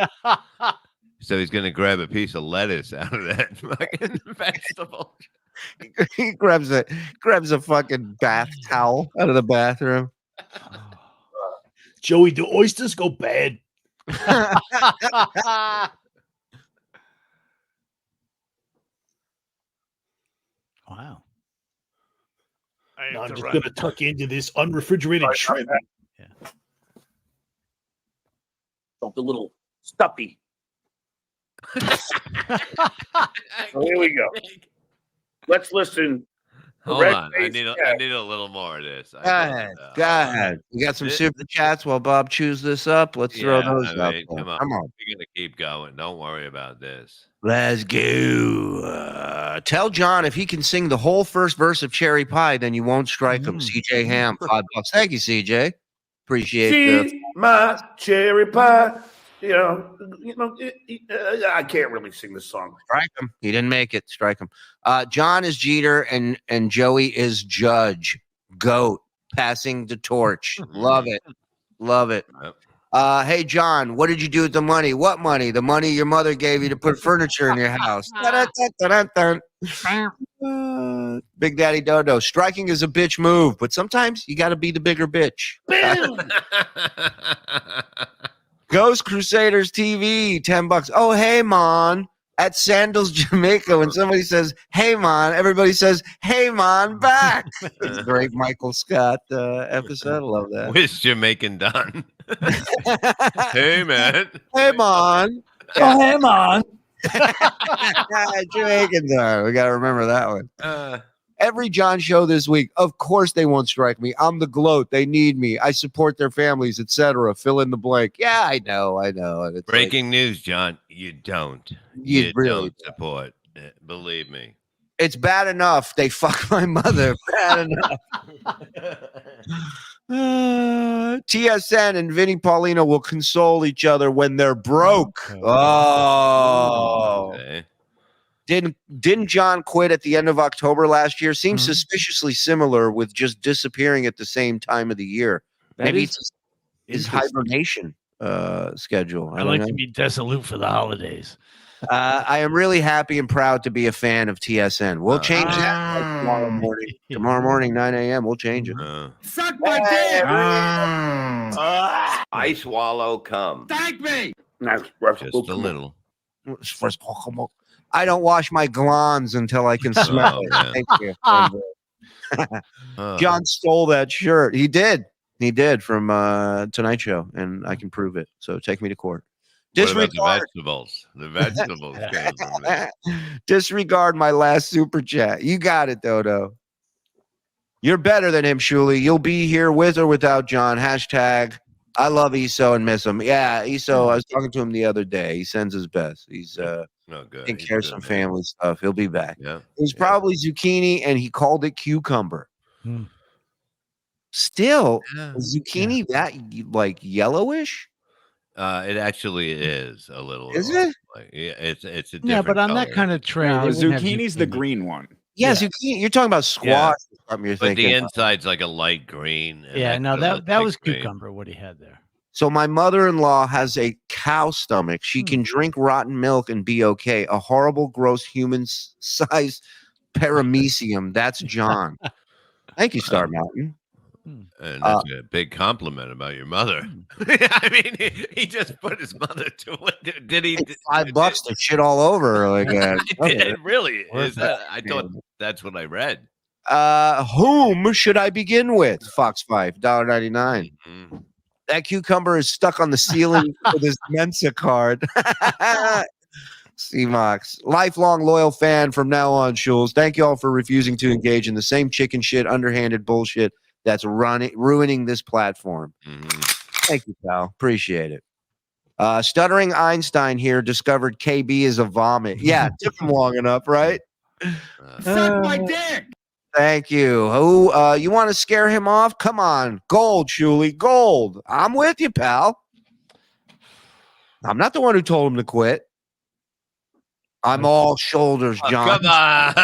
So he's gonna grab a piece of lettuce out of that fucking vegetable. He grabs a fucking bath towel out of the bathroom. Joey, do oysters go bad? Wow. No, I'm just going to tuck into this unrefrigerated shrimp. Felt a little stuffy. So here we go. Let's listen. Hold on, I need a little more of this. Go ahead. We got some super chats while Bob chews this up. Let's throw those out. Come on. Come on. We're gonna keep going. Don't worry about this. Let's go. Tell John if he can sing the whole first verse of Cherry Pie, then you won't strike him. CJ Ham, $5. Thank you, CJ. Appreciate it. See my cherry pie. I can't really sing this song. Strike him. He didn't make it. Strike him. John is Jeter and Joey is Judge. Goat. Passing the torch. Love it. Love it. Hey, John, what did you do with the money? What money? The money your mother gave you to put furniture in your house. Big Daddy Dodo. Striking is a bitch move, but sometimes you got to be the bigger bitch. Ghost Crusaders TV, $10. Oh, hey, man. At Sandals, Jamaica, when somebody says, hey, man, everybody says, hey, man, back. It's a great Michael Scott episode. I love that. Where's Jamaican Don? Hey, man. Hey, man. Oh, hey, man. Jamaican Don. We got to remember that one. Every John show this week, of course they won't strike me. I'm the gloat. They need me. I support their families, etc. Fill in the blank. Yeah, I know. And it's Breaking news, John. You don't. You really don't support. Believe me. It's bad enough they fuck my mother. Bad enough. TSN and Vinny Paulino will console each other when they're broke. Oh. Okay. Didn't John quit at the end of October last year? Seems suspiciously similar with just disappearing at the same time of the year. Maybe it's his hibernation schedule. I like to be dissolute for the holidays. I am really happy and proud to be a fan of TSN. We'll change that tomorrow morning. Tomorrow morning, 9 a.m. We'll change it. Suck my dick! I swallow cum. Thank me! Just a little. I don't wash my glans until I can smell it. Yeah. Thank you. John stole that shirt. He did from Tonight Show, and I can prove it. So take me to court. What about the vegetables? The vegetables came from there. Disregard my last super chat. You got it, Dodo. You're better than him, Shuli. You'll be here with or without John. Hashtag I love Eso and miss him. Yeah, Eso, I was talking to him the other day. He sends his best. He's good. taking care of some family stuff. He'll be back. Yeah. It was probably zucchini, and he called it cucumber. Still, is zucchini that like yellowish? It actually is a little. Is it? Like, yeah, it's a different but on color. that kind of trail, The zucchini's the green one. Yeah, zucchini. You're talking about squash. Or something you're But thinking. the inside's like a light green. and Yeah, no, looks that like was green. cucumber. What he had there. So my mother-in-law has a cow stomach. She can drink rotten milk and be okay. A horrible, gross human-sized paramecium. That's John. Thank you, Star Mountain. And that's a big compliment about your mother. I mean, he just put his mother to it. Did he? $5 to shit all over her like that. It really is. I thought that's what I read. Whom should I begin with? Fox 5, $1.99. That cucumber is stuck on the ceiling with his Mensa card. C-Mox, lifelong loyal fan from now on, Shules. Thank you all for refusing to engage in the same chicken shit, underhanded bullshit that's ruining this platform. Thank you, pal. Appreciate it. Stuttering Einstein here discovered KB is a vomit. Yeah, it took him long enough, right? Suck my dick. Thank you. Who you want to scare him off? Come on. Gold, Shuli. Gold. I'm with you, pal. I'm not the one who told him to quit. I'm all shoulders, John. Come on.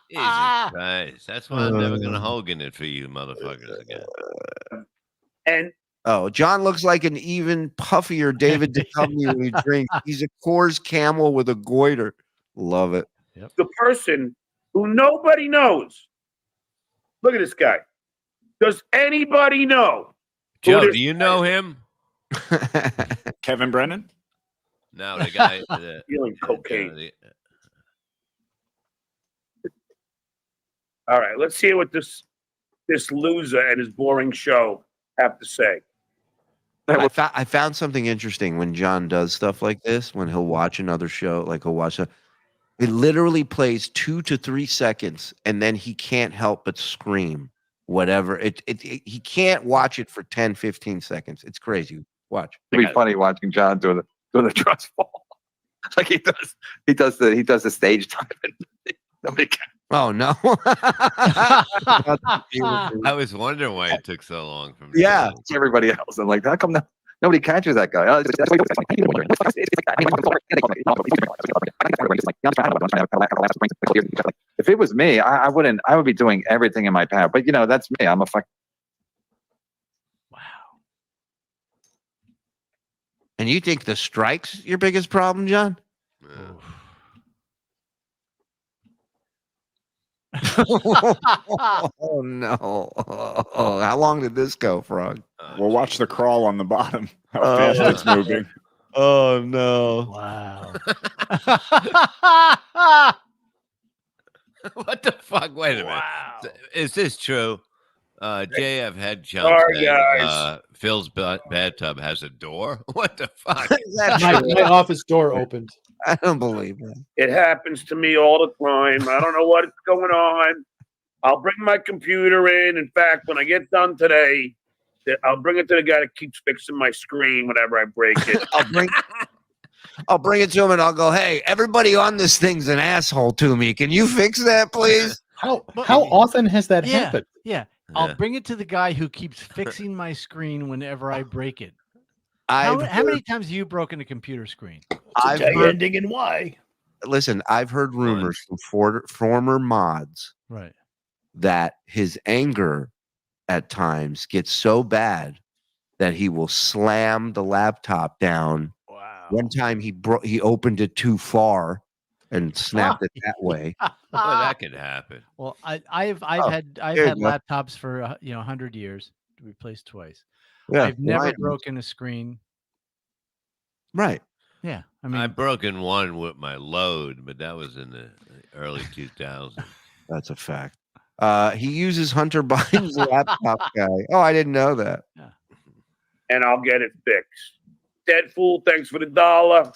Jesus Christ. That's why I'm never going to Hogan it for you motherfuckers again. And John looks like an even puffier David Duchovny when he drinks. He's a Coors Camel with a goiter. Love it. the person who nobody knows. Look at this guy. Does anybody know? Joe, do you know him? Kevin Brennan? No, the guy. Dealing cocaine. All right, let's hear what this loser and his boring show have to say. I found something interesting when John does stuff like this, when he'll watch another show, like he'll watch it literally plays 2 to 3 seconds and then he can't help but scream whatever. He can't watch it for 10, 15 seconds. It's crazy. Watch. It'd be funny watching John doing the trust fall. Like he does the stage time. Nobody can. Oh no. I was wondering why it took so long from it's everybody else. I'm like, how come nobody catches that guy? If it was me, I would be doing everything in my power. But that's me. I'm a fuck. And you think the strike's your biggest problem, John? Oh no! Oh, how long did this go, Frog? We'll watch the crawl on the bottom. How fast it's moving. Oh no! Wow! What the fuck? Wait a minute. Is this true? Jay, I've had chumps Sorry, that guys. Phil's bathtub has a door. What the fuck? My office door opened. I don't believe it. It happens to me all the time. I don't know what's going on. I'll bring my computer in. In fact, when I get done today, I'll bring it to the guy that keeps fixing my screen whenever I break it. I'll bring it to him and I'll go, hey, everybody on this thing's an asshole to me. Can you fix that, please? How often has that happened? Yeah. I'll bring it to the guy who keeps fixing my screen whenever I break it. How many times have you broken a computer screen? I've heard, ending in Y. Listen, I've heard rumors from former mods that his anger at times gets so bad that he will slam the laptop down. Wow. One time he opened it too far and snapped it that way. Oh, that could happen. Well, I've had laptops for 100 years, replaced twice. Yeah, I've never broken a screen. Right. Yeah. I mean, I've broken one with my load, but that was in the early 2000s. That's a fact. He uses Hunter Biden's laptop guy. Oh, I didn't know that. Yeah. And I'll get it fixed. Deadpool, thanks for the $1.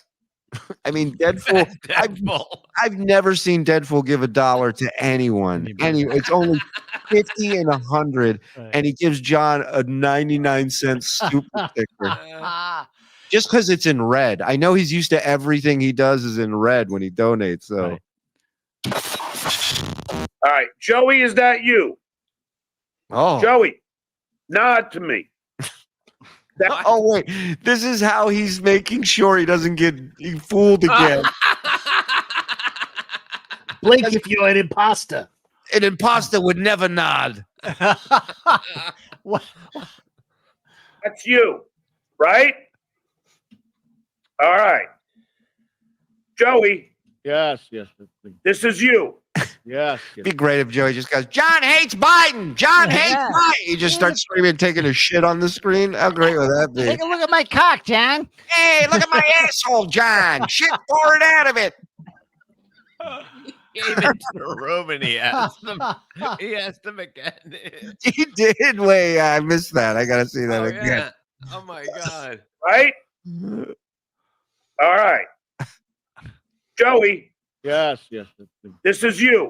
I mean, Deadpool. I've never seen Deadpool give $1 to anyone. It's only 50 and 100, and he gives John a 99-cent stupid sticker. Just because it's in red. I know he's used to everything he does is in red when he donates. So, All right, Joey, is that you? Oh, Joey, nod to me. Oh wait, this is how he's making sure he doesn't get fooled again. Blink if you're an imposter. An imposter would never nod. What? That's you, right? All right. Joey. Yes. This is you. Yes. Be great if Joey just goes, John hates Biden. John hates Biden. He just starts screaming, taking a shit on the screen. How great would that be? Take a look at my cock, John. Hey, look at my asshole, John. Shit pouring out of it. Gave it to the room and he asked him. He asked him again. He did. Wait, I missed that. I gotta see that Oh, again. yeah. Oh my God. Right? All right. Joey, Yes. this is you.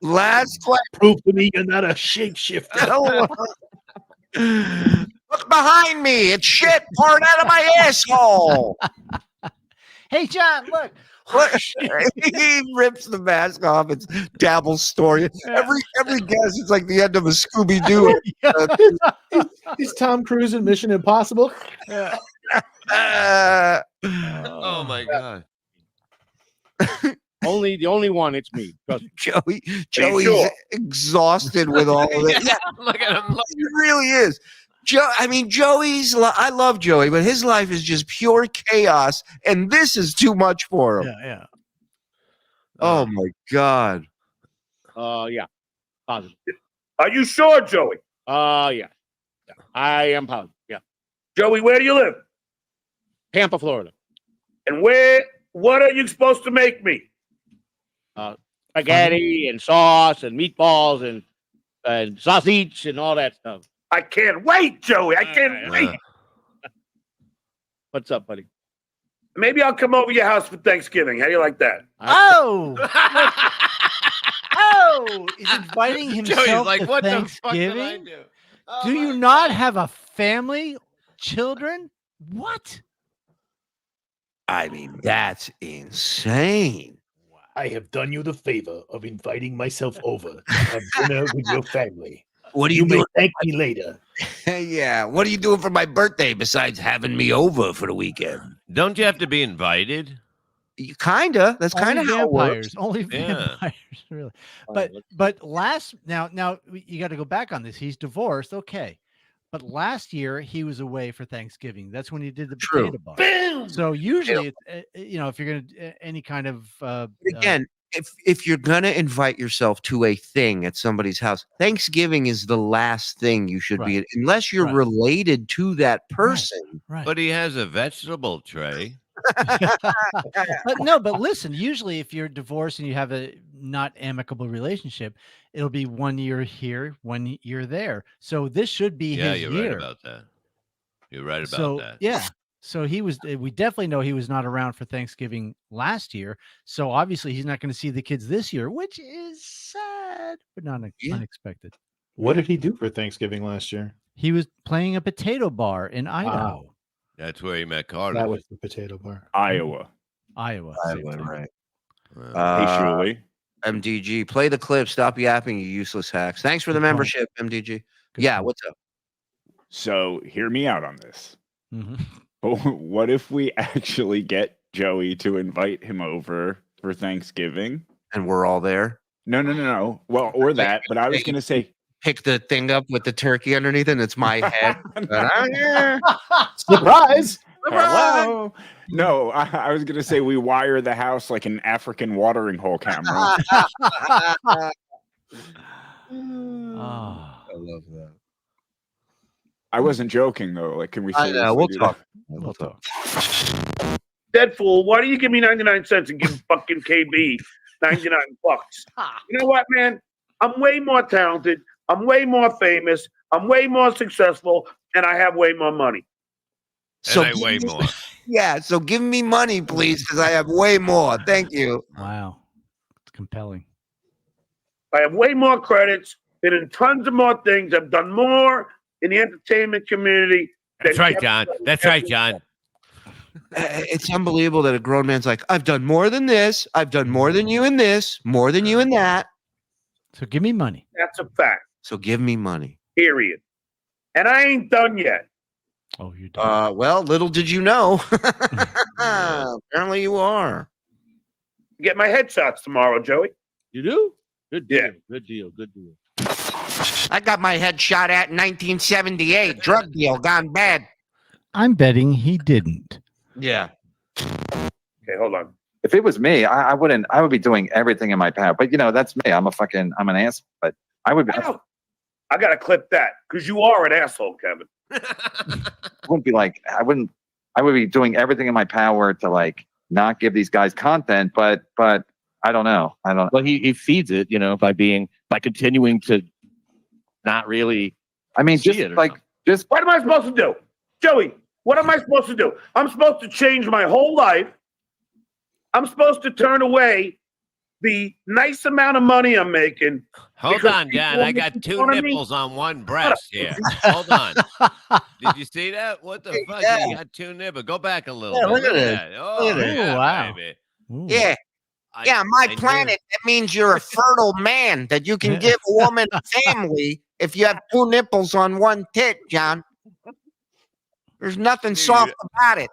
Last question. Prove to me you're not a shapeshifter. Look behind me. It's shit pouring out of my asshole. Hey, John, look. Look, he rips the mask off. It's Dabble's story. Every guess, it's like the end of a Scooby Doo. He's Tom Cruise in Mission Impossible. Oh my God. The only one. It's me. Trust me. Joey's sure? exhausted with all of it. Yeah, Look at him. he really is. Joey's. I love Joey, but his life is just pure chaos, and this is too much for him. Yeah. Oh my God. Yeah. Positive. Are you sure, Joey? Yeah. I am positive. Yeah. Joey, where do you live? Tampa, Florida. And what are you supposed to make me? Spaghetti and sauce and meatballs and sausage and all that stuff. I can't wait, Joey. I can't wait. What's up, buddy? Maybe I'll come over your house for Thanksgiving. How do you like that? Oh, he's inviting himself Joey's like, to what the fuck did I Thanksgiving? do? Do you not have a family, children? What? I mean, that's insane. I have done you the favor of inviting myself over to have dinner with your family. What do You you may do? thank me later. Yeah. What are you doing for my birthday besides having me over for the weekend? Don't you have to be invited? Kinda. That's kind of how it works. vampires. Only Yeah. vampires, really. But last now you got to go back on this. He's divorced, okay. But last year he was away for Thanksgiving. That's when he did the potato bar. Boom! So usually, if you're gonna any kind of Again, if you're gonna invite yourself to a thing at somebody's house, Thanksgiving is the last thing you should be Right. unless you're Right. related to that person. right. But he has a vegetable tray. But listen, usually if you're divorced and you have a not amicable relationship, it'll be 1 year here, 1 year there. So this should be Yeah, his you're year. right about that. You're right about So that. yeah. So we definitely know he was not around for Thanksgiving last year. So obviously he's not going to see the kids this year, which is sad, but not unexpected. What did he do for Thanksgiving last year? He was playing a potato bar in Idaho. Wow. That's where he met Carter. That was the potato bar. Iowa. Iowa. same thing. Right. Hey, Shuli. MDG, play the clip. Stop yapping, you useless hacks. Thanks for the membership, MDG. Yeah, what's up? So hear me out on this. Mhm. What if we actually get Joey to invite him over for Thanksgiving? And we're all there? No. Well, or that, but I was going to say, pick the thing up with the turkey underneath it, and it's my head. Yeah. Surprise! Hello. No, I was going to say we wire the house like an African watering hole camera. I love that. I wasn't joking though. Like, can we? I know. We'll seriously do talk. that? We'll talk. Dead fool, why do you give me 99 cents and give fucking KB 99 bucks? You know what, man? I'm way more talented. I'm way more famous. I'm way more successful, and I have way more money. And I weigh more. Yeah, so give me money, please, because I have way more. Thank you. Wow. It's compelling. I have way more credits. Been in tons of more things. I've done more in the entertainment community. That's right, John. That's right, John. It's unbelievable that a grown man's like, I've done more than this. I've done more than you in this, more than you in that. So give me money. That's a fact. So give me money. Period. And I ain't done yet. Oh, you're done. Well, little did you know. Apparently you are. Get my headshots tomorrow, Joey. You do? Good deal. Yeah. Good deal. Good deal. I got my head shot at in 1978. Drug deal gone bad. I'm betting he didn't. Yeah. Okay, hold on. If it was me, I wouldn't. I would be doing everything in my power. But that's me. I'm an ass. But I would be. I gotta clip that because you are an asshole, Kevin. Wouldn't be like I wouldn't. I would be doing everything in my power to like not give these guys content. But I don't know. I don't. Well, he feeds it, by continuing to not really. I mean, just what am I supposed to do, Joey? What am I supposed to do? I'm supposed to change my whole life. I'm supposed to turn away the nice amount of money I'm making. Hold on, John. I got two nipples on one breast here. Hold on. Did you see that? What the fuck? Yeah. You got two nipples. Go back a little Yeah, bit. look at it. that. Oh, Look at it. yeah, Wow. baby. Yeah. My planet, that means you're a fertile man, that you can give a woman a family if you have two nipples on one tit, John. There's nothing soft about it.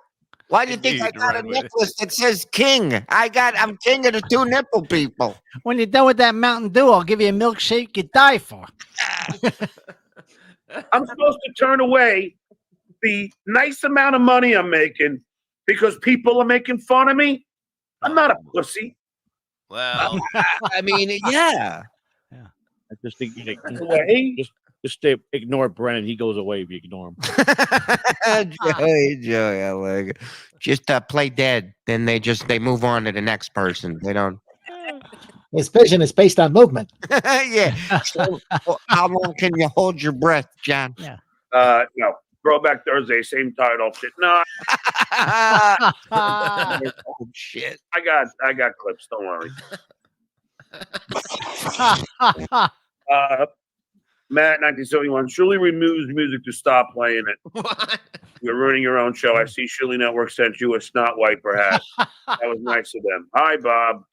Why do you think I got a necklace that says king? I'm king of the two nipple people. When you're done with that Mountain Dew, I'll give you a milkshake you die for. I'm supposed to turn away the nice amount of money I'm making because people are making fun of me. I'm not a pussy. Well, I mean, yeah. I just think just ignore Brennan. He goes away if you ignore him. Joey, I like it. Just play dead. Then they move on to the next person. They don't. His vision is based on movement. Yeah. So, how long can you hold your breath, John? Yeah. No. Throwback Thursday, same title. Shit. No. Oh shit. I got clips. Don't worry. Matt, 1971. Shuli removes music to stop playing it. what? You're ruining your own show. I see Shuli Network sent you a snot wiper hat. That was nice of them. Hi, Bob.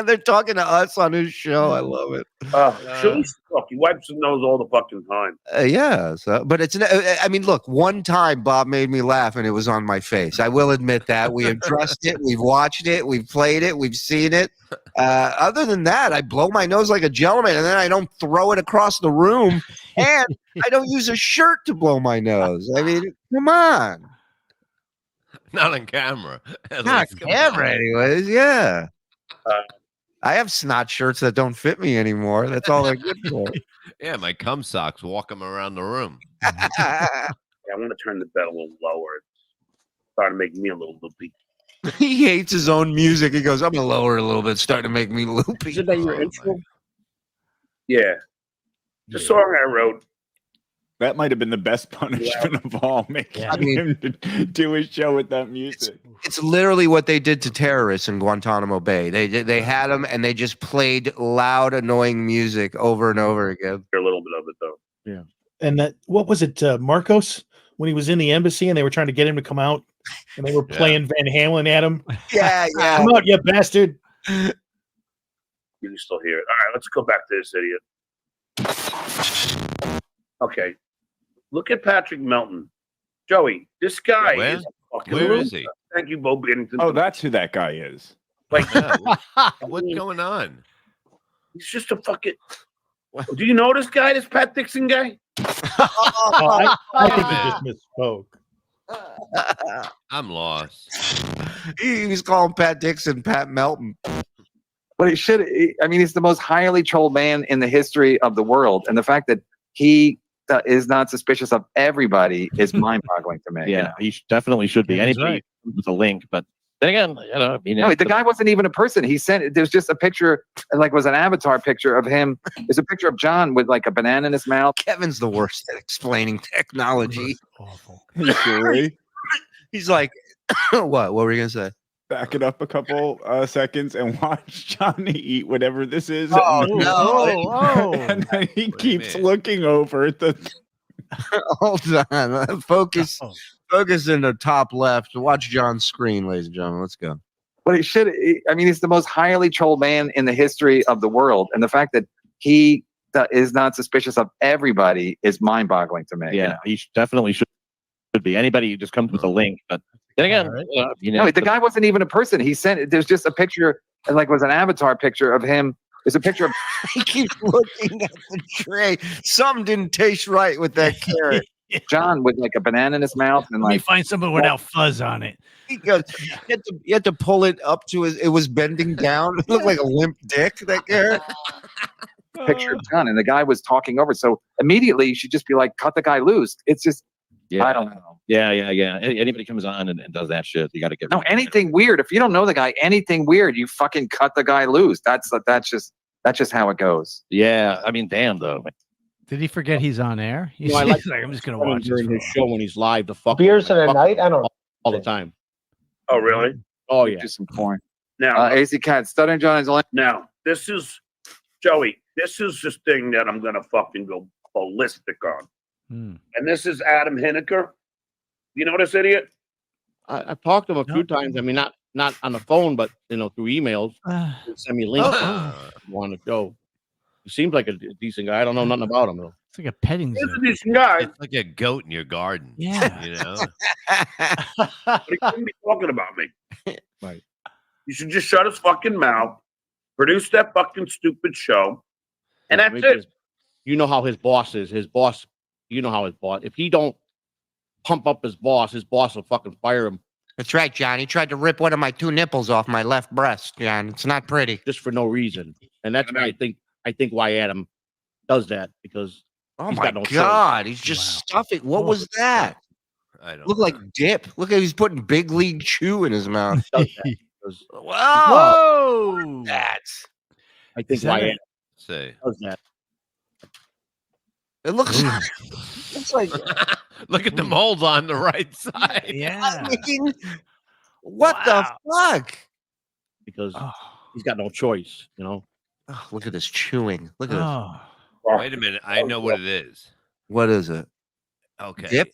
They're talking to us on his show. I love it. Shuli's fuck. He wipes his nose all the fucking time. Yeah. So, but it's. I mean, look. One time, Bob made me laugh, and it was on my face. I will admit that. We addressed it. We've watched it. We've played it. We've seen it. Other than that, I blow my nose like a gentleman, and then I don't throw it across the room, and I don't use a shirt to blow my nose. I mean, come on. Not on camera. Not camera, anyways. Yeah. I have snot shirts that don't fit me anymore. That's all they're good for. Yeah, my cum socks walk them around the room. Yeah, I want to turn the bed a little lower. It's starting to make me a little loopy. He hates his own music. He goes, I'm going to lower it a little bit. It's starting to make me loopy. Is that your intro? Yeah. The song I wrote. That might have been the best punishment of all, making him do his show with that music. It's literally what they did to terrorists in Guantanamo Bay. They had them, and they just played loud, annoying music over and over again. A little bit of it, though. Yeah. And that, what was it, Marcos, when he was in the embassy and they were trying to get him to come out, and they were playing Van Halen at him? Yeah. Come out, you bastard. You can still hear it. All right, let's go back to this idiot. Okay. Look at Patrick Melton. Joey, this guy is a fucking Where is loser. he? Thank you, Bo Bennington. Oh, that's who that guy is. Like, What's going on? He's just a fucking. Do you know this guy, this Pat Dixon guy? I think you just misspoke. I'm lost. He was calling Pat Dixon Pat Melton. But he should. I mean, he's the most highly trolled man in the history of the world, and the fact that he is not suspicious of everybody is mind-boggling to me. Yeah, he definitely should be. Anybody with a link, but then again, I mean, no, the guy wasn't even a person. He sent. There's just a picture, like, was an avatar picture of him. There's a picture of John with like a banana in his mouth. Kevin's the worst at explaining technology. Awful. He's like, what were you gonna say? Back it up a couple seconds and watch Johnny eat whatever this is. Oh, and no. And then he keeps looking over at the. Hold on. Focus in the top left. Watch John's screen, ladies and gentlemen. Let's go. But he should. I mean, he's the most highly trolled man in the history of the world, and the fact that he is not suspicious of everybody is mind-boggling to me. Yeah, he definitely should be. Anybody who just comes with a link, but then again, no, the guy wasn't even a person. He sent. There's just a picture, like, was an avatar picture of him. There's a picture of. He keeps looking at the tray. Something didn't taste right with that carrot. John with like a banana in his mouth and Let me like find something without fuzz on it. He goes, you had to pull it up to his. It was bending down. It looked like a limp dick. That guy. picture of John, and the guy was talking over. So immediately you should just be like, cut the guy loose. It's just, I don't know. Yeah. Anybody comes on and does that shit, you got to get No, anything weird. If you don't know the guy, anything weird, you fucking cut the guy loose. That's just how it goes. Yeah, I mean, damn though. Did he forget he's on air? He's, I like he's like, I'm just gonna watch during this his show when he's live. The fuck Beers in a night? I don't all the time. Oh, really? Oh yeah. Do some porn. Now, AC Cat, Stuttering John is only. now, this is Joey. This is this thing that I'm gonna fucking go ballistic on. And this is Adam Hineker. You know this idiot? I've talked to him a few times. I mean, not on the phone, but through emails. He'll send me links on the show. He seems like a decent guy. I don't know nothing about him though. It's like a petting zoo. He's a decent guy. It's like a goat in your garden. Yeah. But he couldn't be talking about me. Right. You should just shut his fucking mouth, produce that fucking stupid show, and that's it. You know how his boss is. His boss, you know how his boss. If he don't pump up his boss will fucking fire him. That's right, John. He tried to rip one of my 2 nipples off my left breast, John. It's not pretty. Just for no reason. And that's why I think why Adam does that, because he's got no God, he's just stuffing. What was that? I don't look like dip. Look at he's putting Big League Chew in his mouth. Whoa! That's. I think why Adam does that. It looks. It's like. Look at the moles on the right side. Yeah. What the fuck? Because he's got no choice, Oh, look at this chewing. Look at this. Wait a minute. I know what it is. What is it? Okay. Dip?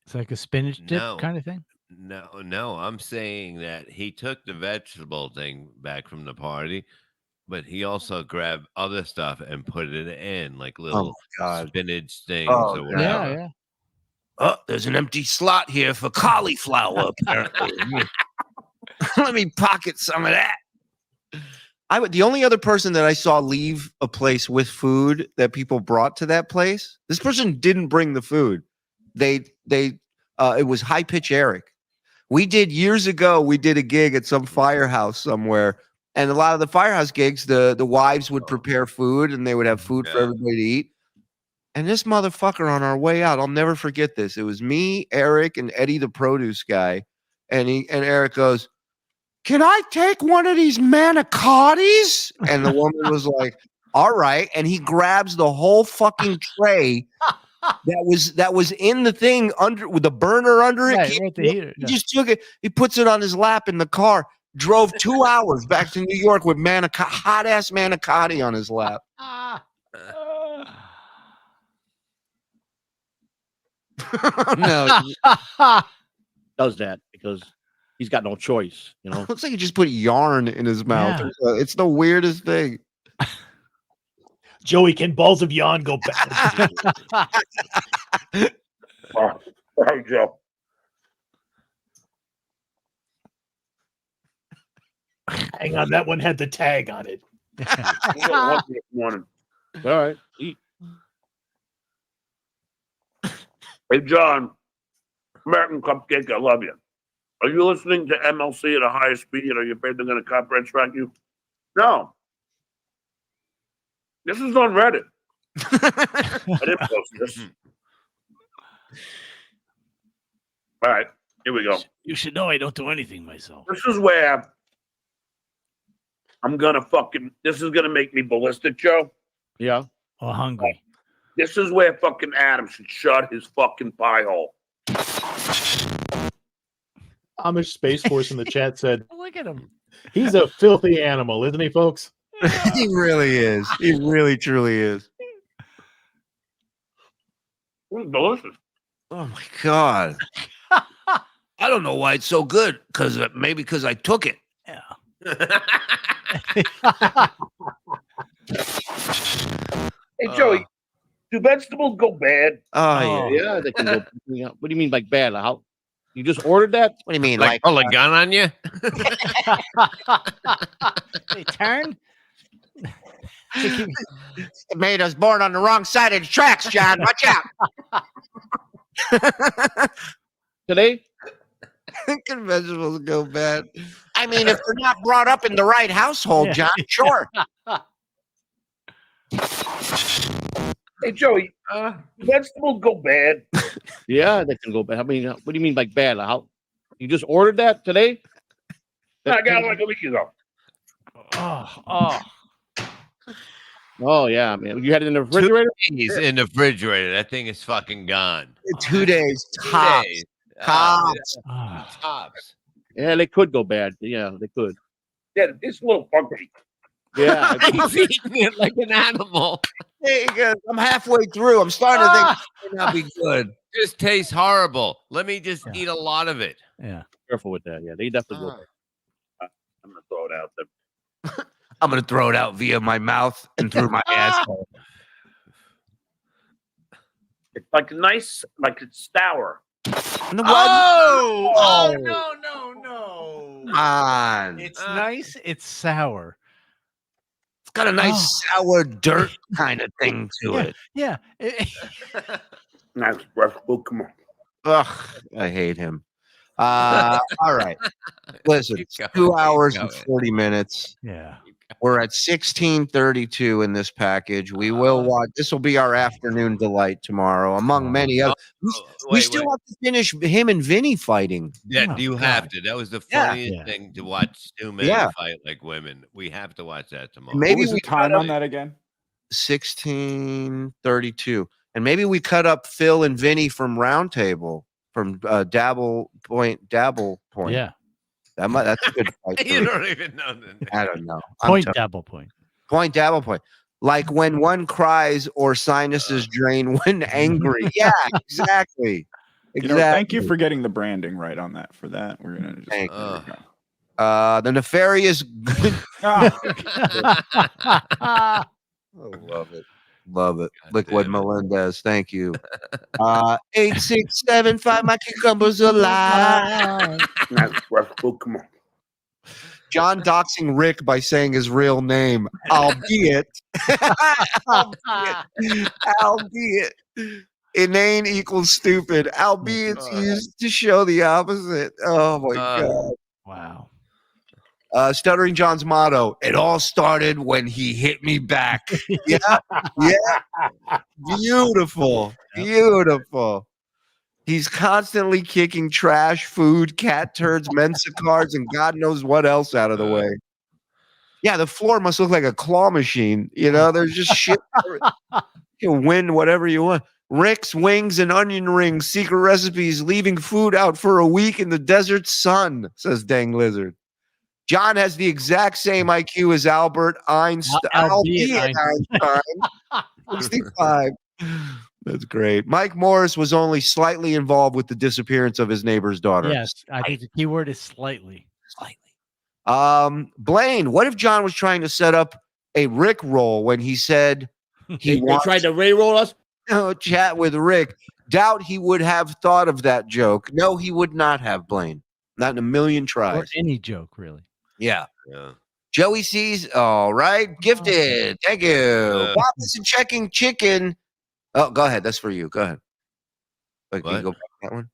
It's like a spinach dip kind of thing. No. I'm saying that he took the vegetable thing back from the party, but he also grabbed other stuff and put it in, like little spinach things or whatever. Yeah. Oh, there's an empty slot here for cauliflower, apparently. Let me pocket some of that. The only other person that I saw leave a place with food that people brought to that place, this person didn't bring the food. It was High Pitch Eric. We did years ago. We did a gig at some firehouse somewhere, and a lot of the firehouse gigs, the wives would prepare food and they would have food for everybody to eat. And this motherfucker on our way out, I'll never forget this. It was me, Eric, and Eddie, the produce guy, and Eric goes, "Can I take one of these manicottis?" And the woman was like, "All right." And he grabs the whole fucking tray that was in the thing under with the burner under it. Right, He just took it. He puts it on his lap in the car. Drove 2 hours back to New York with hot ass manicotti on his lap. No, does that because he's got no choice. Looks like he just put yarn in his mouth. Yeah. It's the weirdest thing. Joey, can balls of yarn go bad? Hey, Joe. Hang on, that one had the tag on it. All right. Eat. Hey, John, American Cupcake, I love you. Are you listening to MLC at a higher speed? Are you afraid they're going to copyright strike you? No. This is on Reddit. I didn't post this. All right, here we go. You should know I don't do anything myself. This is where I'm going to this is going to make me ballistic, Joe. Yeah. Or hungry. This is where fucking Adam should shut his fucking pie hole. Amish Space Force in the chat said, "Look at him. He's a filthy animal, isn't he, folks?" He really is. He really, truly is. It's delicious. Oh my God. I don't know why it's so good. Maybe because I took it. Yeah. Hey, Joey, do vegetables go bad? Yeah, they can go. What do you mean, like bad? How you just ordered that? What do you mean, like pull a gun on you? They turn. Tomatoes born on the wrong side of the tracks, John. Watch out. Today? Thinking vegetables go bad. I mean, if they're not brought up in the right household, John, sure. Hey, Joey, vegetables go bad. Yeah, they can go bad. I mean, what do you mean by bad? How you just ordered that today? I got it like a week ago. Oh yeah, man. You had it in the refrigerator? 2 days in the refrigerator. That thing is fucking gone. 2 days. 2 Tops. days. Tops. Tops. Yeah, they could go bad. Yeah, they could. Yeah, it's a little funky. Yeah. He's eating it like an animal. Hey, guys, I'm halfway through. I'm starting to think it might not be good. Just tastes horrible. Let me just eat a lot of it. Yeah. Careful with that. Yeah, they definitely go bad. I'm gonna throw it out there. I'm gonna throw it out via my mouth and through my asshole. It's like nice, like it's sour. Oh, no, no. Come on. It's nice. It's sour. It's got a nice sour dirt kind of thing to it. Yeah. Nice vegetable. Come on. Ugh, I hate him. All right. Listen, 2 hours and 40 minutes. Yeah. We're at 16:32 in this package. We will watch. This will be our afternoon delight tomorrow, among many other. We still have to finish him and Vinny fighting. Yeah, you have to. That was the funniest thing to watch two men fight like women. We have to watch that tomorrow. Maybe we time on that again. 16:32, and maybe we cut up Phil and Vinny from Roundtable from Dabble Point. Yeah. That's a good fight. You don't even know the name. I don't know. Dabble Point. Point Dabble Point. Like when one cries or sinuses drain when angry. Yeah, exactly. Thank you for getting the branding right on that. For that, we're gonna just. Thank you. The nefarious. I love it. Love it. Liquid Melendez. Thank you. 8675. My cucumbers alive. Nice vegetable. Come on. John doxing Rick by saying his real name, albeit inane equals stupid, albeit it's used to show the opposite. Oh my god! Wow. Stuttering John's motto: "It all started when he hit me back." Yeah, beautiful, beautiful. He's constantly kicking trash, food, cat turds, Mensa cards, and God knows what else out of the way. Yeah, the floor must look like a claw machine. You know, there's just shit. You can win whatever you want. Rick's wings and onion rings, secret recipes, leaving food out for a week in the desert sun, says Dang Lizard. John has the exact same IQ as Albert Einstein. Albeit Einstein. 65. That's great. Mike Morris was only slightly involved with the disappearance of his neighbor's daughter. Yes, I think the key word is slightly. Blaine, what if John was trying to set up a Rick roll when he said they tried to Ray roll us? Chat with Rick. Doubt he would have thought of that joke. No, he would not have, Blaine. Not in a million tries. Or any joke, really. Yeah. Joey sees. All right. Gifted. Thank you. Bob isn't checking chicken. Oh, go ahead. That's for you. Go ahead. Can you go back to that one?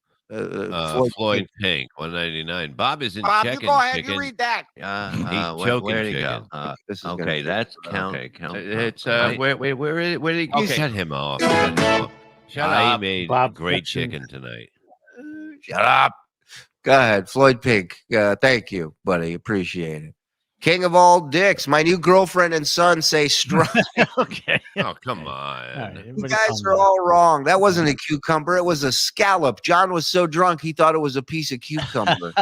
Floyd Pink, 199. Bob isn't Bob, checking you go ahead. chicken. You read that. Where did he go? Okay, that's count. Okay, count. It's where did he go? Cut him off. Shut I up. made Bob great Fiction. chicken tonight. Shut up. Go ahead. Floyd Pink. Thank you, buddy. Appreciate it. King of all dicks. My new girlfriend and son say strike. Okay. Oh, come on. You guys are all wrong. That wasn't a cucumber. It was a scallop. John was so drunk he thought it was a piece of cucumber.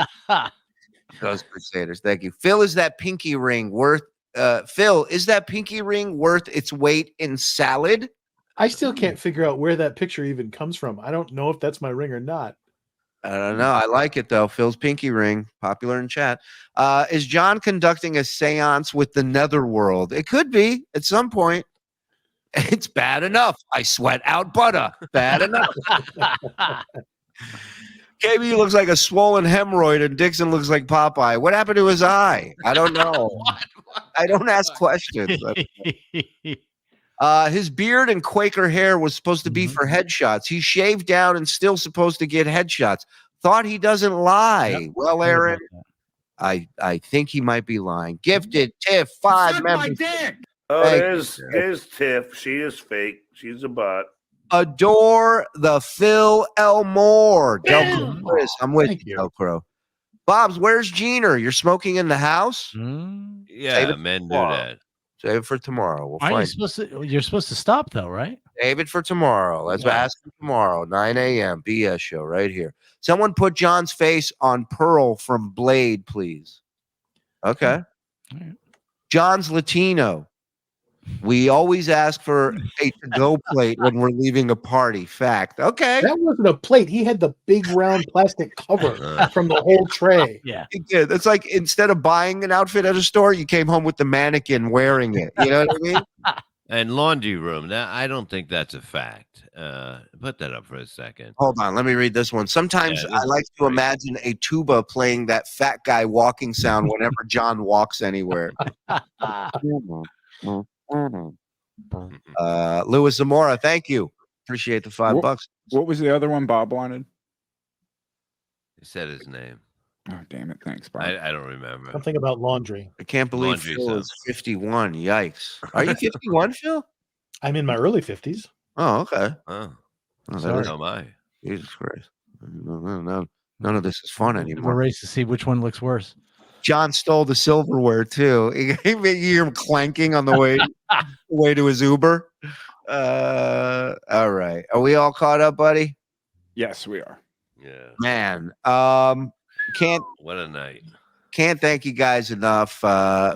Ghost Crusaders. Thank you. Phil, is that pinky ring worth its weight in salad? I still can't figure out where that picture even comes from. I don't know if that's my ring or not. I don't know. I like it though. Phil's pinky ring, popular in chat. Is John conducting a seance with the netherworld? It could be at some point. It's bad enough. I sweat out butter. Bad enough. KB looks like a swollen hemorrhoid and Dixon looks like Popeye. What happened to his eye? I don't know. I don't ask questions. His beard and Quaker hair was supposed to be for headshots. He shaved down and still supposed to get headshots. Thought he doesn't lie. Well, Aaron, I think he might be lying. Gifted Tiff 5 members. Oh, there's Tiff. She is fake. She's a bot. Adore the Phil Elmore. Del Chris, I'm with you, Del Crow. Bob's, where's Jeaner? You're smoking in the house? Yeah, men do that. Save it for tomorrow. We'll Aren't you find supposed to? You're supposed to stop though, right? Save it for tomorrow. Let's ask him tomorrow, 9 a.m. BS show right here. Someone put John's face on Pearl from Blade, please. Okay. John's Latino. We always ask for a to-go plate when we're leaving a party. Fact. Okay. That wasn't a plate. He had the big round plastic cover from the whole tray. Yeah. He did. It's like instead of buying an outfit at a store, you came home with the mannequin wearing it. You know what I mean? And laundry room. That I don't think that's a fact. Put that up for a second. Hold on. Let me read this one. Sometimes I like to imagine a tuba playing that fat guy walking sound whenever John walks anywhere. Louis Zamora, thank you. Appreciate the $5. What was the other one Bob wanted? He said his name. Oh, damn it. Thanks, Bob. I don't remember. Something about laundry. I can't believe Laundry Phil sound. is 51. Yikes. Are you 51, Phil? I'm in my early 50s. Oh, okay. Oh, Sorry. so am I. Jesus Christ. None of this is fun We're anymore. race to see which one looks worse. John stole the silverware too. He made you hear him clanking on the way to his Uber. All right. Are we all caught up, buddy? Yes, we are. Yeah. Man, can't What a night. Can't thank you guys enough.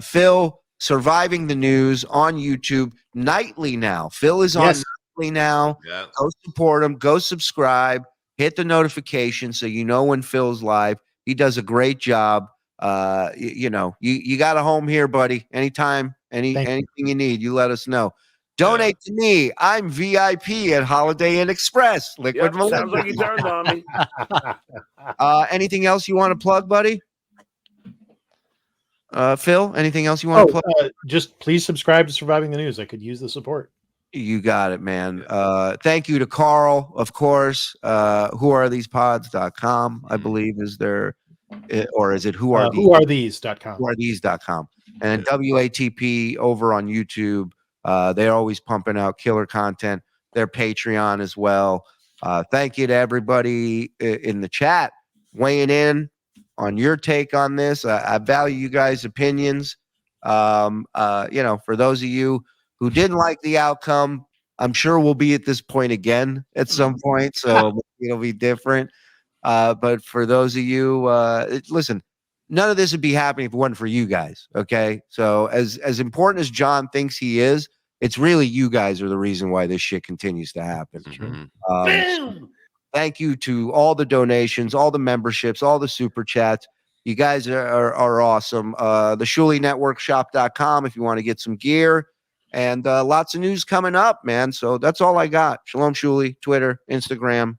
Phil, surviving the news on YouTube nightly now. Phil is on nightly now. Yeah. Go support him. Go subscribe. Hit the notification so you know when Phil's live. He does a great job. You got a home here, buddy. Anytime, anything you need, you let us know. Donate to me. I'm VIP at Holiday Inn Express. Liquid Sounds like you turned on me. Anything else you want to plug, buddy? Phil, anything else you want to plug? Just please subscribe to Surviving the News. I could use the support. You got it, man. Thank you to Carl, of course. Whoarethesepods.com, I believe, is there, or is it whoarethees.com? Whoarethees.com. And WATP over on YouTube. They're always pumping out killer content. Their Patreon as well. Thank you to everybody in the chat weighing in on your take on this. I value you guys' opinions. For those of you who didn't like the outcome, I'm sure we'll be at this point again at some point, so it'll be different. But for those of you, listen, none of this would be happening if it wasn't for you guys. Okay, so as important as John thinks he is, it's really you guys are the reason why this shit continues to happen. Thank you to all the donations, all the memberships, all the super chats. You guys are awesome. The Shuli Network shop.com if you want to get some gear, and lots of news coming up, man. So that's all I got. Shalom Shuli, Twitter, Instagram.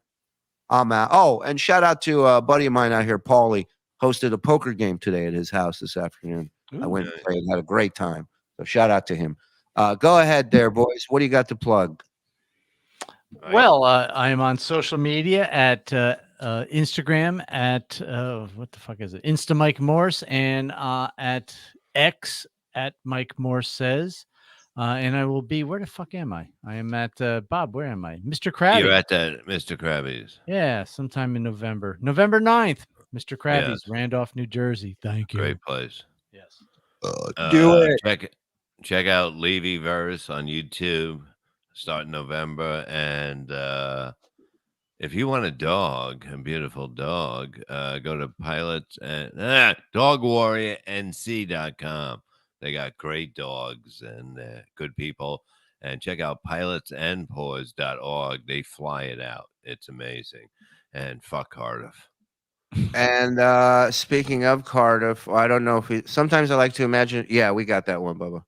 I'm out. Oh, and shout out to a buddy of mine out here, Paulie, hosted a poker game today at his house this afternoon. I went and played, had a great time. So shout out to him. Go ahead there, boys. What do you got to plug? Well, I am on social media at Instagram at what the fuck is it? Insta Mike Morse, and at X at Mike Morse Says. And I will be, where the fuck am I? I am at Bob, where am I? Mr. Krabby. You're at that Mr. Krabby's. Yeah, sometime in November. November 9th. Mr. Krabby's, Randolph, New Jersey. Thank you. Great place. Yes. Do it. Check out Levy Verse on YouTube starting November. And if you want a dog, a beautiful dog, go to pilots and dogwarriornc.com. They got great dogs and good people. And check out pilotsandpaws.org. They fly it out. It's amazing. And fuck Cardiff. And speaking of Cardiff, I don't know if sometimes I like to imagine. Yeah, we got that one, Bubba.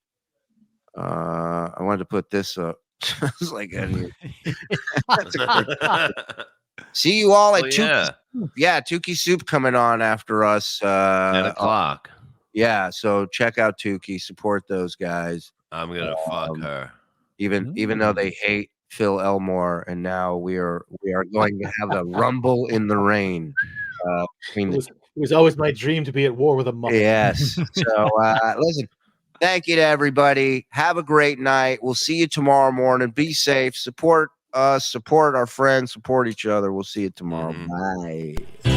I wanted to put this up. It's like see you all at Tukey Soup. Yeah, Tukey Soup coming on after us. 10 o'clock. Yeah, so check out Tukey. Support those guys. I'm gonna fuck her. even though they hate Phil Elmore, and now we are going to have a rumble in the rain. It was always my dream to be at war with a Muppet. Yes. So listen, thank you to everybody. Have a great night. We'll see you tomorrow morning. Be safe. Support us. Support our friends. Support each other. We'll see you tomorrow. Bye.